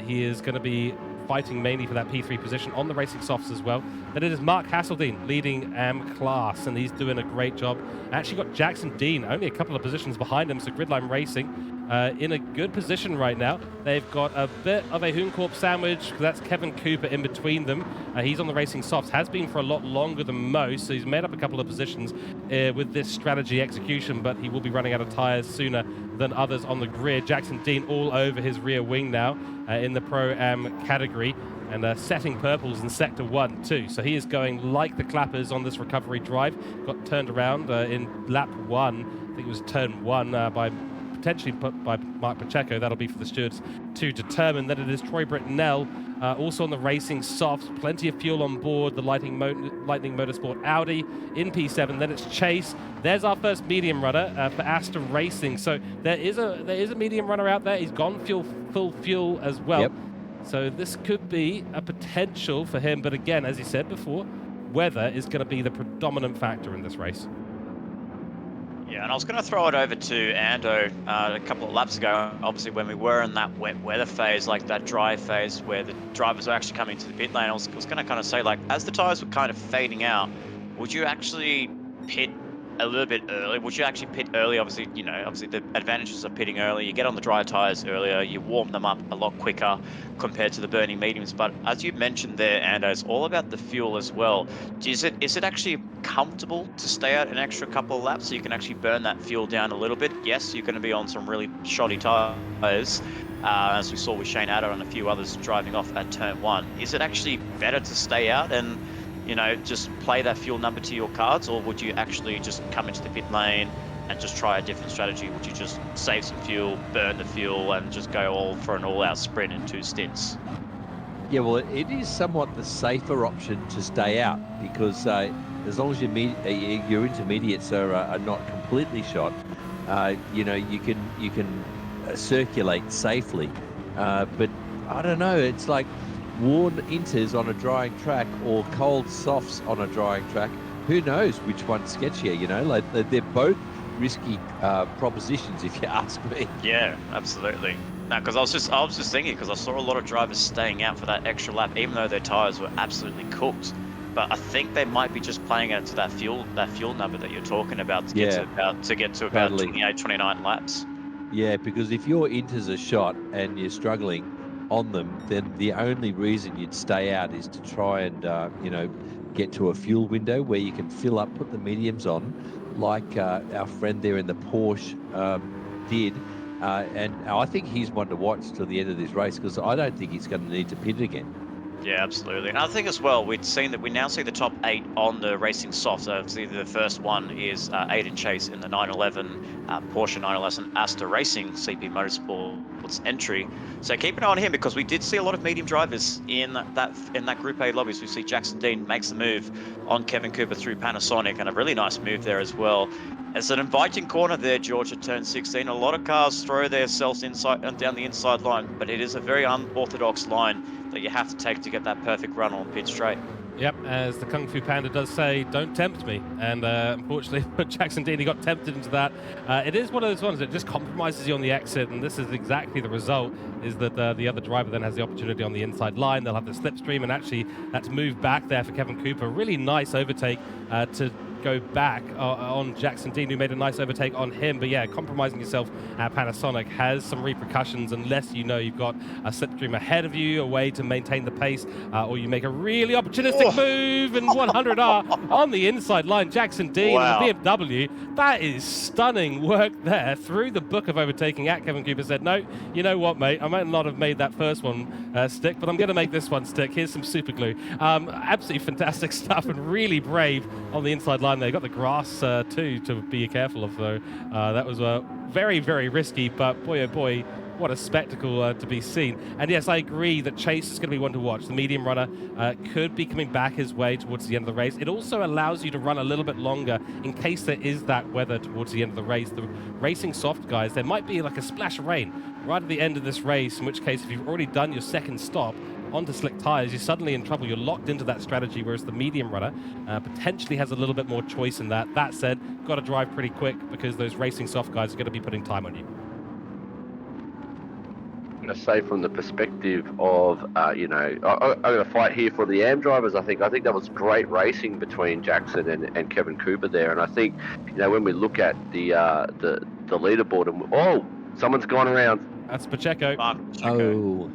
he is going to be fighting mainly for that P3 position on the racing softs as well. Then it is Mark Hasseldine leading AM class, and he's doing a great job. Actually got Jackson Dean only a couple of positions behind him, so Gridline Racing in a good position right now. They've got a bit of a Hooncorp sandwich, because that's Kevin Cooper in between them. He's on the racing softs, has been for a lot longer than most, so he's made up a couple of positions with this strategy execution, but he will be running out of tyres sooner than others on the grid. Jackson Dean all over his rear wing now in the Pro-Am category, and setting purples in Sector 1 too. So he is going like the clappers on this recovery drive. Got turned around in lap 1, I think it was turn 1, by potentially put by Mark Pacheco. That'll be for the stewards to determine. Then it is Troy Britnell, also on the racing softs, plenty of fuel on board the Lightning Motorsport Audi in P7. Then it's Chase. There's our first medium runner for Aston Racing. So there is a medium runner out there. He's gone full fuel as well. Yep. So this could be a potential for him. But again, as he said before, weather is going to be the predominant factor in this race. Yeah, and I was going to throw it over to Ando a couple of laps ago. Obviously, when we were in that wet weather phase, like that dry phase where the drivers were actually coming to the pit lane, I was going to kind of say, like, as the tyres were kind of fading out, would you actually pit a little bit early? Would you actually pit early? Obviously, obviously the advantages of pitting early, you get on the dry tyres earlier, you warm them up a lot quicker compared to the burning mediums. But as you mentioned there, Ando, it's all about the fuel as well. Is it actually comfortable to stay out an extra couple of laps so you can actually burn that fuel down a little bit? Yes, you're going to be on some really shoddy tyres, as we saw with Shane Adder and a few others driving off at turn 1. Is it actually better to stay out and just play that fuel number to your cards, or would you actually just come into the pit lane and just try a different strategy? Would you just save some fuel, burn the fuel, and just go all for an all-out sprint in 2 stints? Yeah, well, it is somewhat the safer option to stay out, because as long as your intermediates are not completely shot, you can circulate safely. But I don't know, it's like warm inters on a drying track or cold softs on a drying track. Who knows which one's sketchier? Like they're both risky propositions, if you ask me. Yeah, absolutely. No, because I was just thinking, because I saw a lot of drivers staying out for that extra lap, even though their tires were absolutely cooked. But I think they might be just playing it to that fuel number that you're talking about to get to about 28, 29 laps. Yeah, because if your inters are shot and you're struggling on them, then the only reason you'd stay out is to try and get to a fuel window where you can fill up, put the mediums on, like our friend there in the Porsche did. And I think he's one to watch till the end of this race, because I don't think he's going to need to pit again. Yeah, absolutely. And I think as well, we'd seen that we now see the top 8 on the racing soft. Obviously, the first one is Aiden Chase in the 911 Porsche 911 Asta Racing CP Motorsports entry. So keep an eye on him because we did see a lot of medium drivers in that Group A lobbies. We see Jackson Dean makes the move on Kevin Cooper through Panasonic, and a really nice move there as well. It's an inviting corner there, George, at turn 16. A lot of cars throw themselves inside and down the inside line, but it is a very unorthodox line that you have to take to get that perfect run on pit straight. Yep, as the Kung Fu Panda does say, don't tempt me. And unfortunately, Jackson Dean, he got tempted into that. It is one of those ones that just compromises you on the exit, and this is exactly the result, is that the other driver then has the opportunity on the inside line. They'll have the slipstream, and actually that's moved back there for Kevin Cooper. Really nice overtake to go back on Jackson Dean, who made a nice overtake on him. But yeah, compromising yourself at Panasonic has some repercussions unless you know you've got a slipstream ahead of you, a way to maintain the pace, or you make a really opportunistic move and 100R on the inside line. Jackson Dean Wow. and the BMW, that is stunning work there through the book of overtaking at Kevin Cooper. Said, no, you know what, mate, I might not have made that first one stick, but I'm going to make this one stick. Here's some super glue. Absolutely fantastic stuff and really brave on the inside line. They got the grass too to be careful of, though. That was very, very risky, but boy, oh boy, what a spectacle to be seen. And yes, I agree that Chase is going to be one to watch. The medium runner could be coming back his way towards the end of the race. It also allows you to run a little bit longer in case there is that weather towards the end of the race. The racing soft guys, there might be like a splash of rain right at the end of this race, in which case if you've already done your second stop onto slick tires, you're suddenly in trouble. You're locked into that strategy, whereas the medium runner potentially has a little bit more choice in that. That said, got to drive pretty quick because those racing soft guys are going to be putting time on you. I'm going to say from the perspective of, I'm going to fight here for the AM drivers. I think that was great racing between Jackson and Kevin Cooper there. And I think, when we look at the leaderboard, and someone's gone around. That's Pacheco. Mark Pacheco. Oh,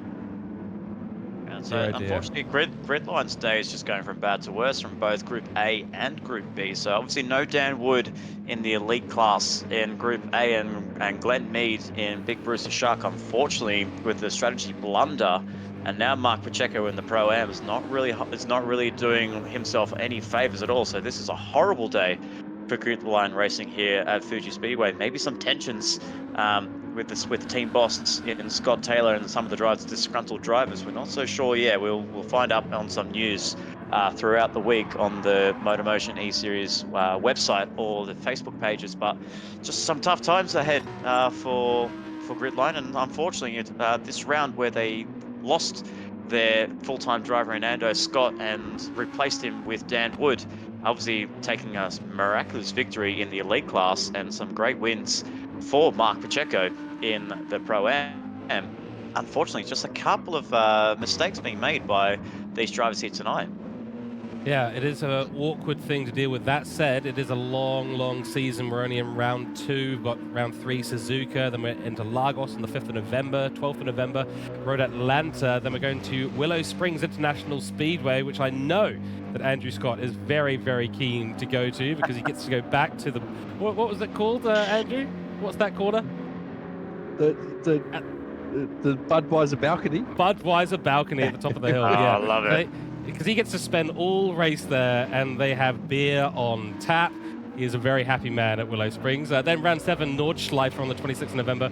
And so, unfortunately, Gridline's day is just going from bad to worse from both Group A and Group B. So, obviously, no Dan Wood in the elite class in Group A and Glenn Mead in Big Bruce Shark, unfortunately, with the strategy blunder. And now Mark Pacheco in the Pro-Am is not really doing himself any favors at all. So, this is a horrible day for Gridline Racing here at Fuji Speedway. Maybe some tensions with the team boss in Scott Taylor and some of the disgruntled drivers. We're not so sure. Yeah, we'll find out on some news throughout the week on the MotorMotion E-Series website or the Facebook pages. But just some tough times ahead for Gridline, and unfortunately, this round where they lost their full-time driver in Ando Scott and replaced him with Dan Wood, obviously taking a miraculous victory in the elite class and some great wins for Mark Pacheco in the Pro-Am. Unfortunately, just a couple of mistakes being made by these drivers here tonight. Yeah, it is an awkward thing to deal with. That said, it is a long, long season. We're only in round 2. We've got round 3, Suzuka. Then we're into Lagos on the 5th of November, 12th of November, Road Atlanta. Then we're going to Willow Springs International Speedway, which I know that Andrew Scott is very, very keen to go to because he gets to go back to the... What was it called, Andrew? What's that corner? the Budweiser balcony. Budweiser balcony at the top of the hill. Yeah, I love it. Because he gets to spend all race there, and they have beer on tap. He is a very happy man at Willow Springs. Then round 7, Nordschleife on the 26th of November,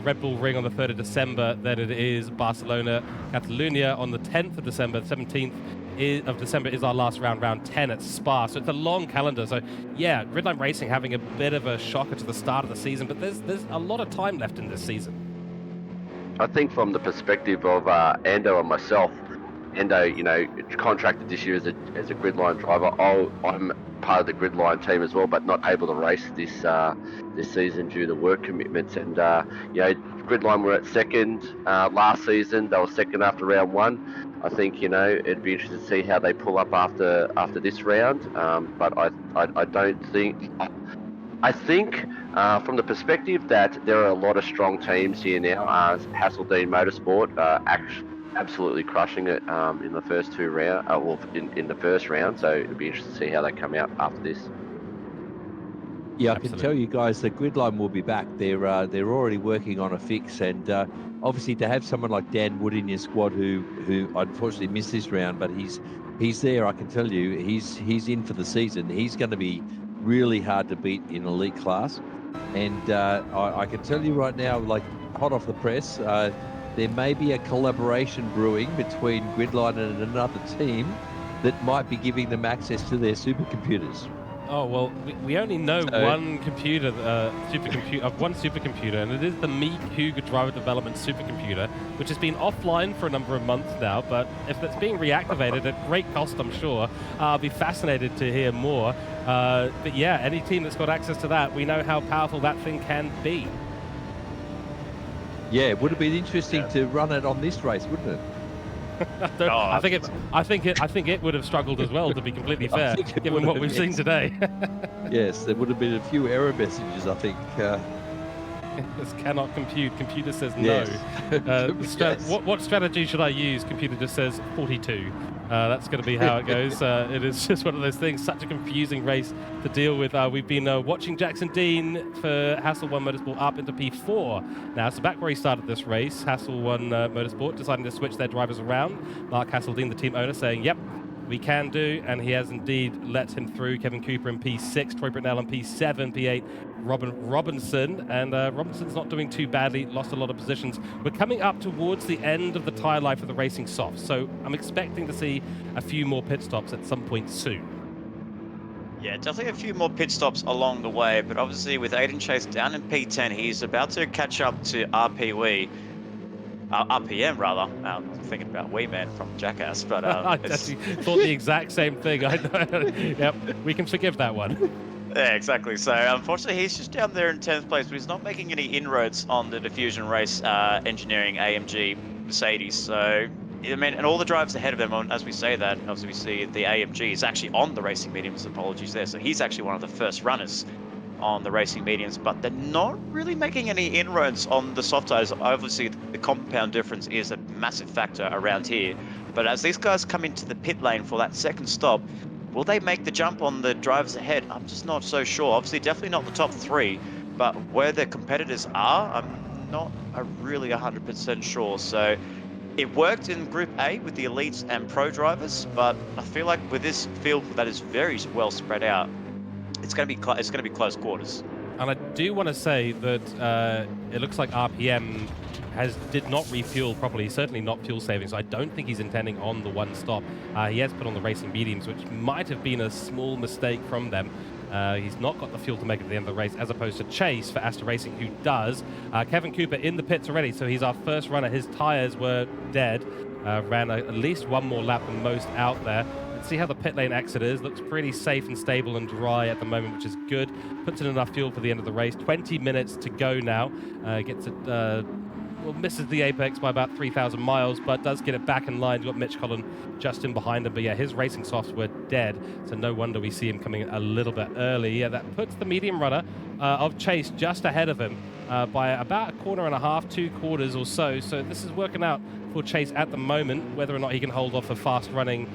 Red Bull Ring on the 3rd of December. Then it is Barcelona, Catalunya on the 10th of December. 17th of December is our last round, round 10 at Spa. So it's a long calendar. So yeah, Gridline Racing having a bit of a shocker to the start of the season, but there's a lot of time left in this season. I think from the perspective of Ando and myself, Endo, contracted this year as a Gridline driver. I'm part of the Gridline team as well, but not able to race this season due to work commitments. And Gridline were at second last season. They were second after round 1. I think it'd be interesting to see how they pull up after this round. But I don't think. I think from the perspective that there are a lot of strong teams here now. Hasseldine Motorsport absolutely crushing it in the first 2 rounds, in the first round. So it'll be interesting to see how they come out after this. Yeah, I can Absolutely. tell you guys the grid line will be back. They're already working on a fix, and obviously to have someone like Dan Wood in your squad who unfortunately missed this round, but he's there. I can tell you, he's in for the season. He's going to be really hard to beat in elite class, and I can tell you right now, like hot off the press, there may be a collaboration brewing between Gridline and another team that might be giving them access to their supercomputers. Oh, well, we only know So- one computer, one supercomputer, and it is the Cooke driver development supercomputer, which has been offline for a number of months now, but if it's being reactivated at great cost, I'm sure, I'll be fascinated to hear more. But yeah, any team that's got access to that, we know how powerful that thing can be. Yeah, it would have been interesting to run it on this race, wouldn't it? I think it would have struggled as well, to be completely fair, think it given would what have, we've seen yes. today. Yes, there would have been a few error messages, I think. This cannot compute. Computer says no. Yes. Yes. What strategy should I use? Computer just says 42. That's going to be how it goes. It is just one of those things. Such a confusing race to deal with. We've been watching Jackson Dean for Hassel 1 Motorsport up into P4 now. So back where he started this race, Hassel 1 Motorsport deciding to switch their drivers around. Mark Hasseldean, the team owner, saying, "Yep, we can do," and he has indeed let him through. Kevin Cooper in P6, Troy Britnell in P7, P8, Robinson, and Robinson's not doing too badly, lost a lot of positions. We're coming up towards the end of the tyre life of the racing softs, so I'm expecting to see a few more pit stops at some point soon. Yeah, definitely a few more pit stops along the way, but obviously with Aiden Chase down in P10, he's about to catch up to RPM rather. I'm thinking about Wee Man from Jackass, but I actually thought the exact same thing. I know. Yep, we can forgive that one. yeah, exactly. So unfortunately, he's just down there in 10th place, but he's not making any inroads on the diffusion race engineering AMG Mercedes. So I mean, and all the drivers ahead of him, as we say that, obviously we see the AMG is actually on the racing mediums. Apologies there. So he's actually one of the first runners on the racing mediums, but they're not really making any inroads on the soft tires. Obviously, the compound difference is a massive factor around here. But as these guys come into the pit lane for that second stop, will they make the jump on the drivers ahead? I'm just not so sure. Obviously, definitely not the top three, but where their competitors are, I'm not really 100% sure. So it worked in Group A with the elites and pro drivers, but I feel like with this field that is very well spread out, it's going to be close quarters. And I do want to say that it looks like RPM did not refuel properly, certainly not fuel saving, so I don't think he's intending on the one stop. He has put on the racing mediums, which might have been a small mistake from them. He's not got the fuel to make it to the end of the race, as opposed to Chase for Astor Racing, who does. Kevin Cooper in the pits already, so he's our first runner. His tyres were dead. Ran at least one more lap than most out there. Let's see how the pit lane exit is. Looks pretty safe and stable and dry at the moment, which is good. Puts in enough fuel for the end of the race. 20 minutes to go now. Gets it, well, misses the apex by about 3,000 miles, but does get it back in line. You've got Mitch Collin just in behind him, but yeah, his racing softs were dead, so no wonder we see him coming a little bit early. Yeah, that puts the medium runner of Chase just ahead of him by about a quarter and a half, 2 quarters or so. So this is working out for Chase at the moment. Whether or not he can hold off a fast-running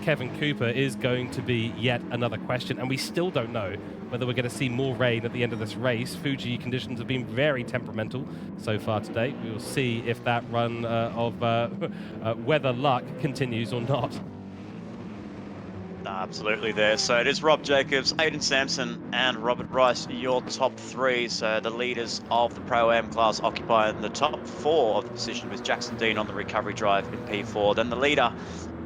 Kevin Cooper is going to be yet another question, and we still don't know whether we're going to see more rain at the end of this race. Fuji conditions have been very temperamental so far today. We will see if that run of weather luck continues or not. Absolutely there. So it is Rob Jacobs, Aiden Sampson, and Robert Rice, your top three. So the leaders of the Pro-Am class occupying the top 4 of the position, with Jackson Dean on the recovery drive in P4. Then the leader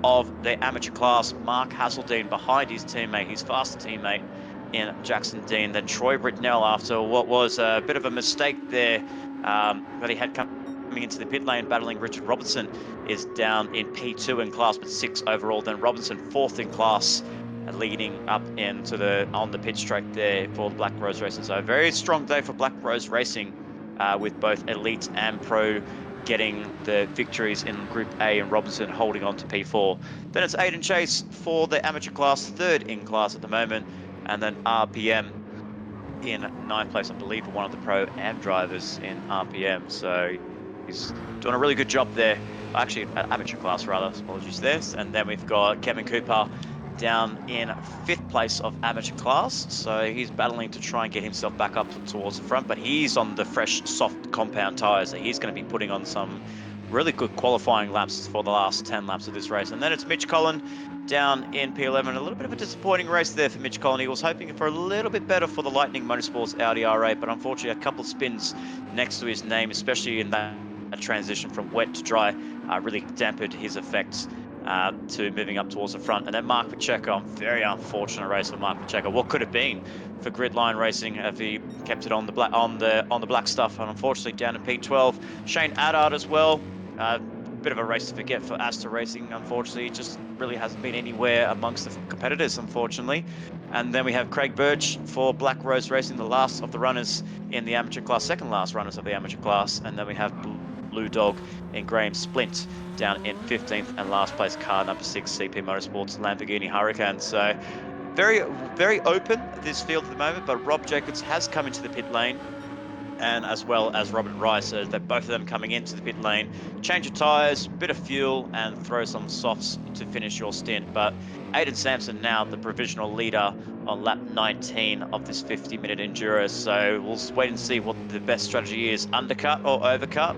of the amateur class, Mark Hasseldean, behind his teammate, his faster teammate in Jackson Dean. Then Troy Britnell, after what was a bit of a mistake there that he had coming into the pit lane, battling Richard Robertson, is down in P2 in class, but 6 overall. Then Robinson 4th in class, leading up into on the pit straight there for the Black Rose Racing. So a very strong day for Black Rose Racing, with both elite and pro getting the victories in Group A and Robinson holding on to P4. Then it's Aiden Chase for the amateur class, 3rd in class at the moment, and then RPM in 9th place, I believe, for one of the Pro-Am drivers in RPM. So he's doing a really good job there. Actually, amateur class rather, apologies there. And then we've got Kevin Cooper down in 5th place of amateur class. So he's battling to try and get himself back up towards the front, but he's on the fresh soft compound tyres, so he's going to be putting on some really good qualifying laps for the last 10 laps of this race. And then it's Mitch Collin down in P11. A little bit of a disappointing race there for Mitch Collin. He was hoping for a little bit better for the Lightning Motorsports Audi R8, but unfortunately a couple of spins next to his name, especially in that transition from wet to dry, really dampened his effects to moving up towards the front. And then Mark Pacheco, very unfortunate race for Mark Pacheco. What could have been for Gridline Racing if he kept it on the black stuff, and unfortunately down in P12. Shane Addard as well. Bit of a race to forget for Asta Racing, unfortunately. It just really hasn't been anywhere amongst the competitors, unfortunately. And then we have Craig Birch for Black Rose Racing, the last of the runners in the amateur class, second last runners of the amateur class. And then we have Blue Dog and Graham Splint down in 15th and last place, car number 6, CP Motorsports Lamborghini Huracan. So very, very open, this field at the moment, but Rob Jacobs has come into the pit lane, and as well as Robert Rice, so that both of them coming into the pit lane, change of tyres, bit of fuel, and throw some softs to finish your stint. But Aiden Sampson now the provisional leader on lap 19 of this 50-minute enduro. So we'll wait and see what the best strategy is, undercut or overcut.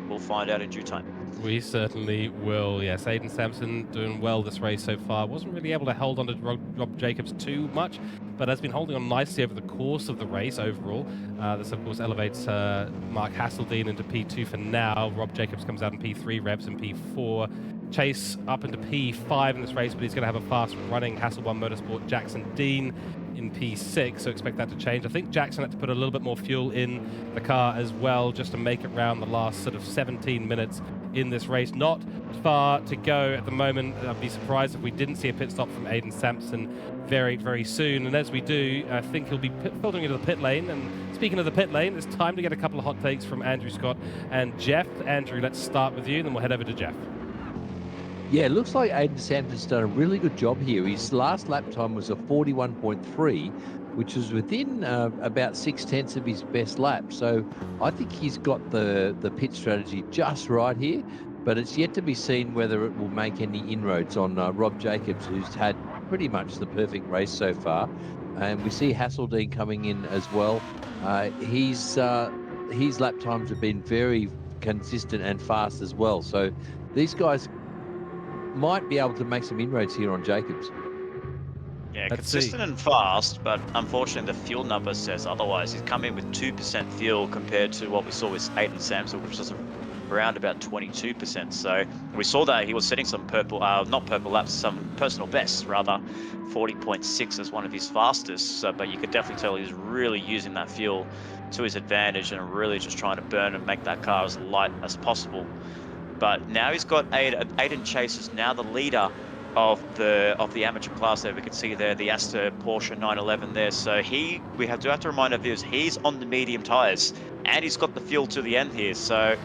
We'll find out in due time. We certainly will. Yes, Aiden Sampson doing well this race so far. Wasn't really able to hold on to Rob Jacobs too much, but has been holding on nicely over the course of the race overall. This, of course, elevates Mark Hasseldine into P2 for now. Rob Jacobs comes out in P3, Rebs in P4. Chase up into P5 in this race, but he's going to have a fast-running Hasselblad Motorsport Jackson Dean in P6, so expect that to change. I think Jackson had to put a little bit more fuel in the car as well, just to make it round the last sort of 17 minutes in this race. Not far to go at the moment. I'd be surprised if we didn't see a pit stop from Aiden Sampson very, very soon. And as we do, I think he'll be filtering into the pit lane. And speaking of the pit lane, it's time to get a couple of hot takes from Andrew Scott and Jeff. Andrew, let's start with you, and then we'll head over to Jeff. Yeah, it looks like Aiden Sampson's done a really good job here. His last lap time was a 41.3, which was within about 6/10 of his best lap. So I think he's got the pit strategy just right here, but it's yet to be seen whether it will make any inroads on Rob Jacobs, who's had pretty much the perfect race so far. And we see Hasseldine coming in as well. His lap times have been very consistent and fast as well. So these guys might be able to make some inroads here on Jacobs. Yeah, Let's consistent and fast, but unfortunately the fuel number says otherwise. He's come in with 2% fuel compared to what we saw with Aiden Sampson, which was around about 22%. So we saw that he was setting some not purple laps, some personal bests rather. 40.6 as one of his fastest, but you could definitely tell he's really using that fuel to his advantage and really just trying to burn and make that car as light as possible. But now he's got Aiden Chase is now the leader of the amateur class there. We can see there the Asta Porsche 911 there. So we have to remind our viewers, he's on the medium tyres and he's got the fuel to the end here. So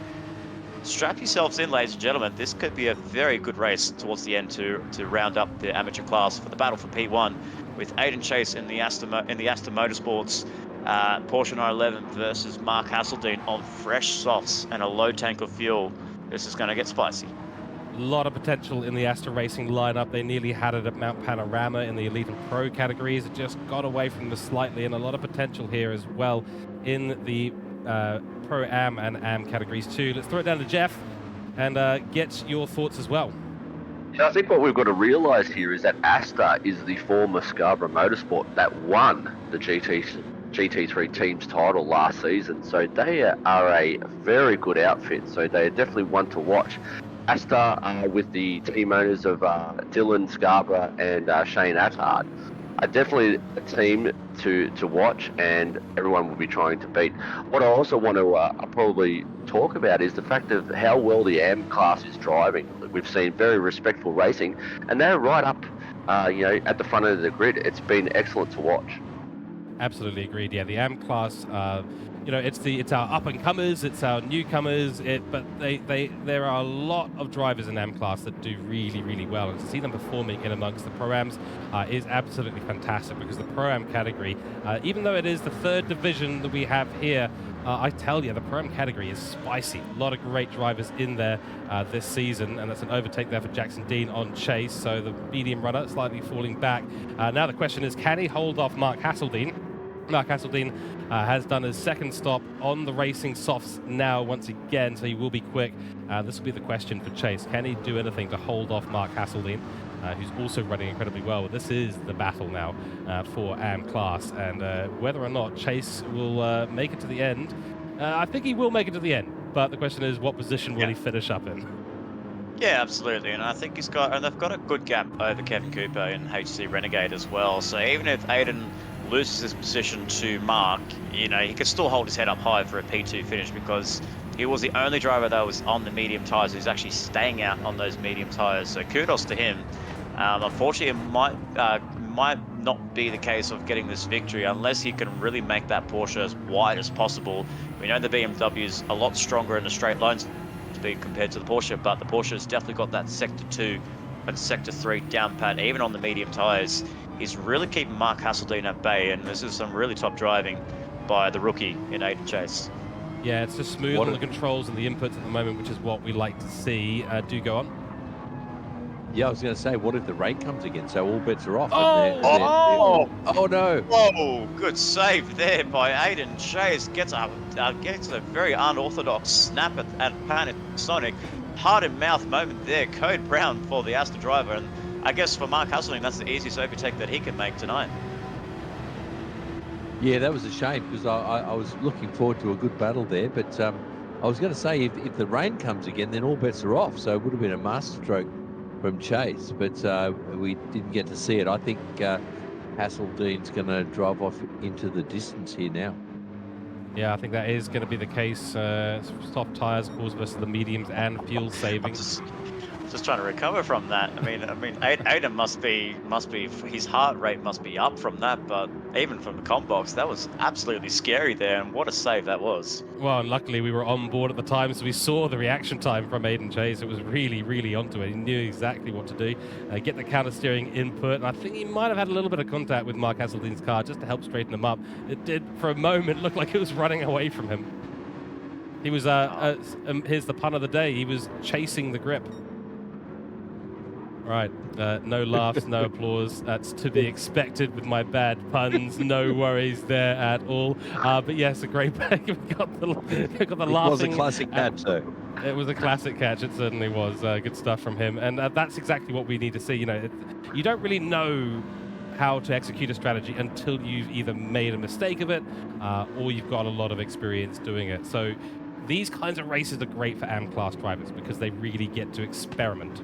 strap yourselves in, ladies and gentlemen. This could be a very good race towards the end to round up the amateur class for the battle for P1 with Aiden Chase in the Asta Motorsports Porsche 911 versus Mark Hasseldine on fresh softs and a low tank of fuel. This is going to get spicy. A lot of potential in the Asta Racing lineup. They nearly had it at Mount Panorama in the Elite and Pro categories. It just got away from them slightly, and a lot of potential here as well in the Pro-Am and Am categories too. Let's throw it down to Jeff and get your thoughts as well. Yeah, I think what we've got to realise here is that Asta is the former Scarborough Motorsport that won the GT3 team's title last season, so they are a very good outfit, so they are definitely one to watch. Asta, with the team owners of Dylan Scarborough and Shane Attard, are definitely a team to watch, and everyone will be trying to beat. What I also want to probably talk about is the fact of how well the AM class is driving. We've seen very respectful racing, and they're right up at the front of the grid. It's been excellent to watch. Absolutely agreed. Yeah, the AM class, it's our up and comers, it's our newcomers. But there are a lot of drivers in AM class that do really, really well, and to see them performing in amongst the Pro-Ams is absolutely fantastic, because the Pro-Am category, even though it is the third division that we have here I tell you, the Pro-Am category is spicy. A lot of great drivers in there this season, and that's an overtake there for Jackson Dean on Chase. So the medium runner slightly falling back. Now the question is, can he hold off Mark Hasseldine? Mark Hasseldine has done his second stop on the racing softs now once again, so he will be quick. This will be the question for Chase. Can he do anything to hold off Mark Hasseldine, who's also running incredibly well? This is the battle now for AM class, and whether or not Chase will make it to the end, I think he will make it to the end, but the question is, what position will he finish up in? Yeah, absolutely, and I think they've got a good gap over Kevin Cooper in HC Renegade as well. So even if Aiden loses his position to Mark, you know, he could still hold his head up high for a P2 finish because he was the only driver that was on the medium tyres who's actually staying out on those medium tyres. So kudos to him. Unfortunately, it might not be the case of getting this victory unless he can really make that Porsche as wide as possible. We know the BMW is a lot stronger in the straight lines speed compared to the Porsche, but the Porsche has definitely got that Sector 2 and Sector 3 down pat, even on the medium tyres. He's really keeping Mark Hasseldine at bay, and this is some really top driving by the rookie in Aiden Chase. Yeah, it's just smooth on the controls and the inputs at the moment, which is what we like to see. Do go on. Yeah, I was going to say, what if the rain comes again? So all bets are off. Oh no! Whoa! Good save there by Aiden Chase. Gets a very unorthodox snap at Panasonic. Heart and mouth moment there. Code Brown for the Aston driver, and I guess for Mark Hasseldine, that's the easiest overtake that he can make tonight. Yeah, that was a shame because I was looking forward to a good battle there. But I was going to say, if the rain comes again, then all bets are off. So it would have been a masterstroke from Chase, but we didn't get to see it. I think Hasseldine's going to drive off into the distance here now. Yeah, I think that is going to be the case. Soft tyres, of course, versus the mediums and fuel saving. Just trying to recover from that. I mean, Aiden must be his heart rate must be up from that. But even from the comm box, that was absolutely scary there, and what a save that was. Well, and luckily we were on board at the time, so we saw the reaction time from Aiden Chase. It was really, really onto it. He knew exactly what to do. Get the counter steering input, and I think he might have had a little bit of contact with Mark Hasseldine's car just to help straighten him up. It did, for a moment, look like it was running away from him. He was, here's the pun of the day, he was chasing the grip. Right, no laughs, no applause. That's to be expected with my bad puns. No worries there at all. But yes, a great back. We got the laughing. It was a classic catch, though. It was a classic catch. It certainly was. Good stuff from him, and that's exactly what we need to see. You know, you don't really know how to execute a strategy until you've either made a mistake of it, or you've got a lot of experience doing it. So these kinds of races are great for AM class drivers because they really get to experiment.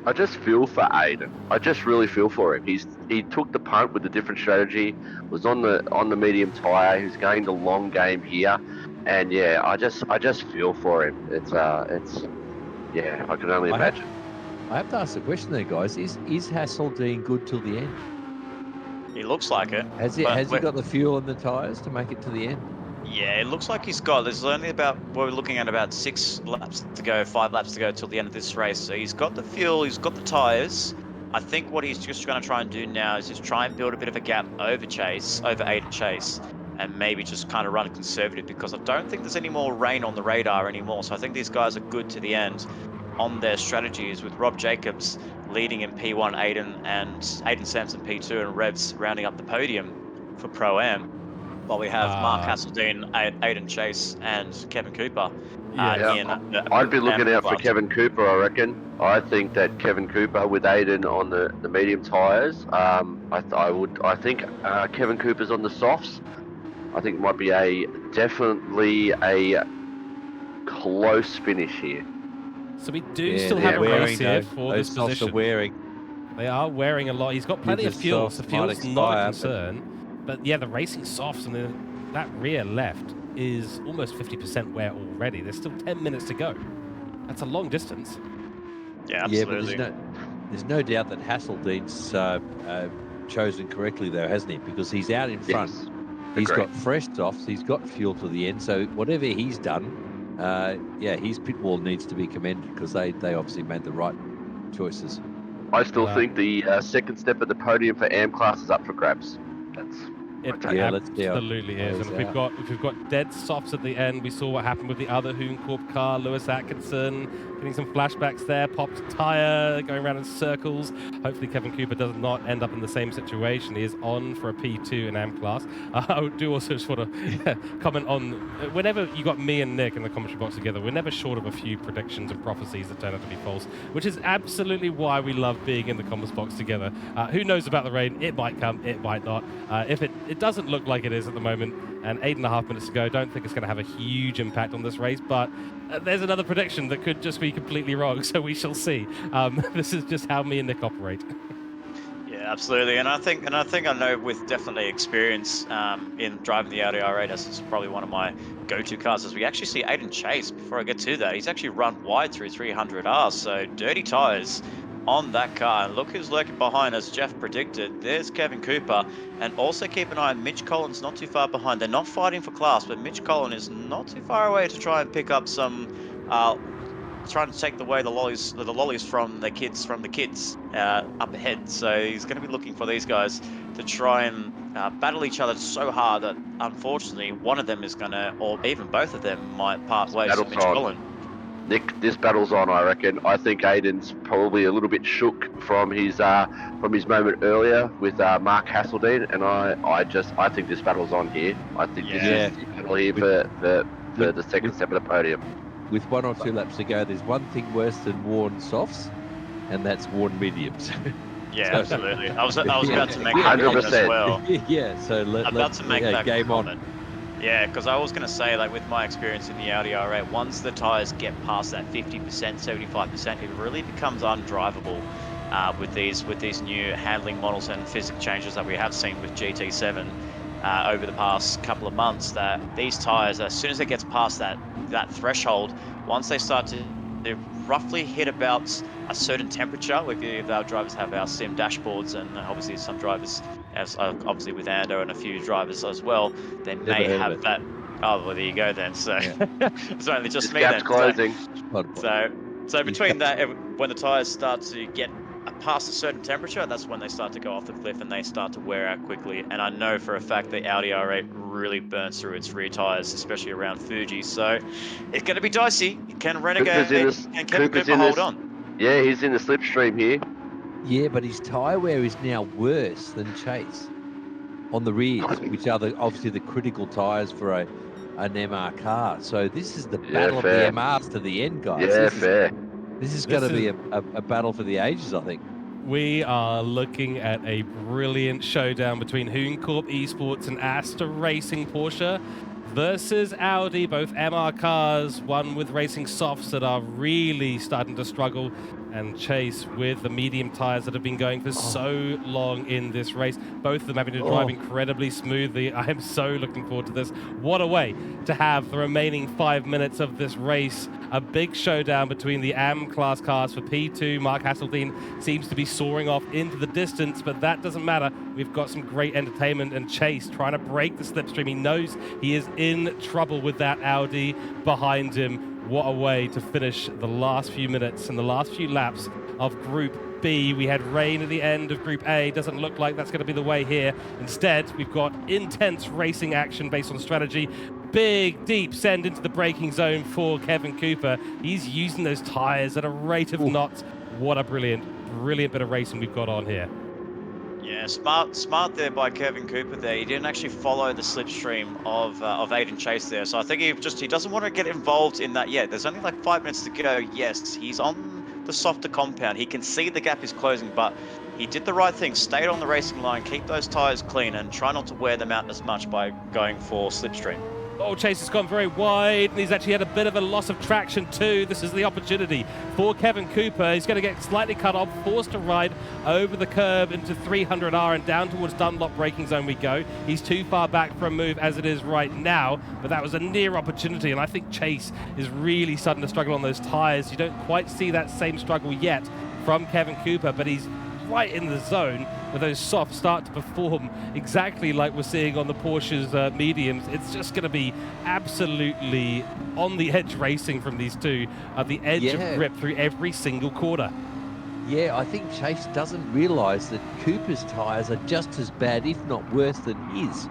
I just feel for Aiden. I just really feel for him. He took the punt with a different strategy, was on the medium tyre. He's going the long game here, and yeah, I just feel for him. It's yeah, I can only imagine. I have to ask the question there, guys. Is Hasseldine good till the end? He looks like it. Has he got the fuel and the tyres to make it to the end? Yeah, it looks like he's got. There's only we're looking at about 6 laps to go, 5 laps to go till the end of this race. So he's got the fuel, he's got the tyres. I think what he's just going to try and do now is just try and build a bit of a gap over Aiden Chase, and maybe just kind of run conservative because I don't think there's any more rain on the radar anymore. So I think these guys are good to the end on their strategies, with Rob Jacobs leading in P1, Aiden Sampson P2, and Revs rounding up the podium for Pro-Am. While we have Mark Hasseldine, Aiden Chase, and Kevin Cooper. I'd be looking out for Kevin Cooper, I reckon. I think that Kevin Cooper with Aiden on the medium tyres. I think Kevin Cooper's on the softs. I think it might be definitely a close finish here. So we do still have a race here for this position. Are wearing. They are wearing a lot. He's got plenty of fuel, so fuel's not a concern. But yeah, the racing softs and that rear left is almost 50% wear already. There's still 10 minutes to go. That's a long distance. Yeah, absolutely. Yeah, but there's no doubt that Hasseldine's chosen correctly, though, hasn't he? Because he's out in front. Yes, he's got fresh softs. He's got fuel to the end. So whatever he's done, his pit wall needs to be commended because they obviously made the right choices. I still think the second step of the podium for AM class is up for grabs. It Yeah, let's see how absolutely it is, plays and if we've got dead softs at the end, we saw what happened with the other Hooncorp car, Lewis Atkinson, getting some flashbacks there, popped tyre, going around in circles. Hopefully Kevin Cooper does not end up in the same situation. He is on for a P2 in AM class. I do also just want to comment on, whenever you got me and Nick in the commentary box together, we're never short of a few predictions and prophecies that turn out to be false, which is absolutely why we love being in the comments box together. Who knows about the rain? It might come, it might not. If it doesn't look like it is at the moment, and 8.5 minutes to go, don't think it's going to have a huge impact on this race, but there's another prediction that could just be completely wrong, so we shall see. This is just how me and Nick operate. Yeah, absolutely, and I think I know with definitely experience in driving the Audi R8, this is probably one of my go-to cars. As we actually see Aiden Chase. Before I get to that, he's actually run wide through 300R, so dirty tires on that car. And look who's lurking behind, as Jeff predicted. There's Kevin Cooper, and also keep an eye on Mitch Collins, not too far behind. They're not fighting for class, but Mitch Collins is not too far away to try and pick up some. Trying to take the lollies from the kids up ahead. So he's going to be looking for these guys to try and battle each other so hard that unfortunately one of them is going to, or even both of them might part ways with Mitch Collins. Nick, this battle's on, I reckon. I think Aiden's probably a little bit shook from his moment earlier with Mark Hasseldine, and I think this battle's on here. I think this is the battle here for the second step of the podium. With 1 or 2 laps to go, there's one thing worse than worn softs, and that's worn mediums. Yeah, absolutely. I was about to make that comment as well. Yeah, so let's make that game comment. on. Yeah, because I was going to say, like, with my experience in the Audi R8, once the tyres get past that 50%, 75%, it really becomes undrivable with these new handling models and physics changes that we have seen with GT7 over the past couple of months. That these tyres, as soon as it gets past that threshold, once they start to roughly hit about a certain temperature, if our drivers have our sim dashboards, and obviously some drivers, as obviously with Ando and a few drivers as well, they may have that. Oh, well, there you go then. So it's only just me then. Closing. So between that, when the tires start to get past a certain temperature, that's when they start to go off the cliff and they start to wear out quickly. And I know for a fact that Audi R8 really burns through its rear tires, especially around Fuji. So it's going to be dicey. Can Renegade and Kevin Cooper hold on? Yeah, he's in the slipstream here. Yeah, but his tyre wear is now worse than Chase on the rears, which are obviously the critical tyres for an MR car. So this is the battle of the MRs to the end, guys. This is going to be a battle for the ages, I think. We are looking at a brilliant showdown between Hooncorp Esports and AEST Racing Porsche versus Audi, both MR cars, one with racing softs that are really starting to struggle, and Chase with the medium tires that have been going for so long in this race. Both of them having to drive incredibly smoothly. I am so looking forward to this. What a way to have the remaining 5 minutes of this race. A big showdown between the AM class cars for P2. Mark Hasseldine seems to be soaring off into the distance, but that doesn't matter. We've got some great entertainment, and Chase trying to break the slipstream. He knows he is in trouble with that Audi behind him. What a way to finish the last few minutes and the last few laps of Group B. We had rain at the end of Group A. Doesn't look like that's going to be the way here. Instead, we've got intense racing action based on strategy. Big, deep send into the braking zone for Kevin Cooper. He's using those tires at a rate of knots. What a brilliant bit of racing we've got on here. Yeah, smart there by Kevin Cooper there. He didn't actually follow the slipstream of Aiden Chase there. So I think he doesn't want to get involved in that yet. There's only like 5 minutes to go. Yes, he's on the softer compound. He can see the gap is closing, but he did the right thing. Stayed on the racing line, keep those tires clean, and try not to wear them out as much by going for slipstream. Oh, Chase has gone very wide, and he's actually had a bit of a loss of traction too. This is the opportunity for Kevin Cooper. He's going to get slightly cut off, forced to ride over the curb into 300R and down towards Dunlop braking zone we go. He's too far back for a move as it is right now, but that was a near opportunity, and I think Chase is really starting to struggle on those tires. You don't quite see that same struggle yet from Kevin Cooper, but he's right in the zone where those softs start to perform exactly like we're seeing on the Porsche's mediums. It's just going to be absolutely on the edge racing from these two at the edge of grip through every single quarter. Yeah, I think Chase doesn't realise that Cooper's tyres are just as bad, if not worse, than his.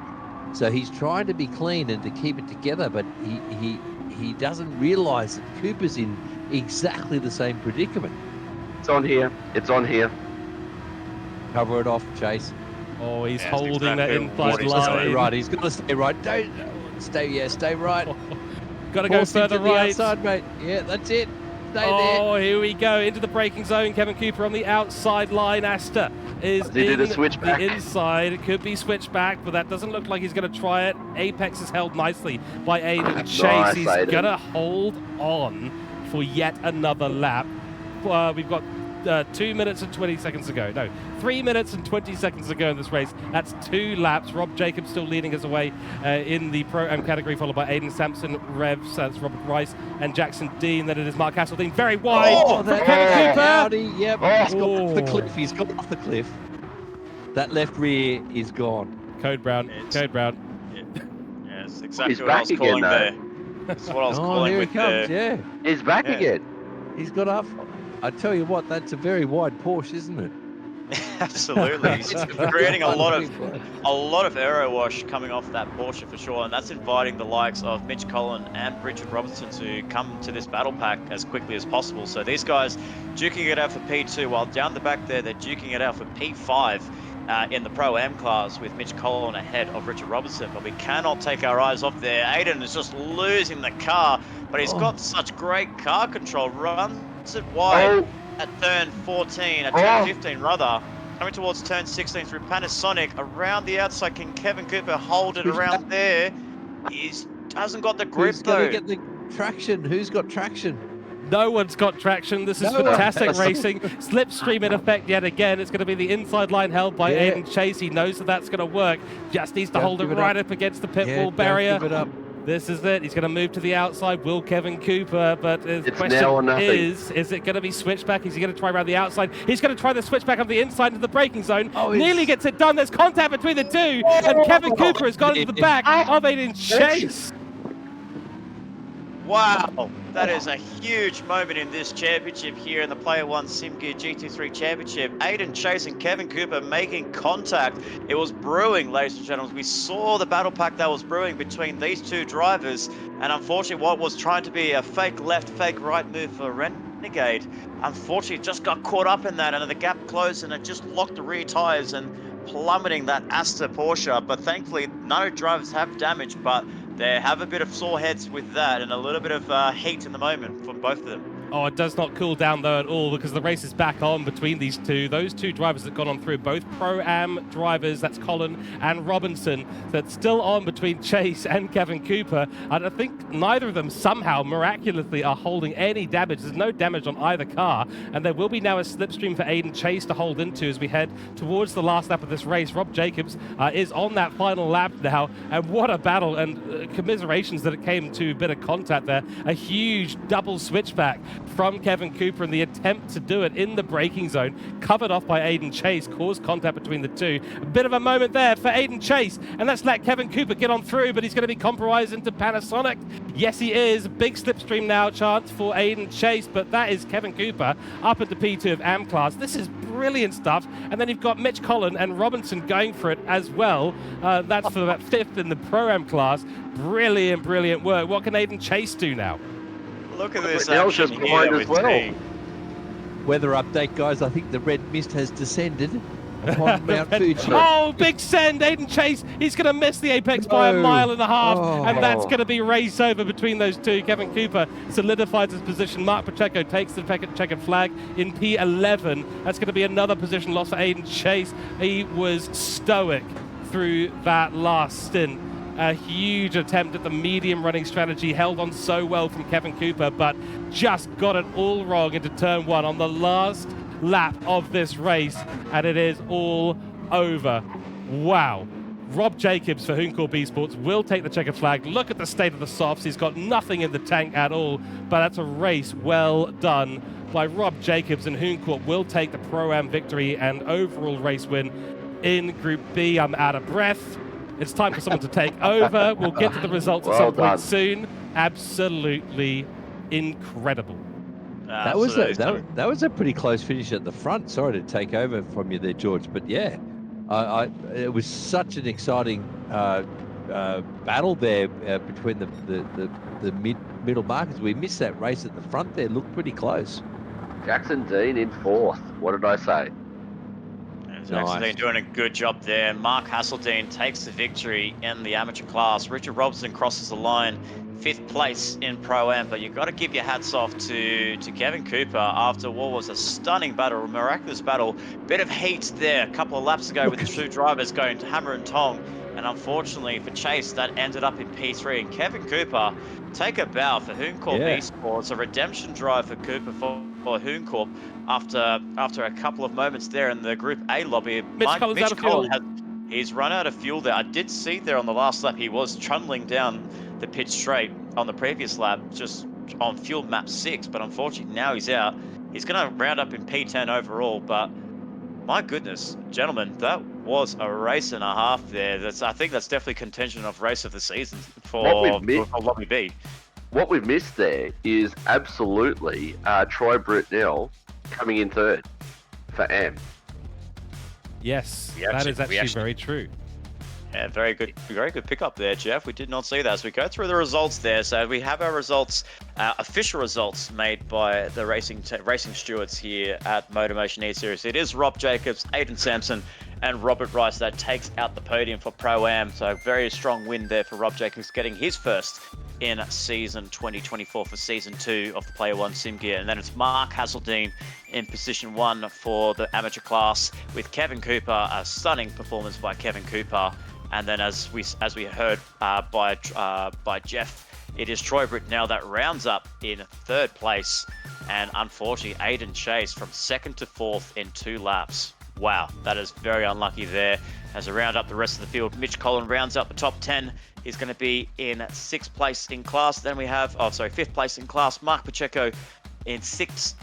So he's trying to be clean and to keep it together, but he doesn't realise that Cooper's in exactly the same predicament. It's on here. It's on here. Cover it off, Chase. Oh, he's Yeah, holding exactly that inside what he's line. doing. Right, he's got to stay right. Don't stay right. Got to go Force him further to the right. outside, mate. Yeah, that's it. Stay there. Oh, here we go into the braking zone. Kevin Cooper on the outside line. Asta is He did in a switchback. the inside. It could be switched back, but that doesn't look like he's going to try it. Apex is held nicely by Aiden Chase. Nice, He's Aiden. going to hold on for yet another lap. We've got 2 minutes and 20 seconds to go. No, 3 minutes and 20 seconds to go in this race. That's 2 laps. Rob Jacobs still leading us away in the Pro-Am category, followed by Aiden Sampson, Revs, that's Robert Rice, and Jackson Dean. Then it is Mark Hasseldean. Very wide from Kevin Cooper. Audi, yep. He's got off the Oh. cliff. He's got off the cliff. That left rear is gone. Code Brown. Code Brown. Yeah, it's exactly He's what I back was again, calling though. there. That's what I was Oh, calling here he with comes. the... Yeah, He's back Yeah. again. he's got up. I tell you what, that's a very wide Porsche, isn't it? Absolutely. He's creating a lot of aero wash coming off that Porsche for sure, and that's inviting the likes of Mitch Collin and Richard Robertson to come to this battle pack as quickly as possible. So these guys duking it out for P2, while down the back there, they're duking it out for P5 in the Pro-Am class with Mitch Collin ahead of Richard Robertson. But we cannot take our eyes off there. Aiden is just losing the car, but he's got such great car control. Runs it wide at turn 14, at turn 15 rather. Coming towards turn 16 through Panasonic. Around the outside, can Kevin Cooper hold it around there? He hasn't got the grip Who's though. going to get the traction? Who's got traction? No one's got traction. This is No one fantastic has. racing. Slipstream in effect yet again. It's going to be the inside line held by Yeah. Aiden Chase. He knows that that's going to work. Just needs to Don't hold it give it right up. up against the pit Yeah, wall don't barrier. give it up. This is it. He's going to move to the outside. Will Kevin Cooper? But the It's question now or nothing. is it going to be switchback? Is he going to try around the outside? He's going to try the switchback on the inside into the braking zone. Oh, it's- Nearly gets it done. There's contact between the two. And Kevin Cooper has gone into the back of Aiden Chase. Wow, that is a huge moment in this championship here in the Player One SimGear GT3 Championship. Aiden Chase and Kevin Cooper making contact. It was brewing, ladies and gentlemen. We saw the battle pack that was brewing between these two drivers, and unfortunately what was trying to be a fake left, fake right move for Renegade, unfortunately just got caught up in that, and the gap closed and it just locked the rear tires and plummeting that Asta Porsche. But thankfully no drivers have damage, but they have a bit of sore heads with that and a little bit of heat in the moment from both of them. Oh, it does not cool down though at all, because the race is back on between these two. Those two drivers that got on through, both Pro-Am drivers, that's Colin and Robinson, that's still on between Chase and Kevin Cooper. And I think neither of them somehow miraculously are holding any damage. There's no damage on either car, and there will be now a slipstream for Aiden Chase to hold into as we head towards the last lap of this race. Rob Jacobs is on that final lap now, and what a battle, and commiserations that it came to a bit of contact there. A huge double switchback from Kevin Cooper, and the attempt to do it in the braking zone, covered off by Aiden Chase, caused contact between the two. A bit of a moment there for Aiden Chase, and let's let Kevin Cooper get on through, but he's going to be compromised into Panasonic. Yes, he is. Big slipstream now chance for Aiden Chase, but that is Kevin Cooper up into P2 of AM class. This is brilliant stuff. And then you've got Mitch Collin and Robinson going for it as well. That's for that 5th in the Pro-Am class. Brilliant, brilliant work. What can Aiden Chase do now? Look at this Nels action just behind here as with well. T. Weather update, guys. I think the red mist has descended upon Mount Fuji. Oh, big send, Aiden Chase. He's going to miss the apex by a mile and a half, Oh. and that's going to be race over between those two. Kevin Cooper solidifies his position. Mark Pacheco takes the checkered flag in P11. That's going to be another position loss for Aiden Chase. He was stoic through that last stint. A huge attempt at the medium running strategy, held on so well from Kevin Cooper, but just got it all wrong into turn 1 on the last lap of this race, and it is all over. Wow. Rob Jacobs for Hooncorp Esports will take the checkered flag. Look at the state of the softs. He's got nothing in the tank at all, but that's a race well done by Rob Jacobs, and Hooncorp will take the Pro-Am victory and overall race win in Group B. I'm out of breath. It's time for someone to take over. We'll get to the results at Well some point done. soon. Absolutely incredible. That was a, Absolutely. that was a pretty close finish at the front. Sorry to take over from you there, George, but yeah, it was such an exciting battle there between the middle markers. We missed that race at the front there. Looked pretty close. Jackson Dean in 4th. What did I say? Jackson Nice. Dean doing a good job there. Mark Hasseldine takes the victory in the amateur class. Richard Robinson crosses the line, 5th place in Pro-Am, but you've got to give your hats off to Kevin Cooper after what was a stunning battle, a miraculous battle. Bit of heat there a couple of laps ago with the two drivers going to hammer and tong, and unfortunately for Chase, that ended up in P3. And Kevin Cooper, take a bow for Hooncorp Yeah. Esports, a redemption drive for Cooper for Hooncorp. After a couple of moments there in the Group A lobby, Collins out of fuel. he's run out of fuel there. I did see there on the last lap he was trundling down the pit straight on the previous lap, just on fuel map 6, but unfortunately now he's out. He's going to round up in P10 overall, but my goodness, gentlemen, that was a race and a half there. I think that's definitely contention of race of the season for Lobby B. What we've missed there is absolutely Troy Britnell coming in 3rd for AM. Yes, that is actually very true. Yeah, very good pickup there, Jeff. We did not see that as we go through the results there. So we have our results, official results made by the racing stewards here at MotorMotion E-Series. It is Rob Jacobs, Aiden Sampson, and Robert Rice that takes out the podium for Pro-Am. So a very strong win there for Rob Jacobs, getting his first in season 2024 for season 2 of the Player One Sim Gear. And then it's Mark Hasseldine in position 1 for the amateur class, with Kevin Cooper, a stunning performance by Kevin Cooper. And then as we heard by Jeff, it is Troy Britnell that rounds up in 3rd place. And unfortunately, Aiden Chase from 2nd to 4th in 2 laps. Wow, that is very unlucky there. As I round up the rest of the field, Mitch Collin rounds up the top 10. He's going to be in 6th place in class. Then we have, 5th place in class, Mark Pacheco in 6th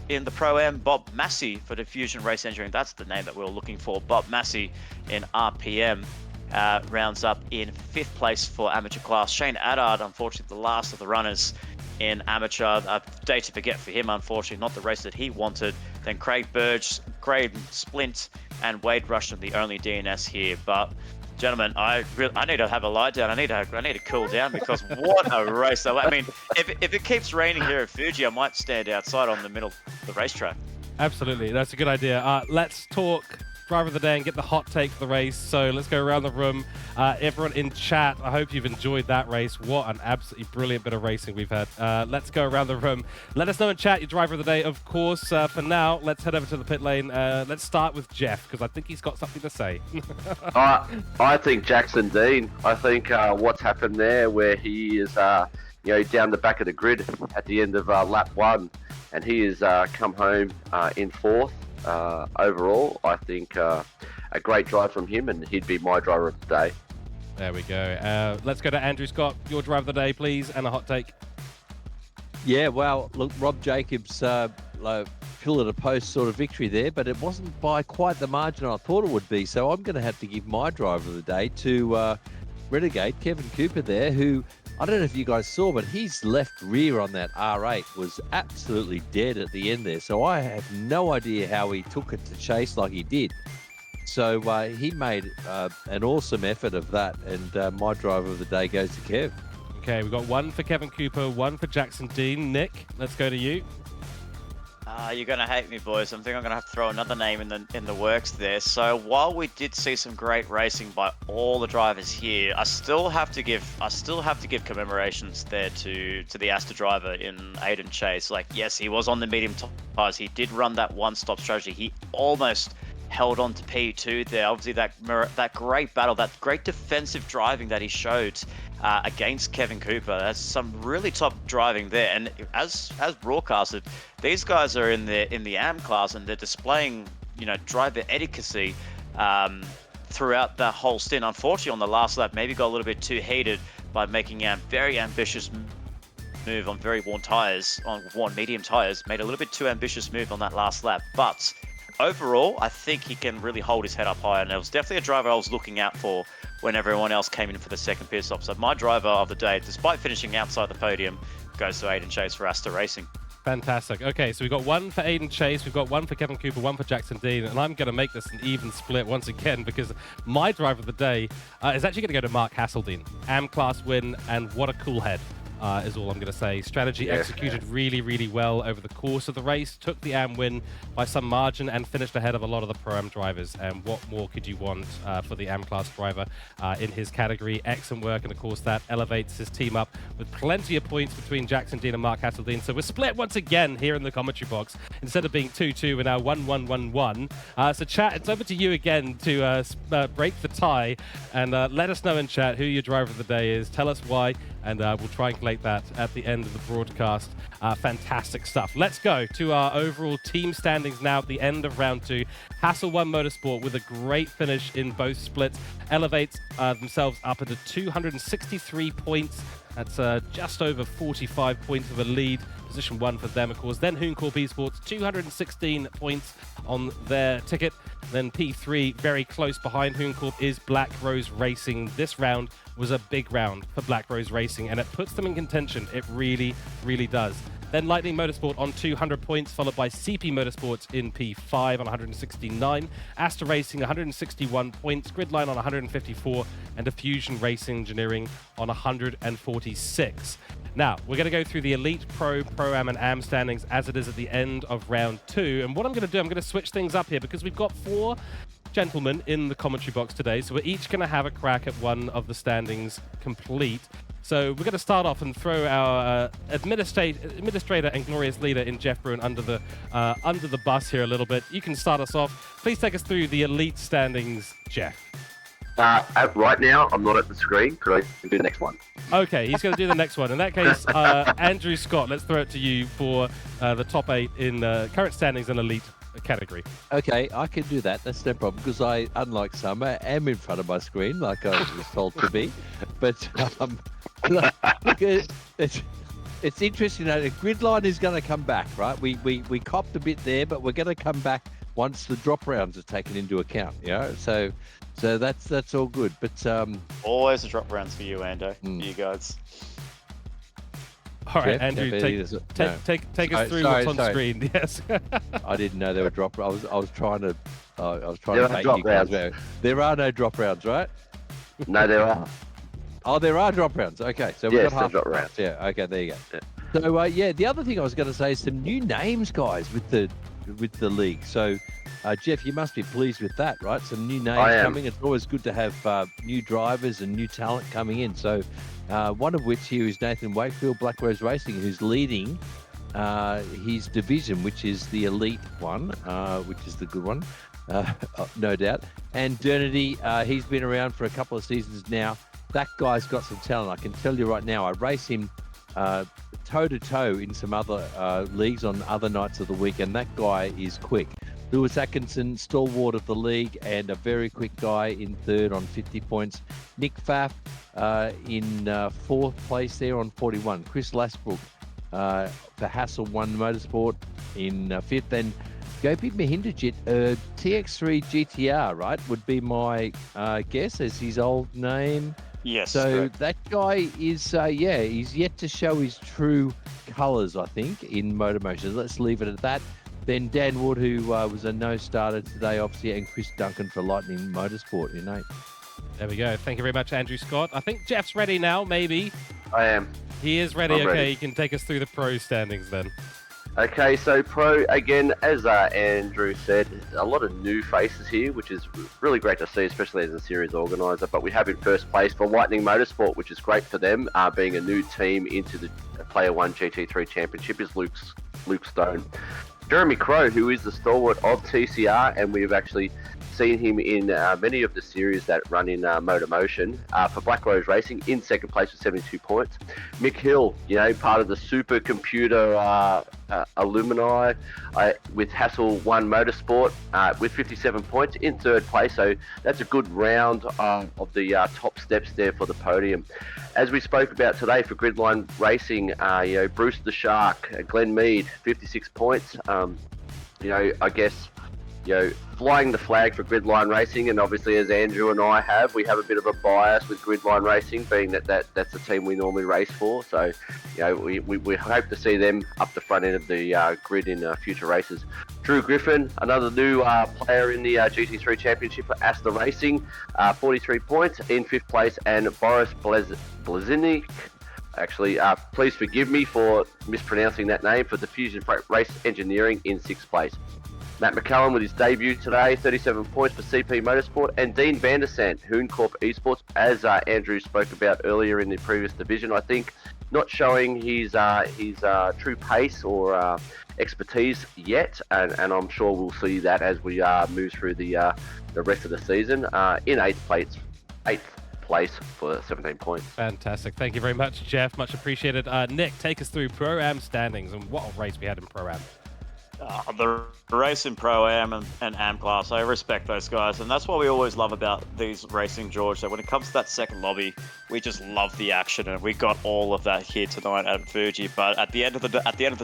in the Pro-Am. Bob Massey for Diffusion Race Engineering. That's the name that we were looking for. Bob Massey in RPM rounds up in 5th place for amateur class. Shane Addard, unfortunately, the last of the runners in amateur. A day to forget for him, unfortunately, not the race that he wanted. Then Craig Burge, Craig Splint, and Wade Rushton, the only DNS here. But gentlemen, I need to have a lie down. I need to cool down, because what a race! I mean, if it keeps raining here at Fuji, I might stand outside on the middle of the racetrack. Absolutely, that's a good idea. Let's talk driver of the day and get the hot take for the race. So let's go around the room. Everyone in chat, I hope you've enjoyed that race. What an absolutely brilliant bit of racing we've had. Let's go around the room. Let us know in chat your driver of the day, of course. For now, let's head over to the pit lane. Let's start with Jeff, because I think he's got something to say. I think Jackson Dean. I think what's happened there, where he is down the back of the grid at the end of lap 1, and he has come home in 4th. Overall, I think a great drive from him, and he'd be my driver of the day. There we go. Let's go to Andrew Scott. Your driver of the day, please, and a hot take. Yeah, well, look, Rob Jacobs, pillar to post sort of victory there, but it wasn't by quite the margin I thought it would be. So I'm going to have to give my driver of the day to Renegade, Kevin Cooper there, who, I don't know if you guys saw, but his left rear on that R8 was absolutely dead at the end there. So I have no idea how he took it to chase like he did. So he made an awesome effort of that, and my driver of the day goes to Kev. Okay, we've got 1 for Kevin Cooper, 1 for Jackson Dean. Nick, let's go to you. You're going to hate me, boys. I think I'm going to have to throw another name in the works there. So while we did see some great racing by all the drivers here, I still have to give commemorations there to the Astor driver in Aiden Chase. Like, yes, he was on the medium tires. He did run that one-stop strategy. He almost held on to P2 there. Obviously, that great battle, that great defensive driving that he showed against Kevin Cooper. That's some really top driving there. And as broadcasted, these guys are in the AM class, and they're displaying driver etiquette throughout the whole stint. Unfortunately, on the last lap, maybe got a little bit too heated by making a very ambitious move on very worn tires, on worn medium tires. Made a little bit too ambitious move on that last lap, but overall, I think he can really hold his head up high, and it was definitely a driver I was looking out for when everyone else came in for the second pit stop. So my driver of the day, despite finishing outside the podium, goes to Aiden Chase for Astor Racing. Fantastic. Okay, so we've got one for Aiden Chase, we've got one for Kevin Cooper, one for Jackson Dean, and I'm going to make this an even split once again because my driver of the day is actually going to go to Mark Hasseldine. AM class win, and what a cool head. Is all I'm going to say. Strategy executed really, really well over the course of the race, took the AM win by some margin and finished ahead of a lot of the Pro-Am drivers. And what more could you want for the AM class driver in his category? Excellent work, and of course that elevates his team up with plenty of points between Jackson Dean and Mark Hasseldine. So we're split once again here in the commentary box. Instead of being 2-2, we're now 1-1-1-1. So chat, it's over to you again to break the tie and let us know in chat who your driver of the day is. Tell us why, and we'll triangulate that at the end of the broadcast. Fantastic stuff. Let's go to our overall team standings now at the end of round 2. Hassel 1 Motorsport with a great finish in both splits elevates themselves up into 263 points. That's just over 45 points of a lead. Position 1 for them, of course. Then Hooncorp Esports, 216 points on their ticket. Then P3, very close behind Hooncorp, is Black Rose Racing. This round was a big round for Black Rose Racing, and it puts them in contention. It really, really does. Then Lightning Motorsport on 200 points, followed by CP Motorsports in P5 on 169. Asta Racing, 161 points. Gridline on 154. And Diffusion Racing Engineering on 146. Now, we're going to go through the Elite, Pro, Pro-Am, and AM standings as it is at the end of round 2. And what I'm going to do, I'm going to switch things up here because we've got 4 gentlemen in the commentary box today. So we're each going to have a crack at one of the standings complete. So we're going to start off and throw our administrator and glorious leader in Jeff Bruin under the bus here a little bit. You can start us off. Please take us through the Elite standings, Jeff. Right now, I'm not at the screen. Could I do the next one? Okay, he's going to do the next one. In that case, Andrew Scott, let's throw it to you for the top 8 in current standings in Elite category. Okay, I can do that. That's no problem because I, unlike Summer, am in front of my screen like I was told to be. But look, it's interesting. The Gridline is going to come back, right? We copped a bit there, but we're going to come back once the drop rounds are taken into account. Yeah, so that's all good. But always the drop rounds for you, Ando. For you guys. All right, Jeff, Andrew, take us through what's on screen. Yes. I didn't know there were drop. I was trying to make you guys aware. There are no drop rounds, right? No, there are. Oh, there are drop rounds. Okay, so we've got half drop rounds. Yeah. Okay, there you go. Yeah. So the other thing I was going to say is some new names, guys, with the league. So, Jeff, you must be pleased with that, right? Some new names coming. It's always good to have new drivers and new talent coming in. So, one of which here is Nathan Wakefield, Black Rose Racing, who's leading his division, which is the Elite one, which is the good one, no doubt. And Dernity, he's been around for a couple of seasons now. That guy's got some talent. I can tell you right now, I race him toe-to-toe in some other leagues on other nights of the week, and that guy is quick. Lewis Atkinson, stalwart of the league, and a very quick guy in 3rd on 50 points. Nick Pfaff in 4th place there on 41. Chris Lasbrook for Hassel 1 Motorsport in 5th. And Gopi Mahindajit, TX3 GTR, right, would be my guess as his old name. Yes. So correct. that guy is, he's yet to show his true colours, I think, in MotorMotion. Let's leave it at that. Then Dan Wood, who was a no-starter today, obviously, and Chris Duncan for Lightning Motorsport in 8th. There we go. Thank you very much, Andrew Scott. I think Jeff's ready now, maybe. I am. He is ready. I'm okay, ready. You can take us through the pro standings then. Okay, so Pro, again, as Andrew said, a lot of new faces here, which is really great to see, especially as a series organiser. But we have in first place for Lightning Motorsport, which is great for them, being a new team into the Player 1 GT3 Championship, is Luke Stone. Jeremy Crow, who is the stalwart of TCR, and we've actually seen him in many of the series that run in MotorMotion for Black Rose Racing in 2nd place with 72 points. Mick Hill, part of the supercomputer alumni with Hassel 1 Motorsport with 57 points in 3rd place. So that's a good round of the top steps there for the podium. As we spoke about today for Gridline Racing, Bruce the Shark, Glenn Mead, 56 points. I guess flying the flag for gridline racing, and obviously as Andrew and I have, we have a bit of a bias with gridline racing, being that's the team we normally race for. So, we hope to see them up the front end of the grid in future races. Drew Griffin, another new player in the GT3 Championship for AEST Racing, 43 points in 5th place, and Boris Blazinic. Actually, please forgive me for mispronouncing that name, for Diffusion Race Engineering in 6th place. Matt McCallum with his debut today, 37 points for CP Motorsport, and Dean Vandersant, Hooncorp Esports, as Andrew spoke about earlier in the previous division. I think not showing his true pace or expertise yet, and I'm sure we'll see that as we move through the rest of the season. In 8th place for 17 points. Fantastic. Thank you very much, Jeff. Much appreciated. Nick, take us through Pro-Am standings and what a race we had in Pro-Am. The race in Pro-Am and Am class, I respect those guys, and that's what we always love about these racing, George. That when it comes to that second lobby, we just love the action, and we got all of that here tonight at Fuji. But at the end of the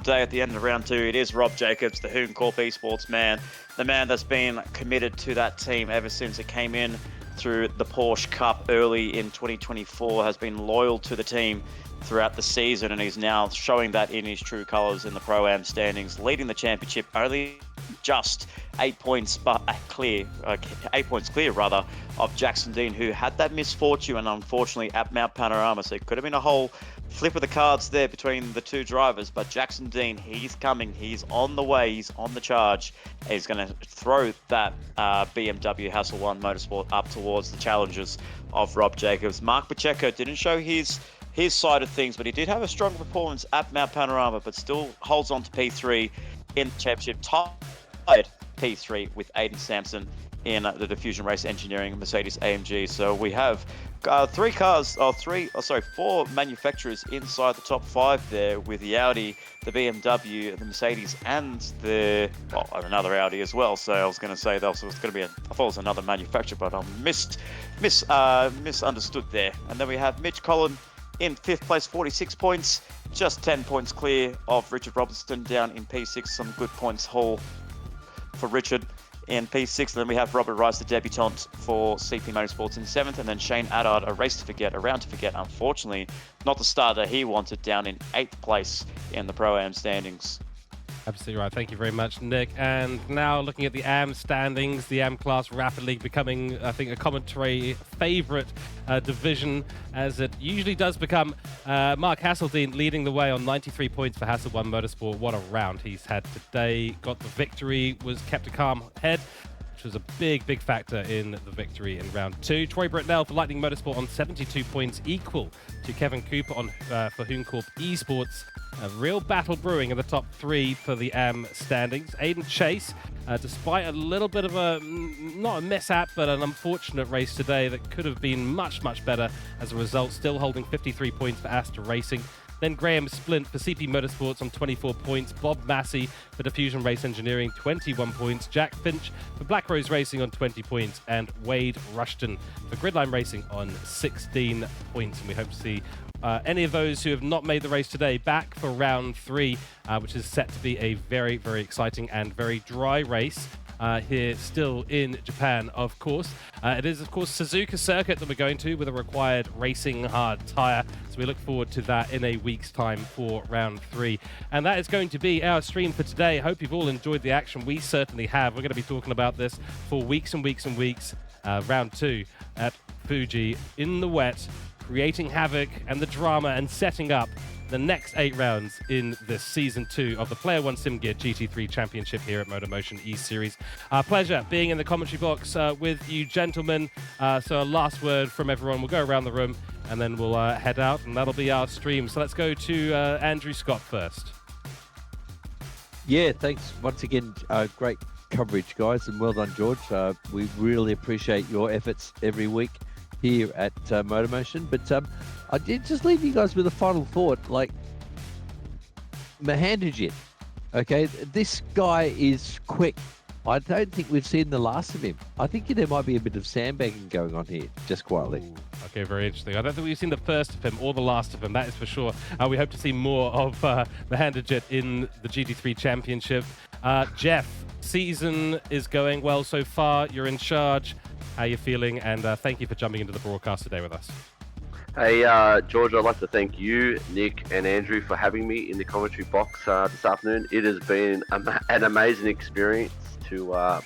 day, at the end of round 2, it is Rob Jacobs, the Hooncorp Esports man, the man that's been committed to that team ever since it came in through the Porsche Cup early in 2024, has been loyal to the team throughout the season, and he's now showing that in his true colours in the Pro-Am standings, leading the championship only just 8 points clear of Jackson Dean, who had that misfortune and unfortunately at Mount Panorama, so it could have been a whole flip of the cards there between the two drivers. But Jackson Dean, he's coming, he's on the way, he's on the charge. He's going to throw that BMW Hassel 1 Motorsport up towards the challenges of Rob Jacobs. Mark Pacheco didn't show his side of things, but he did have a strong performance at Mount Panorama, but still holds on to P3 in the championship, tied P3 with Aiden Sampson in the Diffusion Race Engineering Mercedes AMG. So we have four manufacturers inside the top 5 there, with the Audi, the BMW, the Mercedes, and another Audi as well. So I was going to say that was going to be I thought it was another manufacturer, but I misunderstood there. And then we have Mitch Collin in 5th place, 46 points, just 10 points clear of Richard Robertson down in P6. Some good points haul for Richard in P6. And then we have Robert Rice, the debutant for CP Motorsports in 7th. And then Shane Addard, a round to forget. Unfortunately, not the starter he wanted, down in 8th place in the Pro-Am standings. Absolutely right. Thank you very much, Nick. And now looking at the AM standings, the AM class rapidly becoming, I think, a commentary favourite division, as it usually does become. Mark Hasseldean leading the way on 93 points for Hassel 1 Motorsport. What a round he's had today. Got the victory, was kept a calm head, which was a big factor in the victory in round 2. Troy Britnell for Lightning Motorsport on 72 points, equal to Kevin Cooper for Hooncorp Esports. A real battle brewing in the top 3 for the AM standings. Aiden Chase, despite a little bit of not a mishap, but an unfortunate race today that could have been much better as a result, still holding 53 points for Astor Racing. Then Graham Splint for CP Motorsports on 24 points. Bob Massey for Diffusion Race Engineering, 21 points. Jack Finch for Black Rose Racing on 20 points. And Wade Rushton for Gridline Racing on 16 points. And we hope to see any of those who have not made the race today back for round 3, which is set to be a very exciting and very dry race. Here still in Japan, of course. It is, of course, Suzuka Circuit that we're going to with a required racing hard tyre. So we look forward to that in a week's time for round 3. And that is going to be our stream for today. Hope you've all enjoyed the action. We certainly have. We're going to be talking about this for weeks and weeks. Round 2 at Fuji in the wet, creating havoc and the drama and setting up the next 8 rounds in this Season 2 of the Player One Sim Gear GT3 Championship here at MotorMotion E-Series. Our pleasure being in the commentary box with you gentlemen. So a last word from everyone. We'll go around the room and then we'll head out, and that'll be our stream. So let's go to Andrew Scott first. Yeah, thanks once again. Great coverage, guys, and well done, George. We really appreciate your efforts every week here at MotorMotion. But I did just leave you guys with a final thought. Like, Mahandajit, okay, this guy is quick. I don't think we've seen the last of him. I think there might be a bit of sandbagging going on here, just quietly. Ooh, okay, very interesting. I don't think we've seen the first of him or the last of him, that is for sure. We hope to see more of Mahandajit in the GT3 Championship. Jeff, season is going well so far. You're in charge. How are you feeling? And thank you for jumping into the broadcast today with us. Hey, George, I'd like to thank you, Nick, and Andrew for having me in the commentary box this afternoon. It has been an amazing experience to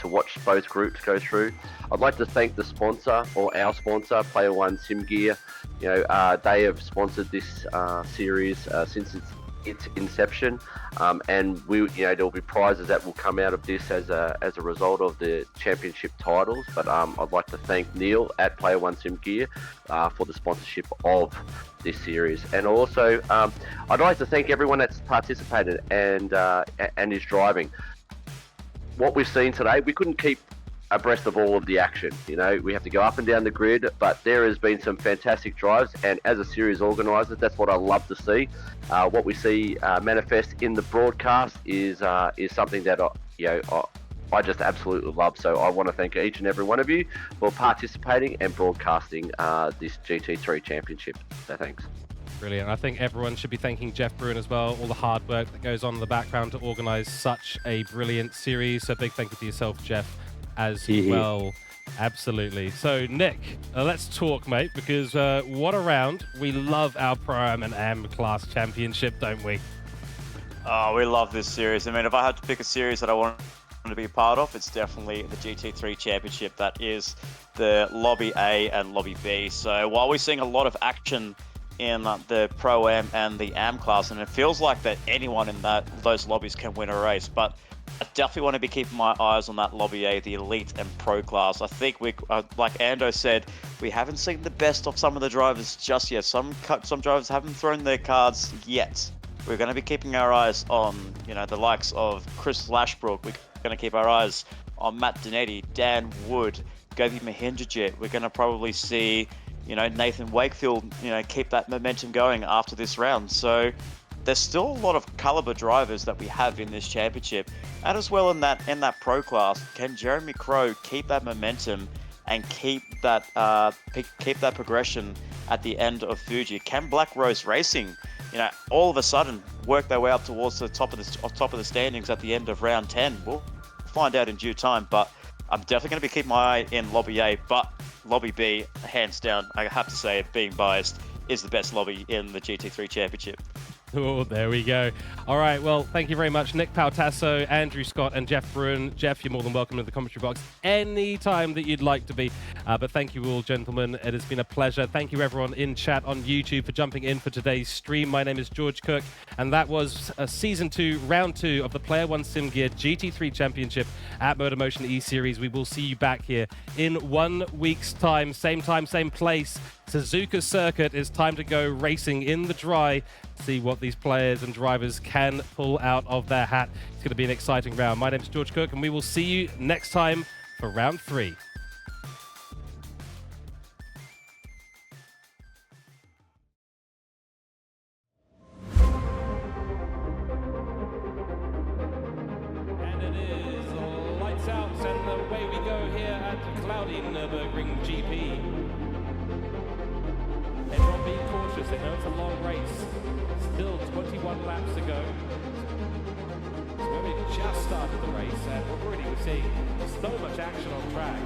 watch both groups go through. I'd like to thank the sponsor, or our sponsor, Player One Sim Gear. They have sponsored this series since its inception, and there'll be prizes that will come out of this as a result of the championship titles. But I'd like to thank Neil at Player One Sim Gear for the sponsorship of this series, and also I'd like to thank everyone that's participated and is driving. What we've seen today, we couldn't keep abreast of all of the action. We have to go up and down the grid, but there has been some fantastic drives, and as a series organizer, that's what I love to see. What we see manifest in the broadcast is something that I just absolutely love. So I want to thank each and every one of you for participating and broadcasting this GT3 championship. So thanks. Brilliant. I think everyone should be thanking Jeff Bruin as well, all the hard work that goes on in the background to organize such a brilliant series. So big thank you to yourself, Jeff, as well. Absolutely. So Nick, let's talk, mate, because what a round. We love our Pro-Am and AM class championship, don't we? Oh, we love this series. I mean, if I had to pick a series that I want to be a part of, it's definitely the GT3 championship. That is the Lobby A and Lobby B. So while we're seeing a lot of action in the Pro-Am and the AM class, and it feels like that anyone in those lobbies can win a race, but I definitely want to be keeping my eyes on that Lobby A, the Elite and Pro class. I think we, like Ando said, we haven't seen the best of some of the drivers just yet. Some drivers haven't thrown their cards yet. We're going to be keeping our eyes on, the likes of Chris Lashbrook. We're going to keep our eyes on Matt Donetti, Dan Wood, Govi Mahindrajit. We're going to probably see Nathan Wakefield, keep that momentum going after this round. So there's still a lot of caliber drivers that we have in this championship, and as well in that Pro class. Can Jeremy Crow keep that momentum and keep that progression at the end of Fuji? Can Black Rose Racing, all of a sudden work their way up towards the top of the standings at the end of round 10? We'll find out in due time, but I'm definitely going to be keeping my eye in Lobby A, but Lobby B, hands down, I have to say, being biased, is the best lobby in the GT3 Championship. Oh, there we go. All right, well, thank you very much, Nick Pautasso, Andrew Scott, and Jeff Bruin. Jeff, you're more than welcome to the commentary box any time that you'd like to be. But thank you all, gentlemen. It has been a pleasure. Thank you, everyone in chat on YouTube, for jumping in for today's stream. My name is George Cooke, and that was Season 2, Round 2 of the Player One Sim Gear GT3 Championship at MotorMotion E-Series. We will see you back here in 1 week's time, same place. Suzuka Circuit. Is time to go racing in the dry. See what these players and drivers can pull out of their hat. It's going to be an exciting round. My name is George Cooke, and we will see you next time for round 3. And it is lights out, and away we go here at cloudy Nürburgring GP. Everyone being cautious, they know it's a long race. Still 21 laps to go. So we just started the race, and already we're seeing so much action on track.